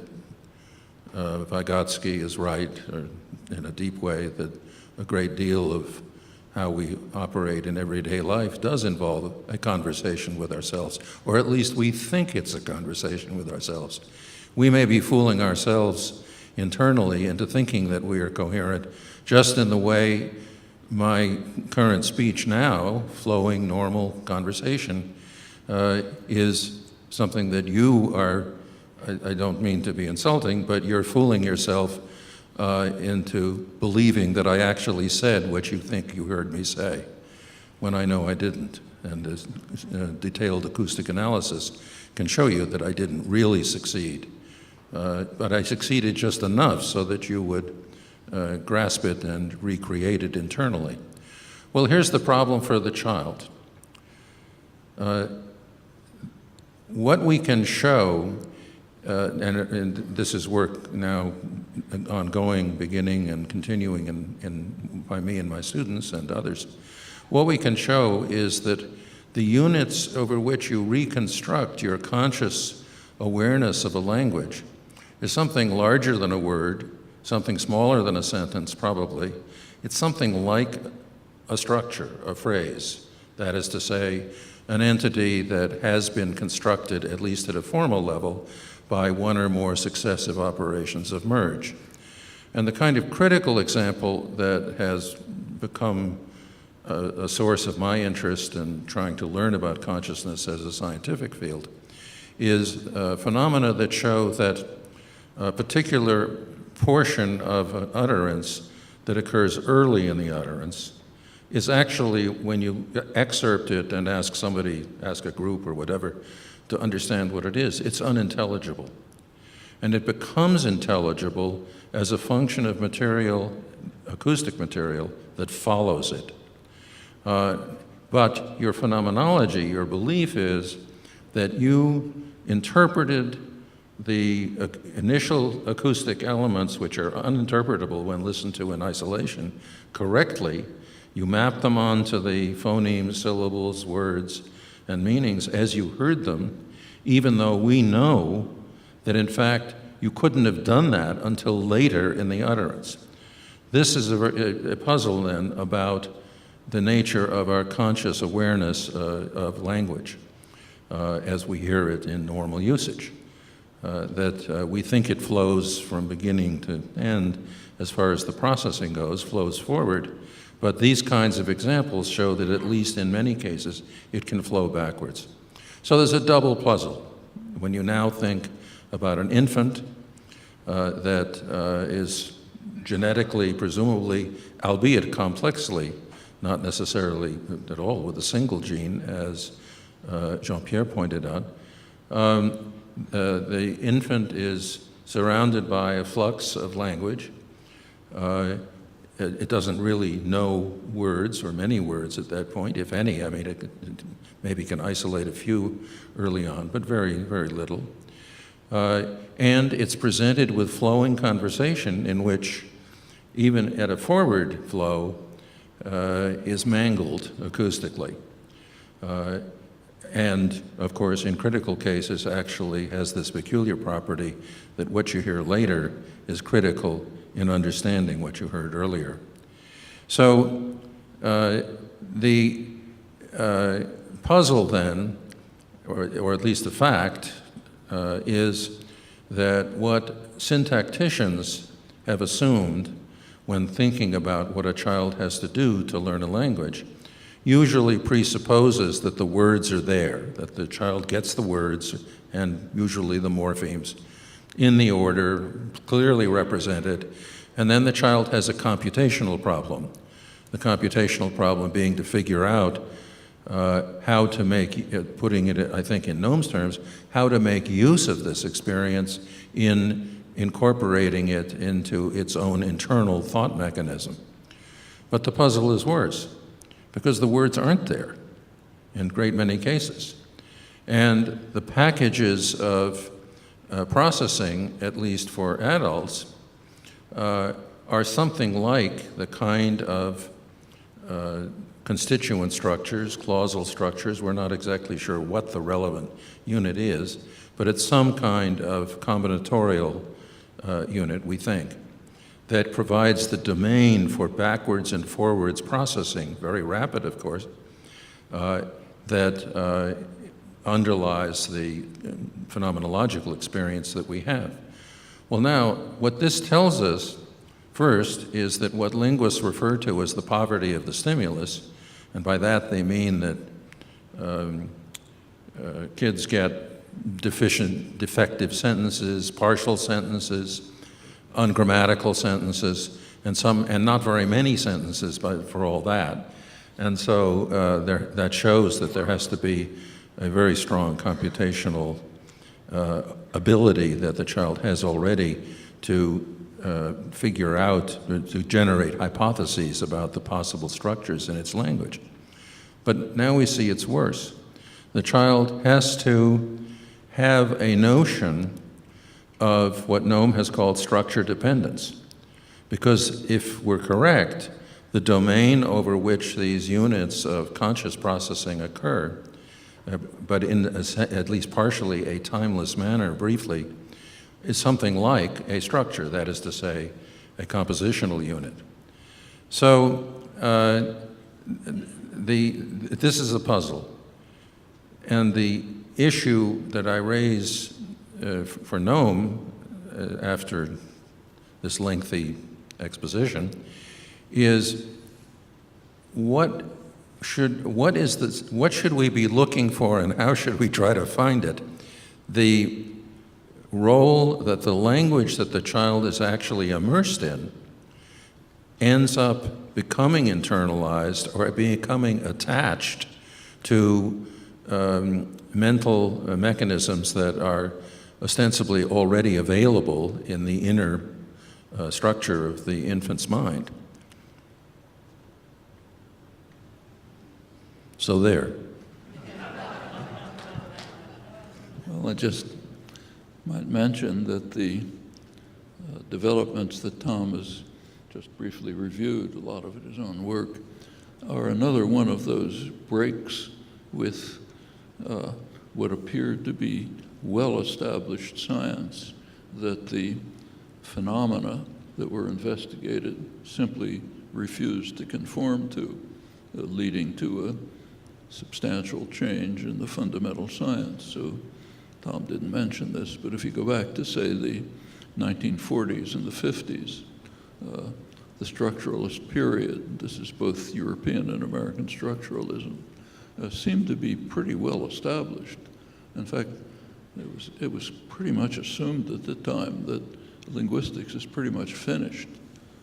[SPEAKER 5] Vygotsky is right, or in a deep way, that a great deal of how we operate in everyday life does involve a conversation with ourselves, or at least we think it's a conversation with ourselves. We may be fooling ourselves internally into thinking that we are coherent, just in the way my current speech now, flowing, normal conversation, is something that you are, I don't mean to be insulting, but you're fooling yourself into believing that I actually said what you think you heard me say, when I know I didn't. And this detailed acoustic analysis can show you that I didn't really succeed. But I succeeded just enough so that you would grasp it and recreate it internally. Well, here's the problem for the child. What we can show, and this is work now ongoing, beginning and continuing by me and my students and others, what we can show is that the units over which you reconstruct your conscious awareness of a language is something larger than a word, something smaller than a sentence probably. It's something like a structure, a phrase. That is to say, an entity that has been constructed, at least at a formal level, by one or more successive operations of merge. And the kind of critical example that has become a source of my interest in trying to learn about consciousness as a scientific field is phenomena that show that a particular portion of an utterance that occurs early in the utterance is actually, when you excerpt it and ask somebody, ask a group or whatever, to understand what it is, it's unintelligible. And it becomes intelligible as a function of material, acoustic material, that follows it. But your phenomenology, your belief is that you interpreted the initial acoustic elements, which are uninterpretable when listened to in isolation, correctly. You map them onto the phonemes, syllables, words, and meanings as you heard them, even though we know that, in fact, you couldn't have done that until later in the utterance. This is a puzzle, then, about the nature of our conscious awareness of language as we hear it in normal usage. That we think it flows from beginning to end, as far as the processing goes, flows forward. But these kinds of examples show that, at least in many cases, it can flow backwards. So there's a double puzzle. When you now think about an infant that is genetically, presumably, albeit complexly, not necessarily at all with a single gene, as Jean-Pierre pointed out, the infant is surrounded by a flux of language. It doesn't really know words, or many words at that point, if any. I mean, it maybe can isolate a few early on, but very, very little. And it's presented with flowing conversation in which, even at a forward flow, is mangled acoustically. And, of course, in critical cases, actually has this peculiar property that what you hear later is critical in understanding what you heard earlier. So the puzzle then, or at least the fact, is that what syntacticians have assumed when thinking about what a child has to do to learn a language usually presupposes that the words are there, that the child gets the words, and usually the morphemes, in the order, clearly represented, and then the child has a computational problem. The computational problem being to figure out how to make, putting it, I think, in Noam's terms, how to make use of this experience in incorporating it into its own internal thought mechanism. But the puzzle is worse, because the words aren't there in a great many cases. And the packages of processing, at least for adults, are something like the kind of constituent structures, clausal structures. We're not exactly sure what the relevant unit is, but it's some kind of combinatorial unit, we think, that provides the domain for backwards and forwards processing, very rapid, of course, that underlies the phenomenological experience that we have. Well, now, what this tells us, first, is that what linguists refer to as the poverty of the stimulus, and by that they mean that kids get defective sentences, partial sentences, ungrammatical sentences, and not very many sentences for all that. And so that shows that there has to be a very strong computational ability that the child has already to figure out, to generate hypotheses about the possible structures in its language. But now we see it's worse. The child has to have a notion of what Noam has called structure dependence. Because if we're correct, the domain over which these units of conscious processing occur, but in at least partially a timeless manner, briefly, is something like a structure, that is to say, a compositional unit. So this is a puzzle. And the issue that I raise for Noam after this lengthy exposition is what should we be looking for and how should we try to find it? The role that the language that the child is actually immersed in ends up becoming internalized or becoming attached to mental mechanisms that are ostensibly already available in the inner structure of the infant's mind. So there.
[SPEAKER 3] Well, I just might mention that the developments that Tom has just briefly reviewed, a lot of it his own work, are another one of those breaks with what appeared to be well-established science, that the phenomena that were investigated simply refused to conform to, leading to a substantial change in the fundamental science. So Tom didn't mention this, but if you go back to, say, the 1940s and the 50s, the structuralist period, this is both European and American structuralism, seemed to be pretty well established. In fact, it was pretty much assumed at the time that linguistics is pretty much finished.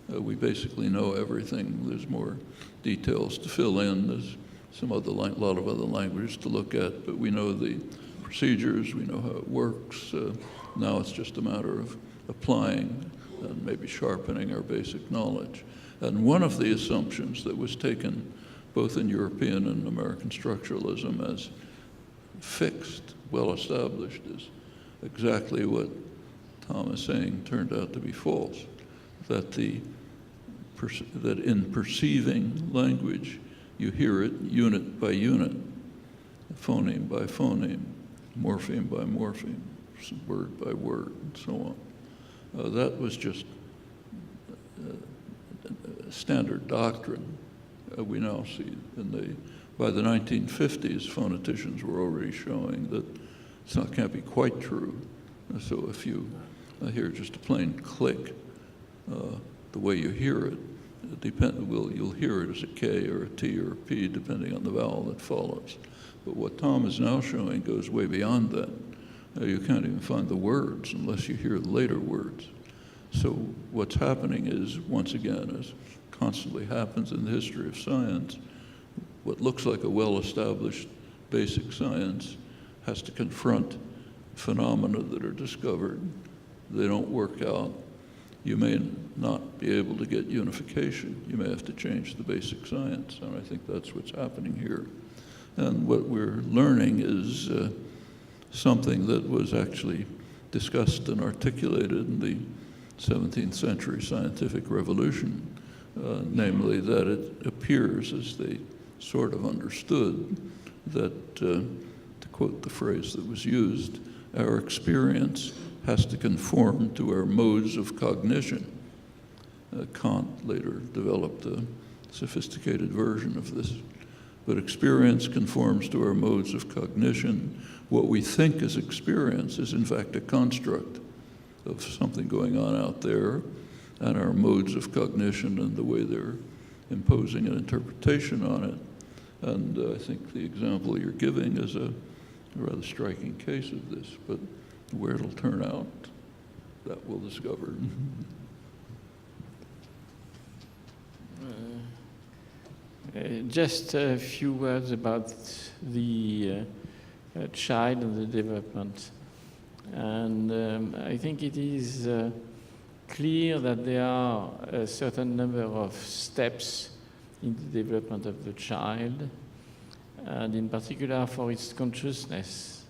[SPEAKER 3] We basically know everything. There's more details to fill in. There's lot of other languages to look at, but we know the procedures, we know how it works. Now it's just a matter of applying and maybe sharpening our basic knowledge. And one of the assumptions that was taken both in European and American structuralism as fixed, well-established, is exactly what Tom is saying turned out to be false, that that in perceiving language, you hear it unit by unit, phoneme by phoneme, morpheme by morpheme, word by word, and so on. That was just standard doctrine. We now see by the 1950s, phoneticians were already showing that it can't be quite true. So if you hear just a plain click, the way you hear it, you'll hear it as a K or a T or a P, depending on the vowel that follows. But what Tom is now showing goes way beyond that. You can't even find the words unless you hear later words. So what's happening is, once again, as constantly happens in the history of science, what looks like a well-established basic science has to confront phenomena that are discovered. They don't work out. You may not be able to get unification. You may have to change the basic science, and I think that's what's happening here. And what we're learning is something that was actually discussed and articulated in the 17th century scientific revolution, namely that it appears as they sort of understood that, to quote the phrase that was used, our experience has to conform to our modes of cognition. Kant later developed a sophisticated version of this. But experience conforms to our modes of cognition. What we think is experience is in fact a construct of something going on out there, and our modes of cognition and the way they're imposing an interpretation on it. And I think the example you're giving is a rather striking case of this, but where it'll turn out, that we'll discover.
[SPEAKER 2] Just a few words about the child and the development. And I think it is clear that there are a certain number of steps in the development of the child, and in particular for its consciousness.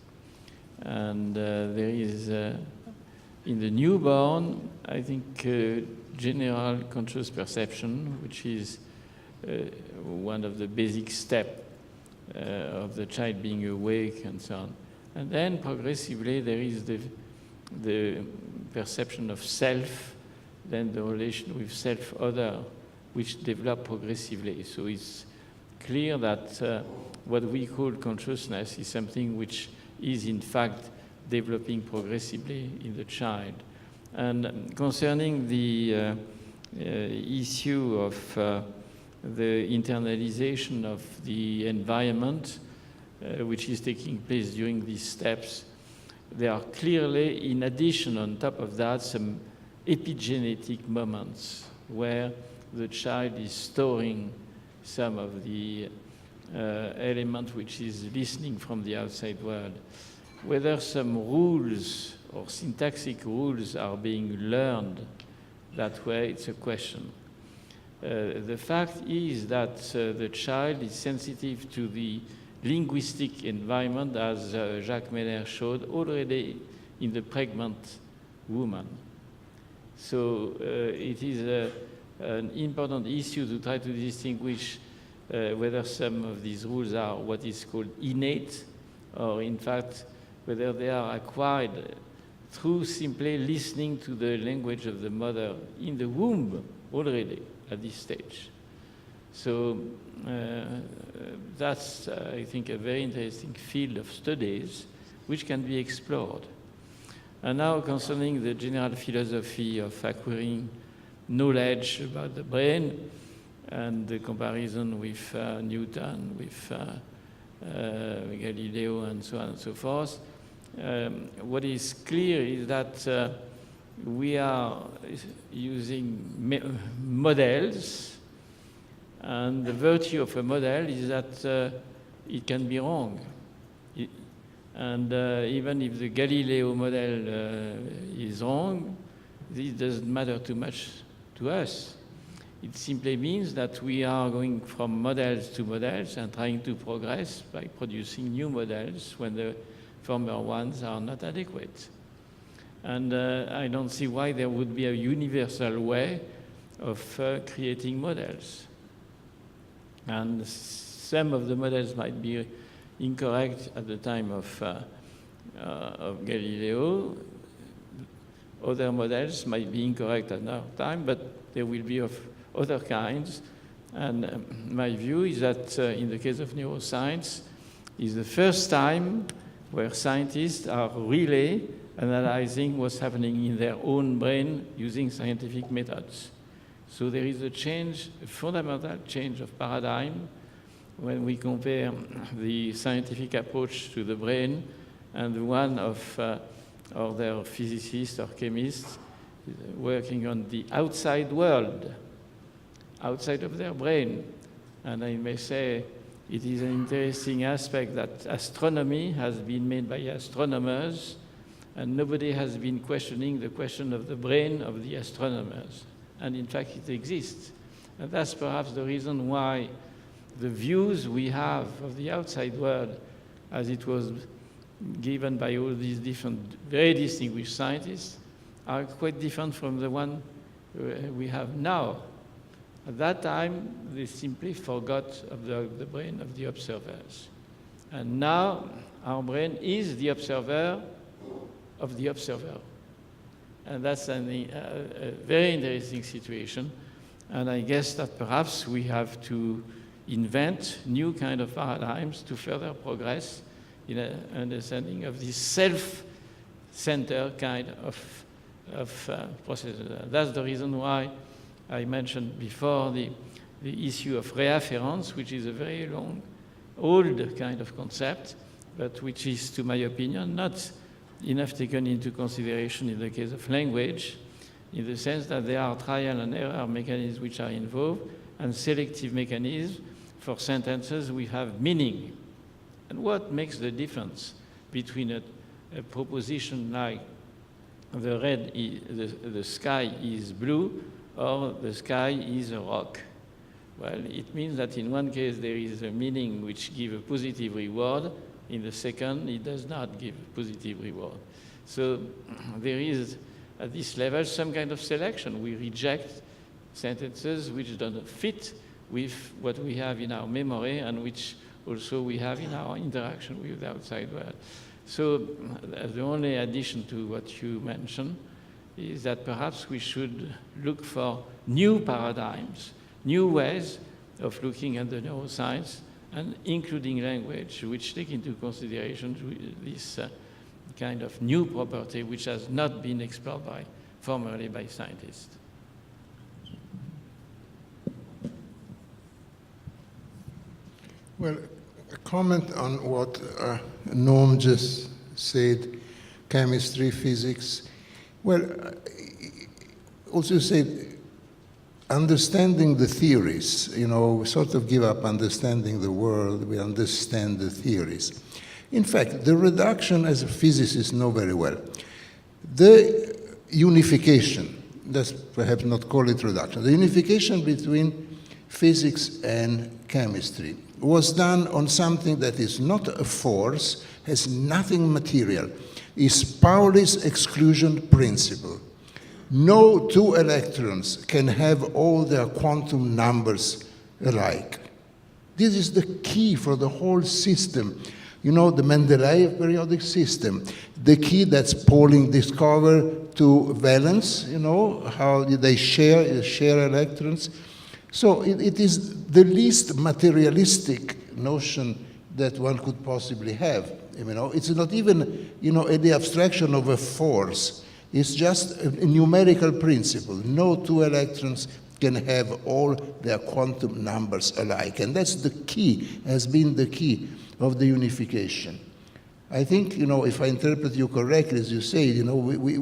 [SPEAKER 2] And there is, in the newborn, I think, general conscious perception, which is one of the basic steps of the child being awake and so on. And then progressively there is the perception of self, then the relation with self-other, which develop progressively. So it's clear that what we call consciousness is something which is in fact developing progressively in the child. And concerning the issue of the internalization of the environment, which is taking place during these steps, there are clearly, in addition, on top of that, some epigenetic moments where the child is storing some of the element which is listening from the outside world. Whether some rules or syntactic rules are being learned that way, it's a question. The fact is that the child is sensitive to the linguistic environment, as Jacques Meller showed, already in the pregnant woman. So it is an important issue to try to distinguish whether some of these rules are what is called innate, or in fact whether they are acquired through simply listening to the language of the mother in the womb already at this stage. So that's, I think, a very interesting field of studies which can be explored. And now concerning the general philosophy of acquiring knowledge about the brain and the comparison with Newton, with Galileo, and so on and so forth, what is clear is that we are using models, and the virtue of a model is that it can be wrong. And even if the Galileo model is wrong, this doesn't matter too much to us. It simply means that we are going from models to models and trying to progress by producing new models when the former ones are not adequate. And I don't see why there would be a universal way of creating models. And some of the models might be incorrect at the time of Galileo. Other models might be incorrect at another time, but there will be of other kinds. And my view is that in the case of neuroscience, is the first time where scientists are really analyzing what's happening in their own brain using scientific methods. So there is a change, a fundamental change of paradigm when we compare the scientific approach to the brain and the one of other physicists or chemists working on the outside world, outside of their brain. And I may say it is an interesting aspect that astronomy has been made by astronomers, and nobody has been questioning the question of the brain of the astronomers. And in fact, it exists. And that's perhaps the reason why the views we have of the outside world, as it was given by all these different, very distinguished scientists, are quite different from the one we have now. At that time, they simply forgot of the brain of the observers. And now, our brain is the observer of the observer. And that's a very interesting situation. And I guess that perhaps we have to invent new kind of paradigms to further progress in an understanding of this self-centered kind of processes. That's the reason why I mentioned before the issue of reafference, which is a very long, old kind of concept, but which is, to my opinion, not enough taken into consideration in the case of language, in the sense that there are trial and error mechanisms which are involved, and selective mechanisms for sentences which have meaning. And what makes the difference between a proposition like the sky is blue or the sky is a rock? Well, it means that in one case there is a meaning which gives a positive reward, in the second it does not give a positive reward. So there is, at this level, some kind of selection. We reject sentences which don't fit with what we have in our memory and which also we have in our interaction with the outside world. So the only addition to what you mentioned is that perhaps we should look for new paradigms, new ways of looking at the neuroscience, and including language, which take into consideration this kind of new property which has not been explored formerly by scientists.
[SPEAKER 4] Well, a comment on what Noam just said, chemistry, physics. Well, also said, understanding the theories, we sort of give up understanding the world, we understand the theories. In fact, the reduction, as physicists know very well, the unification, let's perhaps not call it reduction, the unification between physics and chemistry was done on something that is not a force, has nothing material, is Pauli's exclusion principle. No two electrons can have all their quantum numbers alike. This is the key for the whole system. The Mendeleev periodic system, the key that's Pauling discovered to valence, how they share electrons. So it is the least materialistic notion that one could possibly have. It's not even, the abstraction of a force. It's just a numerical principle. No two electrons can have all their quantum numbers alike. And that's the key, has been the key of the unification. I think, if I interpret you correctly, as you say, we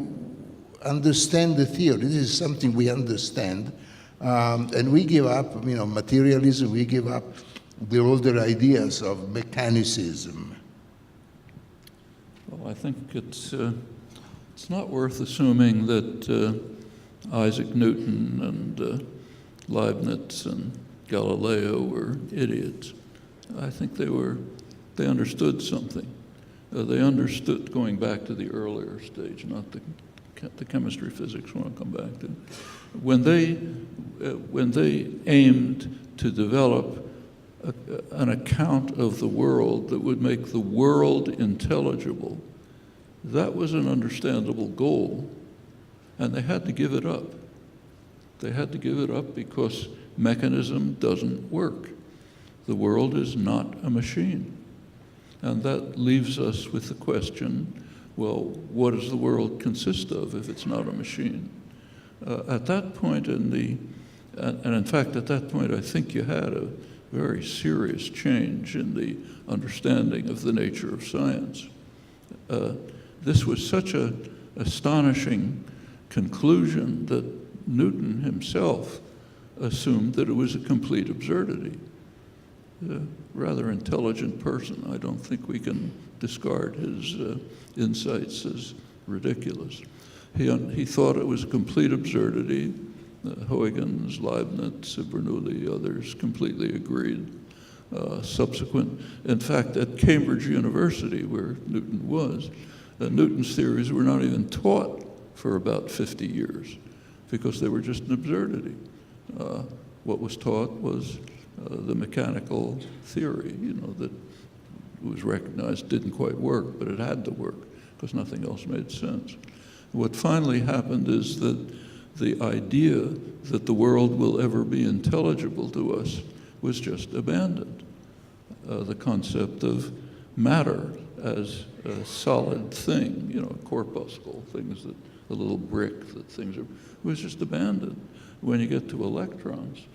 [SPEAKER 4] understand the theory. This is something we understand. And we give up, materialism, we give up the older ideas of mechanicism.
[SPEAKER 3] Well, I think it's not worth assuming that Isaac Newton and Leibniz and Galileo were idiots. I think they understood something. They understood, going back to the earlier stage, not the chemistry, physics, we want to come back to. When they aimed to develop an account of the world that would make the world intelligible, that was an understandable goal, and they had to give it up. They had to give it up because mechanism doesn't work. The world is not a machine. And that leaves us with the question, well, what does the world consist of if it's not a machine? At that point and in fact at that point I think you had a very serious change in the understanding of the nature of science. This was such an astonishing conclusion that Newton himself assumed that it was a complete absurdity. A rather intelligent person. I don't think we can discard his insights as ridiculous. He thought it was a complete absurdity. Huygens, Leibniz, Bernoulli, others completely agreed. In fact, at Cambridge University, where Newton was, Newton's theories were not even taught for about 50 years because they were just an absurdity. what was taught was the mechanical theory, that was recognized didn't quite work, but it had to work because nothing else made sense. What finally happened is that the idea that the world will ever be intelligible to us was just abandoned. The concept of matter as a solid thing, a corpuscle, things that, a little brick that things are, was just abandoned. When you get to electrons,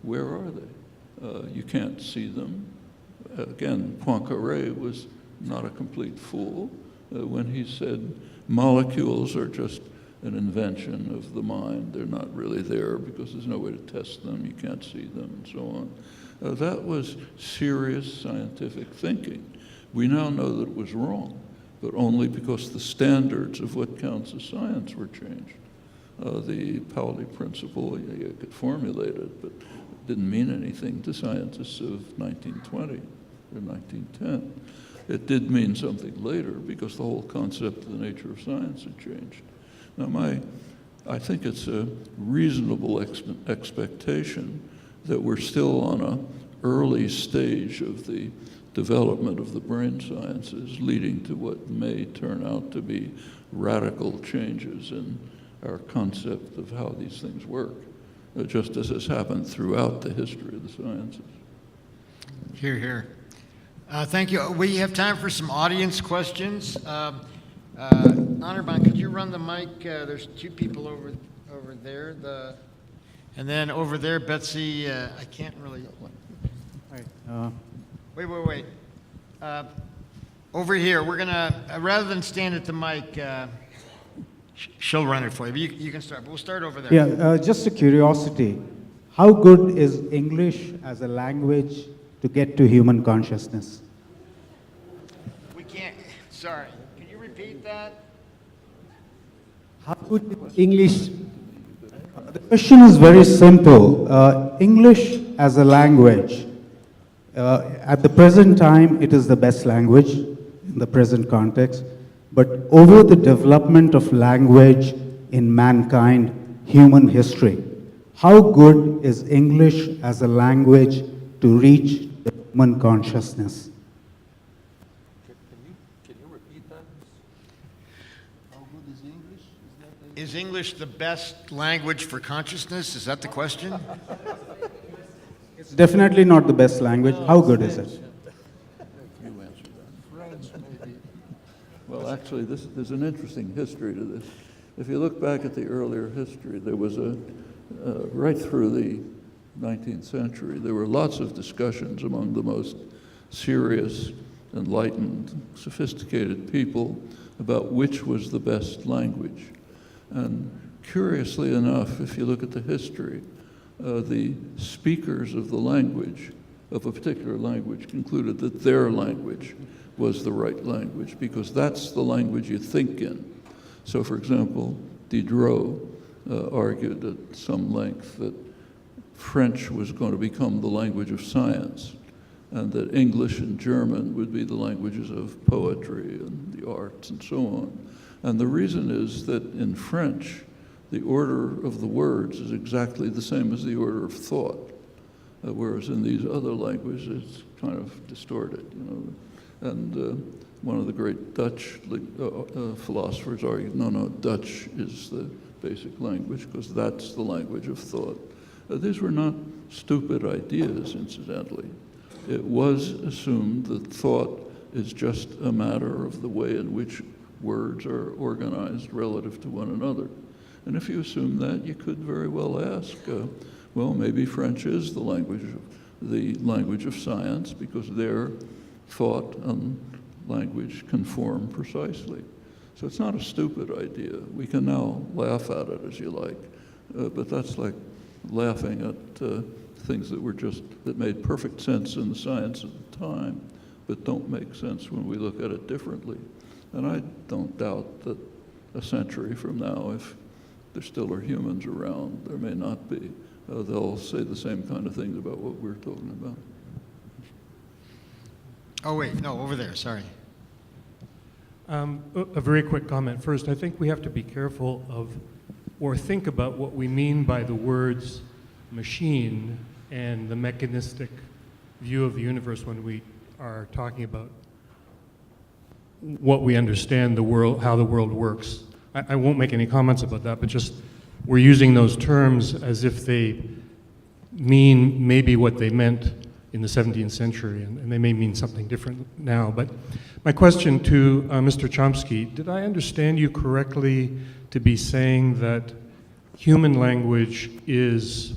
[SPEAKER 3] where are they? You can't see them. Again, Poincaré was not a complete fool when he said molecules are just an invention of the mind. They're not really there because there's no way to test them. You can't see them, and so on. That was serious scientific thinking. We now know that it was wrong, but only because the standards of what counts as science were changed. The Pauli principle, you could formulate it, but it didn't mean anything to scientists of 1920 or 1910. It did mean something later because the whole concept of the nature of science had changed. Now, I think it's a reasonable expectation that we're still on an early stage of the development of the brain sciences, leading to what may turn out to be radical changes in our concept of how these things work, just as has happened throughout the history of the sciences.
[SPEAKER 1] Hear, hear. Thank you. We have time for some audience questions. Anirban, could you run the mic? There's two people over there. And then over there, Betsy, I can't really. Wait. Over here, we're gonna, rather than stand at the mic, she'll run it for you. But you can start, but we'll start over there.
[SPEAKER 6] Yeah, just a curiosity. How good is English as a language to get to human consciousness?
[SPEAKER 1] We can't, sorry. Can you repeat that?
[SPEAKER 6] How good is English? The question is very simple. English as a language, at the present time, it is the best language in the present context. But over the development of language in mankind, human history, how good is English as a language to reach the human consciousness?
[SPEAKER 5] Can you repeat that?
[SPEAKER 4] How good is English?
[SPEAKER 1] Is English the best language for consciousness? Is that the question?
[SPEAKER 6] It's definitely not the best language. How good is it?
[SPEAKER 3] You answer that. French, maybe. Well, actually, there's an interesting history to this. If you look back at the earlier history, there was right through the 19th century, there were lots of discussions among the most serious, enlightened, sophisticated people about which was the best language. And curiously enough, if you look at the history, the speakers of the language, of a particular language, concluded that their language was the right language because that's the language you think in. So, for example, Diderot argued at some length that French was going to become the language of science and that English and German would be the languages of poetry and the arts and so on. And the reason is that in French, the order of the words is exactly the same as the order of thought, whereas in these other languages, it's kind of distorted, And one of the great Dutch philosophers argued, no, Dutch is the basic language because that's the language of thought. These were not stupid ideas, incidentally. It was assumed that thought is just a matter of the way in which words are organized relative to one another. And if you assume that, you could very well ask, well, maybe French is the language of science because their thought and language conform precisely. So it's not a stupid idea. We can now laugh at it as you like, but that's like laughing at things that made perfect sense in the science of the time, but don't make sense when we look at it differently. And I don't doubt that a century from now, if there still are humans around, there may not be, they'll say the same kind of things about what we're talking about.
[SPEAKER 1] Oh, wait, no, over there, sorry.
[SPEAKER 7] A very quick comment. First, I think we have to be careful of, or think about what we mean by the words machine and the mechanistic view of the universe when we are talking about what we understand the world, how the world works. I won't make any comments about that, but just we're using those terms as if they mean maybe what they meant in the 17th century, and they may mean something different now. But my question to Mr. Chomsky, did I understand you correctly to be saying that human language is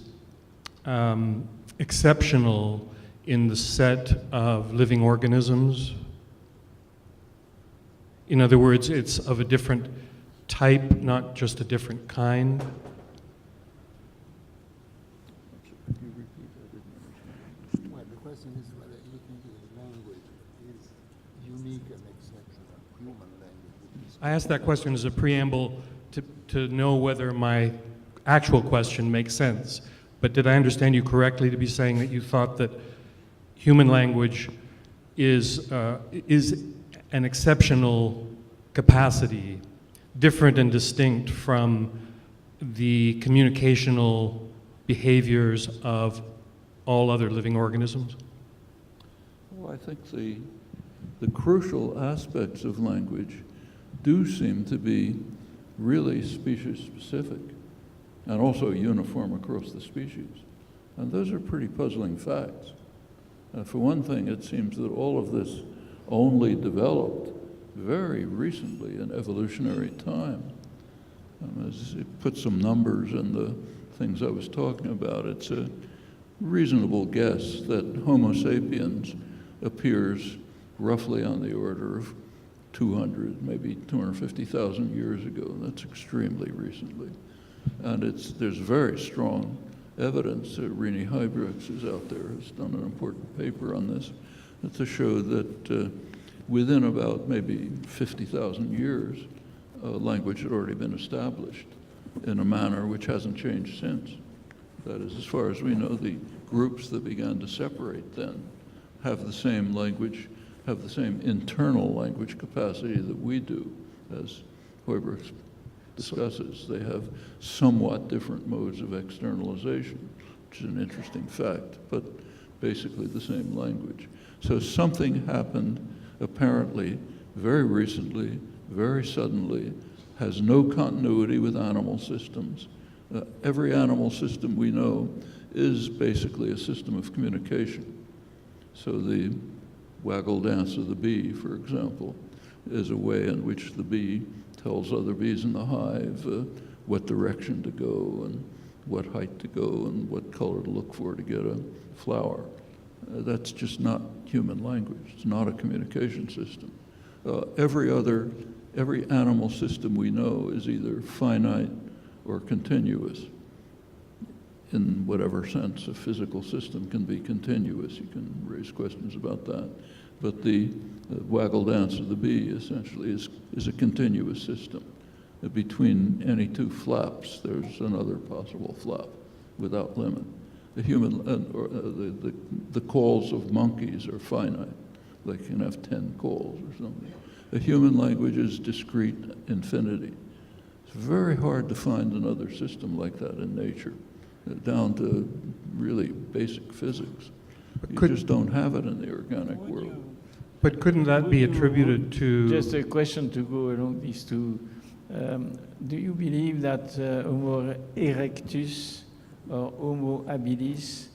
[SPEAKER 7] exceptional in the set of living organisms? In other words, it's of a different type, not just a different kind?
[SPEAKER 4] Well, the question is whether you think the language is unique and exceptional, human language.
[SPEAKER 7] I asked that question as a preamble to know whether my actual question makes sense. But did I understand you correctly to be saying that you thought that human language is an exceptional capacity, different and distinct from the communicational behaviors of all other living organisms?
[SPEAKER 3] Well, I think the crucial aspects of language do seem to be really species-specific and also uniform across the species. And those are pretty puzzling facts. For one thing, it seems that all of this only developed very recently in evolutionary time. As it put some numbers in the things I was talking about, it's a reasonable guess that Homo sapiens appears roughly on the order of 200, maybe 250,000 years ago. That's extremely recently. And there's very strong evidence. Rini Huybrechts is out there, has done an important paper on this, to show that within about maybe 50,000 years, language had already been established in a manner which hasn't changed since. That is, as far as we know, the groups that began to separate then have the same language, have the same internal language capacity that we do, as Huybrechts discusses. They have somewhat different modes of externalization, which is an interesting fact, but basically the same language. So something happened apparently very recently, very suddenly, has no continuity with animal systems. Every animal system we know is basically a system of communication. So the waggle dance of the bee, for example, is a way in which the bee tells other bees in the hive what direction to go and what height to go and what color to look for to get a flower. That's just not human language. It's not a communication system. Every animal system we know is either finite or continuous. In whatever sense a physical system can be continuous, you can raise questions about that. But the waggle dance of the bee essentially is a continuous system. Between any two flaps, there's another possible flap without limit. The the calls of monkeys are finite. They can have 10 calls or something. The human language is discrete infinity. It's very hard to find another system like that in nature, down to really basic physics. You just don't have it in the organic world.
[SPEAKER 7] But couldn't that be attributed to...
[SPEAKER 2] Just a question to go along these two. Do you believe that Homo erectus or Homo habilis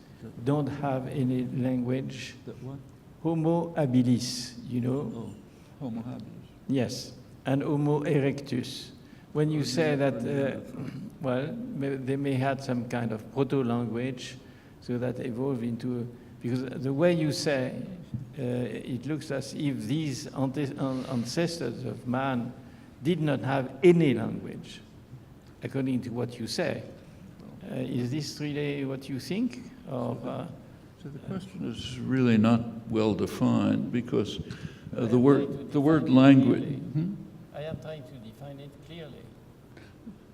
[SPEAKER 2] don't have any language?
[SPEAKER 3] That what?
[SPEAKER 2] Homo habilis, you know?
[SPEAKER 3] Oh, Homo habilis.
[SPEAKER 2] Yes, and Homo erectus. When you say that, well, they may have some kind of proto-language, so that evolved into, because the way you say, it looks as if these ancestors of man did not have any language, according to what you say. Is this really what you think? Or,
[SPEAKER 3] so the question is really not well defined because the word language.
[SPEAKER 2] I am trying to define it clearly.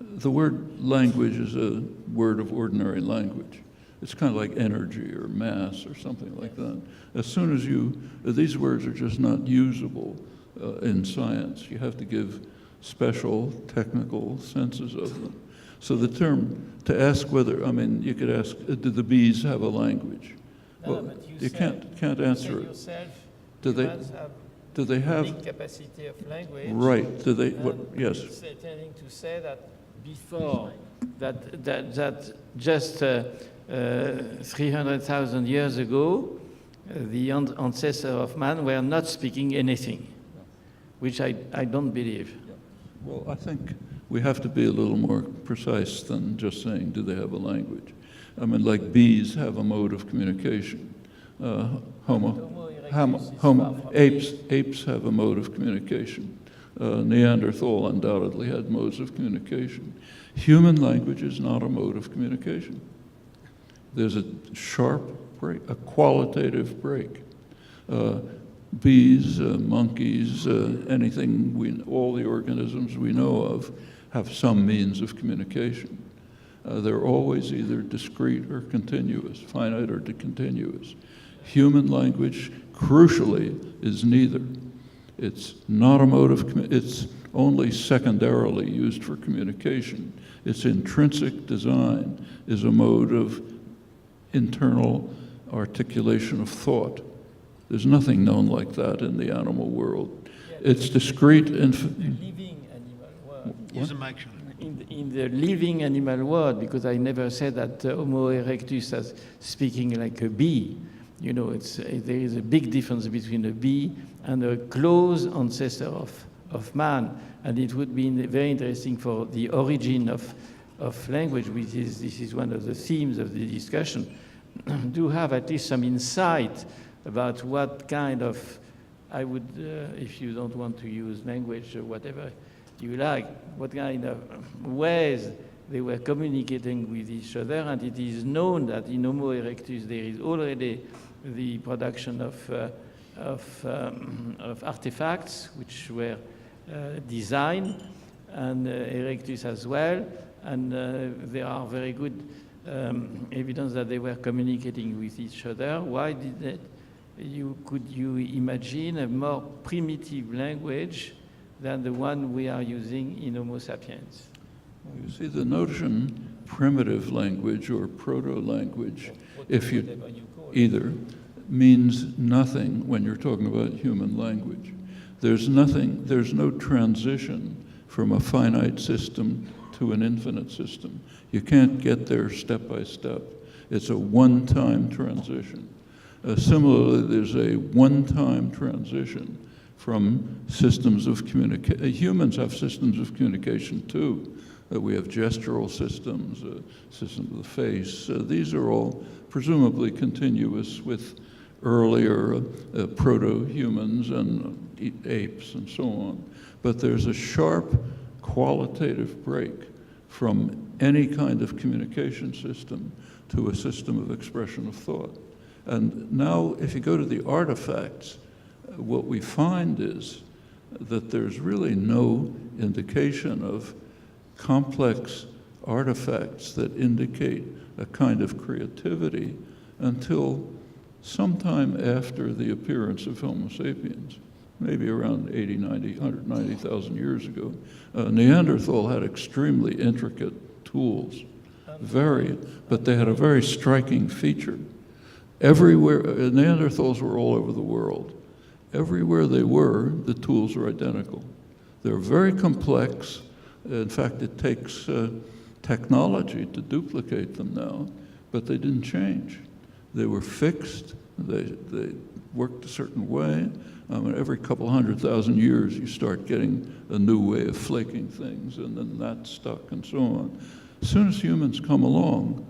[SPEAKER 3] The word language is a word of ordinary language. It's kind of like energy or mass or something like that. As soon as these words are just not usable in science. You have to give special technical senses of them. So the term, to ask whether, I mean, you could ask, do the bees have a language?
[SPEAKER 2] No,
[SPEAKER 3] Well,
[SPEAKER 2] but
[SPEAKER 3] you can't answer it.
[SPEAKER 2] Yourself,
[SPEAKER 3] Do they-
[SPEAKER 2] humans have
[SPEAKER 3] Do they have,
[SPEAKER 2] big capacity of language.
[SPEAKER 3] right, do they, what,
[SPEAKER 2] And
[SPEAKER 3] yes.
[SPEAKER 2] it's tending to say that before that just 300,000 years ago, the ancestors of man were not speaking anything, which I don't believe.
[SPEAKER 3] Well, I think we have to be a little more precise than just saying, do they have a language? I mean, like bees have a mode of communication. Apes have a mode of communication. Neanderthal undoubtedly had modes of communication. Human language is not a mode of communication. There's a sharp break, a qualitative break. Bees, monkeys, anything, all the organisms we know of have some means of communication. They're always either discrete or continuous, finite or continuous. Human language, crucially, is neither. It's not a mode of, it's only secondarily used for communication. Its intrinsic design is a mode of internal articulation of thought. There's nothing known like that in the animal world. It's discrete and...
[SPEAKER 2] Living animal world.
[SPEAKER 1] Use the mic, Sean.
[SPEAKER 2] In the living animal world, because I never said that Homo erectus is speaking like a bee. You know, there is a big difference between a bee and a close ancestor of man. And it would be very interesting for the origin of language, this is one of the themes of the discussion, to have at least some insight about what kind of, I would, if you don't want to use language or whatever you like, what kind of ways they were communicating with each other. And it is known that in Homo erectus there is already the production of artifacts which were designed, and Erectus as well. And there are very good evidence that they were communicating with each other. Why did that? Could you imagine a more primitive language than the one we are using in Homo sapiens?
[SPEAKER 3] You see, the notion primitive language or proto-language, if you either, means nothing when you're talking about human language. There's no transition from a finite system to an infinite system. You can't get there step by step. It's a one-time transition. Similarly, there's a one-time transition from systems of communication. Humans have systems of communication too. We have gestural systems, systems of the face. These are all presumably continuous with earlier proto-humans and apes and so on. But there's a sharp qualitative break from any kind of communication system to a system of expression of thought. And now, if you go to the artifacts, what we find is that there's really no indication of complex artifacts that indicate a kind of creativity until sometime after the appearance of Homo sapiens, maybe around 80, 90, 190,000 years ago. Neanderthal had extremely intricate tools, but they had a very striking feature. Everywhere, Neanderthals were all over the world. Everywhere they were, the tools are identical. They're very complex. In fact, it takes technology to duplicate them now, but they didn't change. They were fixed. They worked a certain way. Every couple 100,000 years, you start getting a new way of flaking things, and then that stuck, and so on. As soon as humans come along,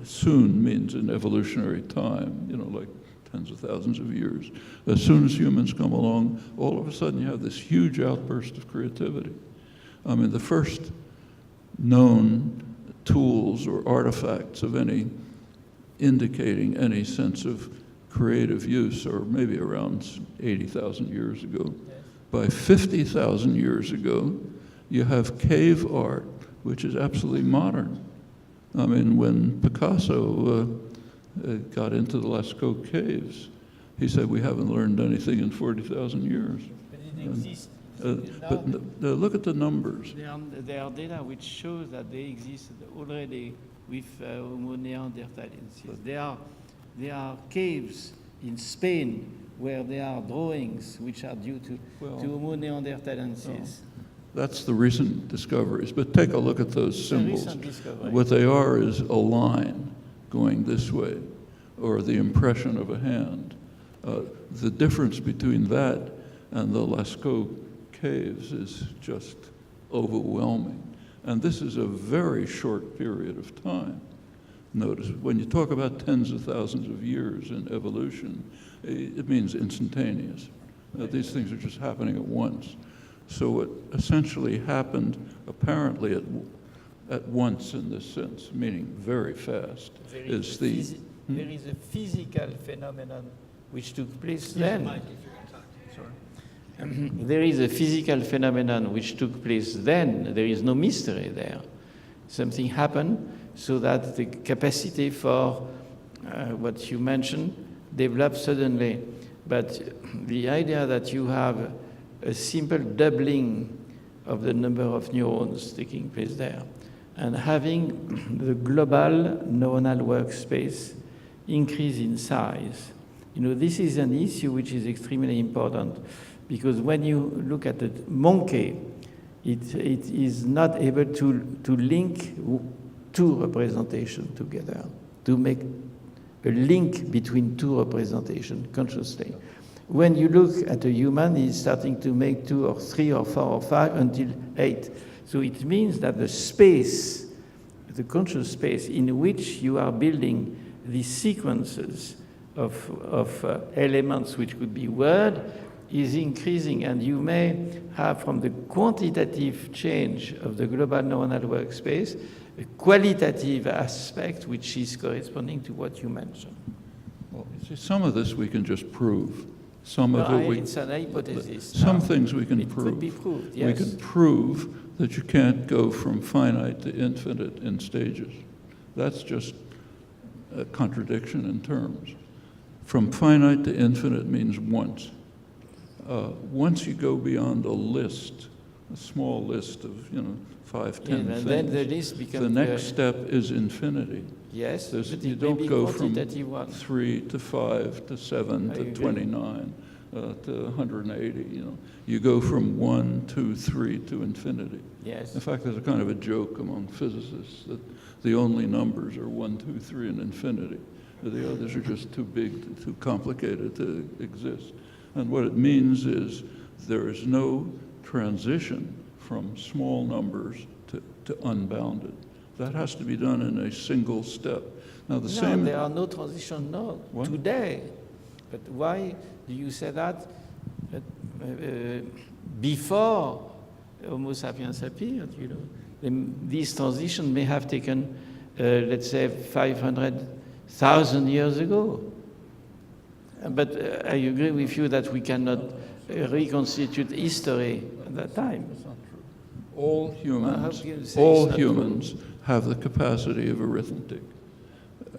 [SPEAKER 3] soon means in evolutionary time, like tens of thousands of years. As soon as humans come along, all of a sudden you have this huge outburst of creativity. The first known tools or artifacts of any indicating any sense of creative use are maybe around 80,000 years ago. By 50,000 years ago, you have cave art, which is absolutely modern. When Picasso got into the Lascaux caves, he said, we haven't learned anything in 40,000 years.
[SPEAKER 2] But it exists
[SPEAKER 3] Look at the numbers.
[SPEAKER 2] There are data which show that they existed already with Homo neanderthalensis. There are caves in Spain where there are drawings which are due to Homo neanderthalensis.
[SPEAKER 3] That's the recent discoveries, but take a look at those symbols.
[SPEAKER 2] Recent discovery.
[SPEAKER 3] What they are is a line going this way, or the impression of a hand. The difference between that and the Lascaux caves is just overwhelming. And this is a very short period of time. Notice, when you talk about tens of thousands of years in evolution, it means instantaneous. These things are just happening at once. So what essentially happened, apparently at once in this sense, meaning very fast,
[SPEAKER 2] There is a physical phenomenon which took place then. There is a physical phenomenon which took place then. There is no mystery there. Something happened so that the capacity for what you mentioned developed suddenly. But the idea that you have a simple doubling of the number of neurons taking place there and having the global neuronal workspace increase in size. You know, this is an issue which is extremely important because when you look at the monkey, it is not able to link two representations together, to make a link between two representations consciously. When you look at a human, he's starting to make 2 or 3 or 4 or 5 until 8. So it means that the space, the conscious space in which you are building these sequences of elements which could be word is increasing, and you may have from the quantitative change of the global neuronal workspace a qualitative aspect which is corresponding to what you mentioned.
[SPEAKER 3] Well, you see, some of this we can just prove. Some of it
[SPEAKER 2] it's an hypothesis.
[SPEAKER 3] Some things we can
[SPEAKER 2] it
[SPEAKER 3] prove.
[SPEAKER 2] Could be proved, yes.
[SPEAKER 3] We can prove that you can't go from finite to infinite in stages. That's just a contradiction in terms. From finite to infinite means once. Once you go beyond a list, a small list of 5, 10 things,
[SPEAKER 2] then the list becomes
[SPEAKER 3] the next step is infinity.
[SPEAKER 2] Yes, but
[SPEAKER 3] you
[SPEAKER 2] it
[SPEAKER 3] don't
[SPEAKER 2] may be
[SPEAKER 3] go from
[SPEAKER 2] quantitative one.
[SPEAKER 3] 3 to 5 to 7
[SPEAKER 2] I
[SPEAKER 3] to
[SPEAKER 2] agree.
[SPEAKER 3] 29 to 180. You go from 1, 2, 3 to infinity.
[SPEAKER 2] Yes.
[SPEAKER 3] In fact, there's a kind of a joke among physicists that the only numbers are 1, 2, 3, and infinity. The others are just too big, too complicated to exist. And what it means is there is no transition from small numbers to unbounded. That has to be done in a single step. Now
[SPEAKER 2] There are no transition now,
[SPEAKER 3] What?
[SPEAKER 2] today. But why do you say that? Before Homo sapiens appeared, this transition may have taken, let's say, 500,000 years ago. But I agree with you that we cannot reconstitute history at that time.
[SPEAKER 3] all
[SPEAKER 2] How can you
[SPEAKER 3] humans,
[SPEAKER 2] say
[SPEAKER 3] all
[SPEAKER 2] it's not
[SPEAKER 3] humans have the capacity of arithmetic.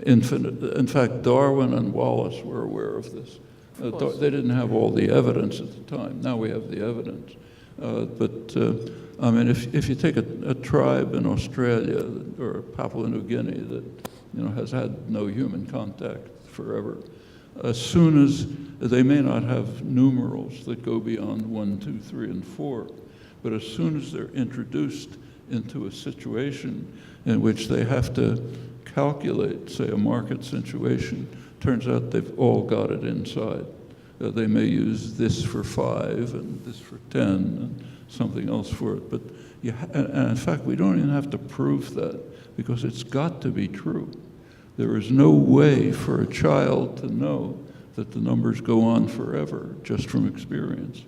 [SPEAKER 3] Infinite. In fact, Darwin and Wallace were aware of this. They didn't have all the evidence at the time. Now we have the evidence. I mean, if you take a tribe in Australia or Papua New Guinea that has had no human contact forever, as soon as they may not have numerals that go beyond 1, 2, 3, and 4, but as soon as they're introduced into a situation in which they have to calculate, say, a market situation, turns out they've all got it inside. They may use this for 5 and this for 10 and something else for it. But and in fact, we don't even have to prove that because it's got to be true. There is no way for a child to know that the numbers go on forever just from experience.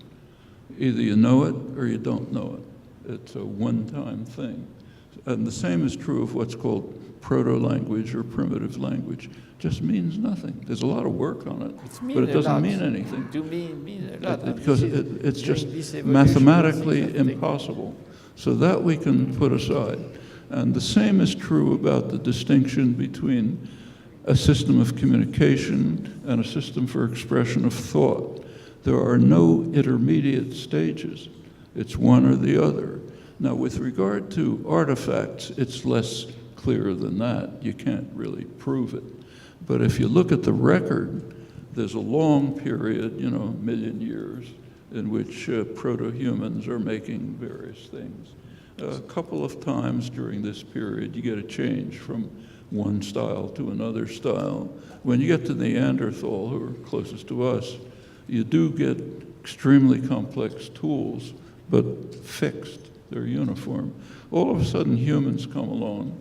[SPEAKER 3] Either you know it or you don't know it. It's a one-time thing. And the same is true of what's called proto-language or primitive language. Just means nothing. There's a lot of work on it, but it doesn't mean anything.
[SPEAKER 2] To me, it means a lot.
[SPEAKER 3] Because it's just
[SPEAKER 2] During this evolution,
[SPEAKER 3] mathematically
[SPEAKER 2] it's something.
[SPEAKER 3] impossible. So that we can put aside. And the same is true about the distinction between a system of communication and a system for expression of thought. There are no intermediate stages. It's one or the other. Now, with regard to artifacts, it's less clear than that. You can't really prove it. But if you look at the record, there's a long period, you know, a million years, in which proto-humans are making various things. A couple of times during this period, you get a change from one style to another style. When you get to Neanderthal, who are closest to us, you do get extremely complex tools, but fixed. They're uniform. All of a sudden, humans come along.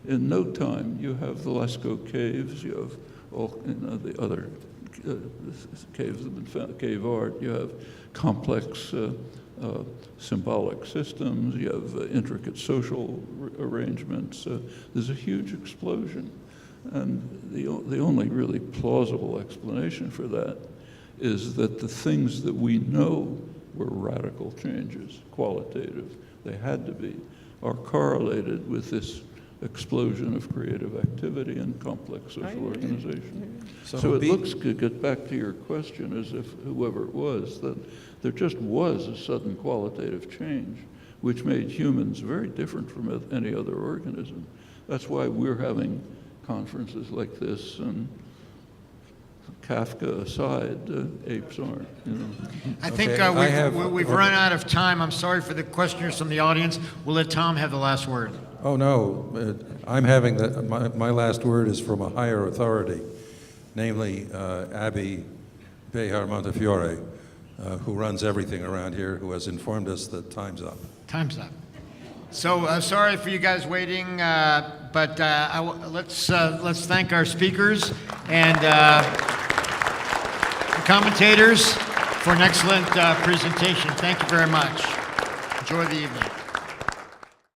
[SPEAKER 3] In no time, you have the Lascaux caves, you have all the other caves have been found, cave art, you have complex symbolic systems, you have intricate social arrangements. There's a huge explosion. And the only really plausible explanation for that is that the things that we know were radical changes, qualitative, they had to be, are correlated with this explosion of creative activity and complex social organization. So it looks, to get back to your question, as if whoever it was, that there just was a sudden qualitative change which made humans very different from any other organism. That's why we're having conferences like this, and Kafka aside, apes aren't, you know.
[SPEAKER 1] I think
[SPEAKER 5] Okay,
[SPEAKER 1] we've run out of time. I'm sorry for the questioners from the audience. We'll let Tom have the last word.
[SPEAKER 5] Oh, no, I'm having my last word is from a higher authority, namely Abby Behar Montefiore, who runs everything around here, who has informed us that time's up.
[SPEAKER 1] Time's up. So sorry for you guys waiting, but let's thank our speakers and the commentators for an excellent presentation. Thank you very much. Enjoy the evening.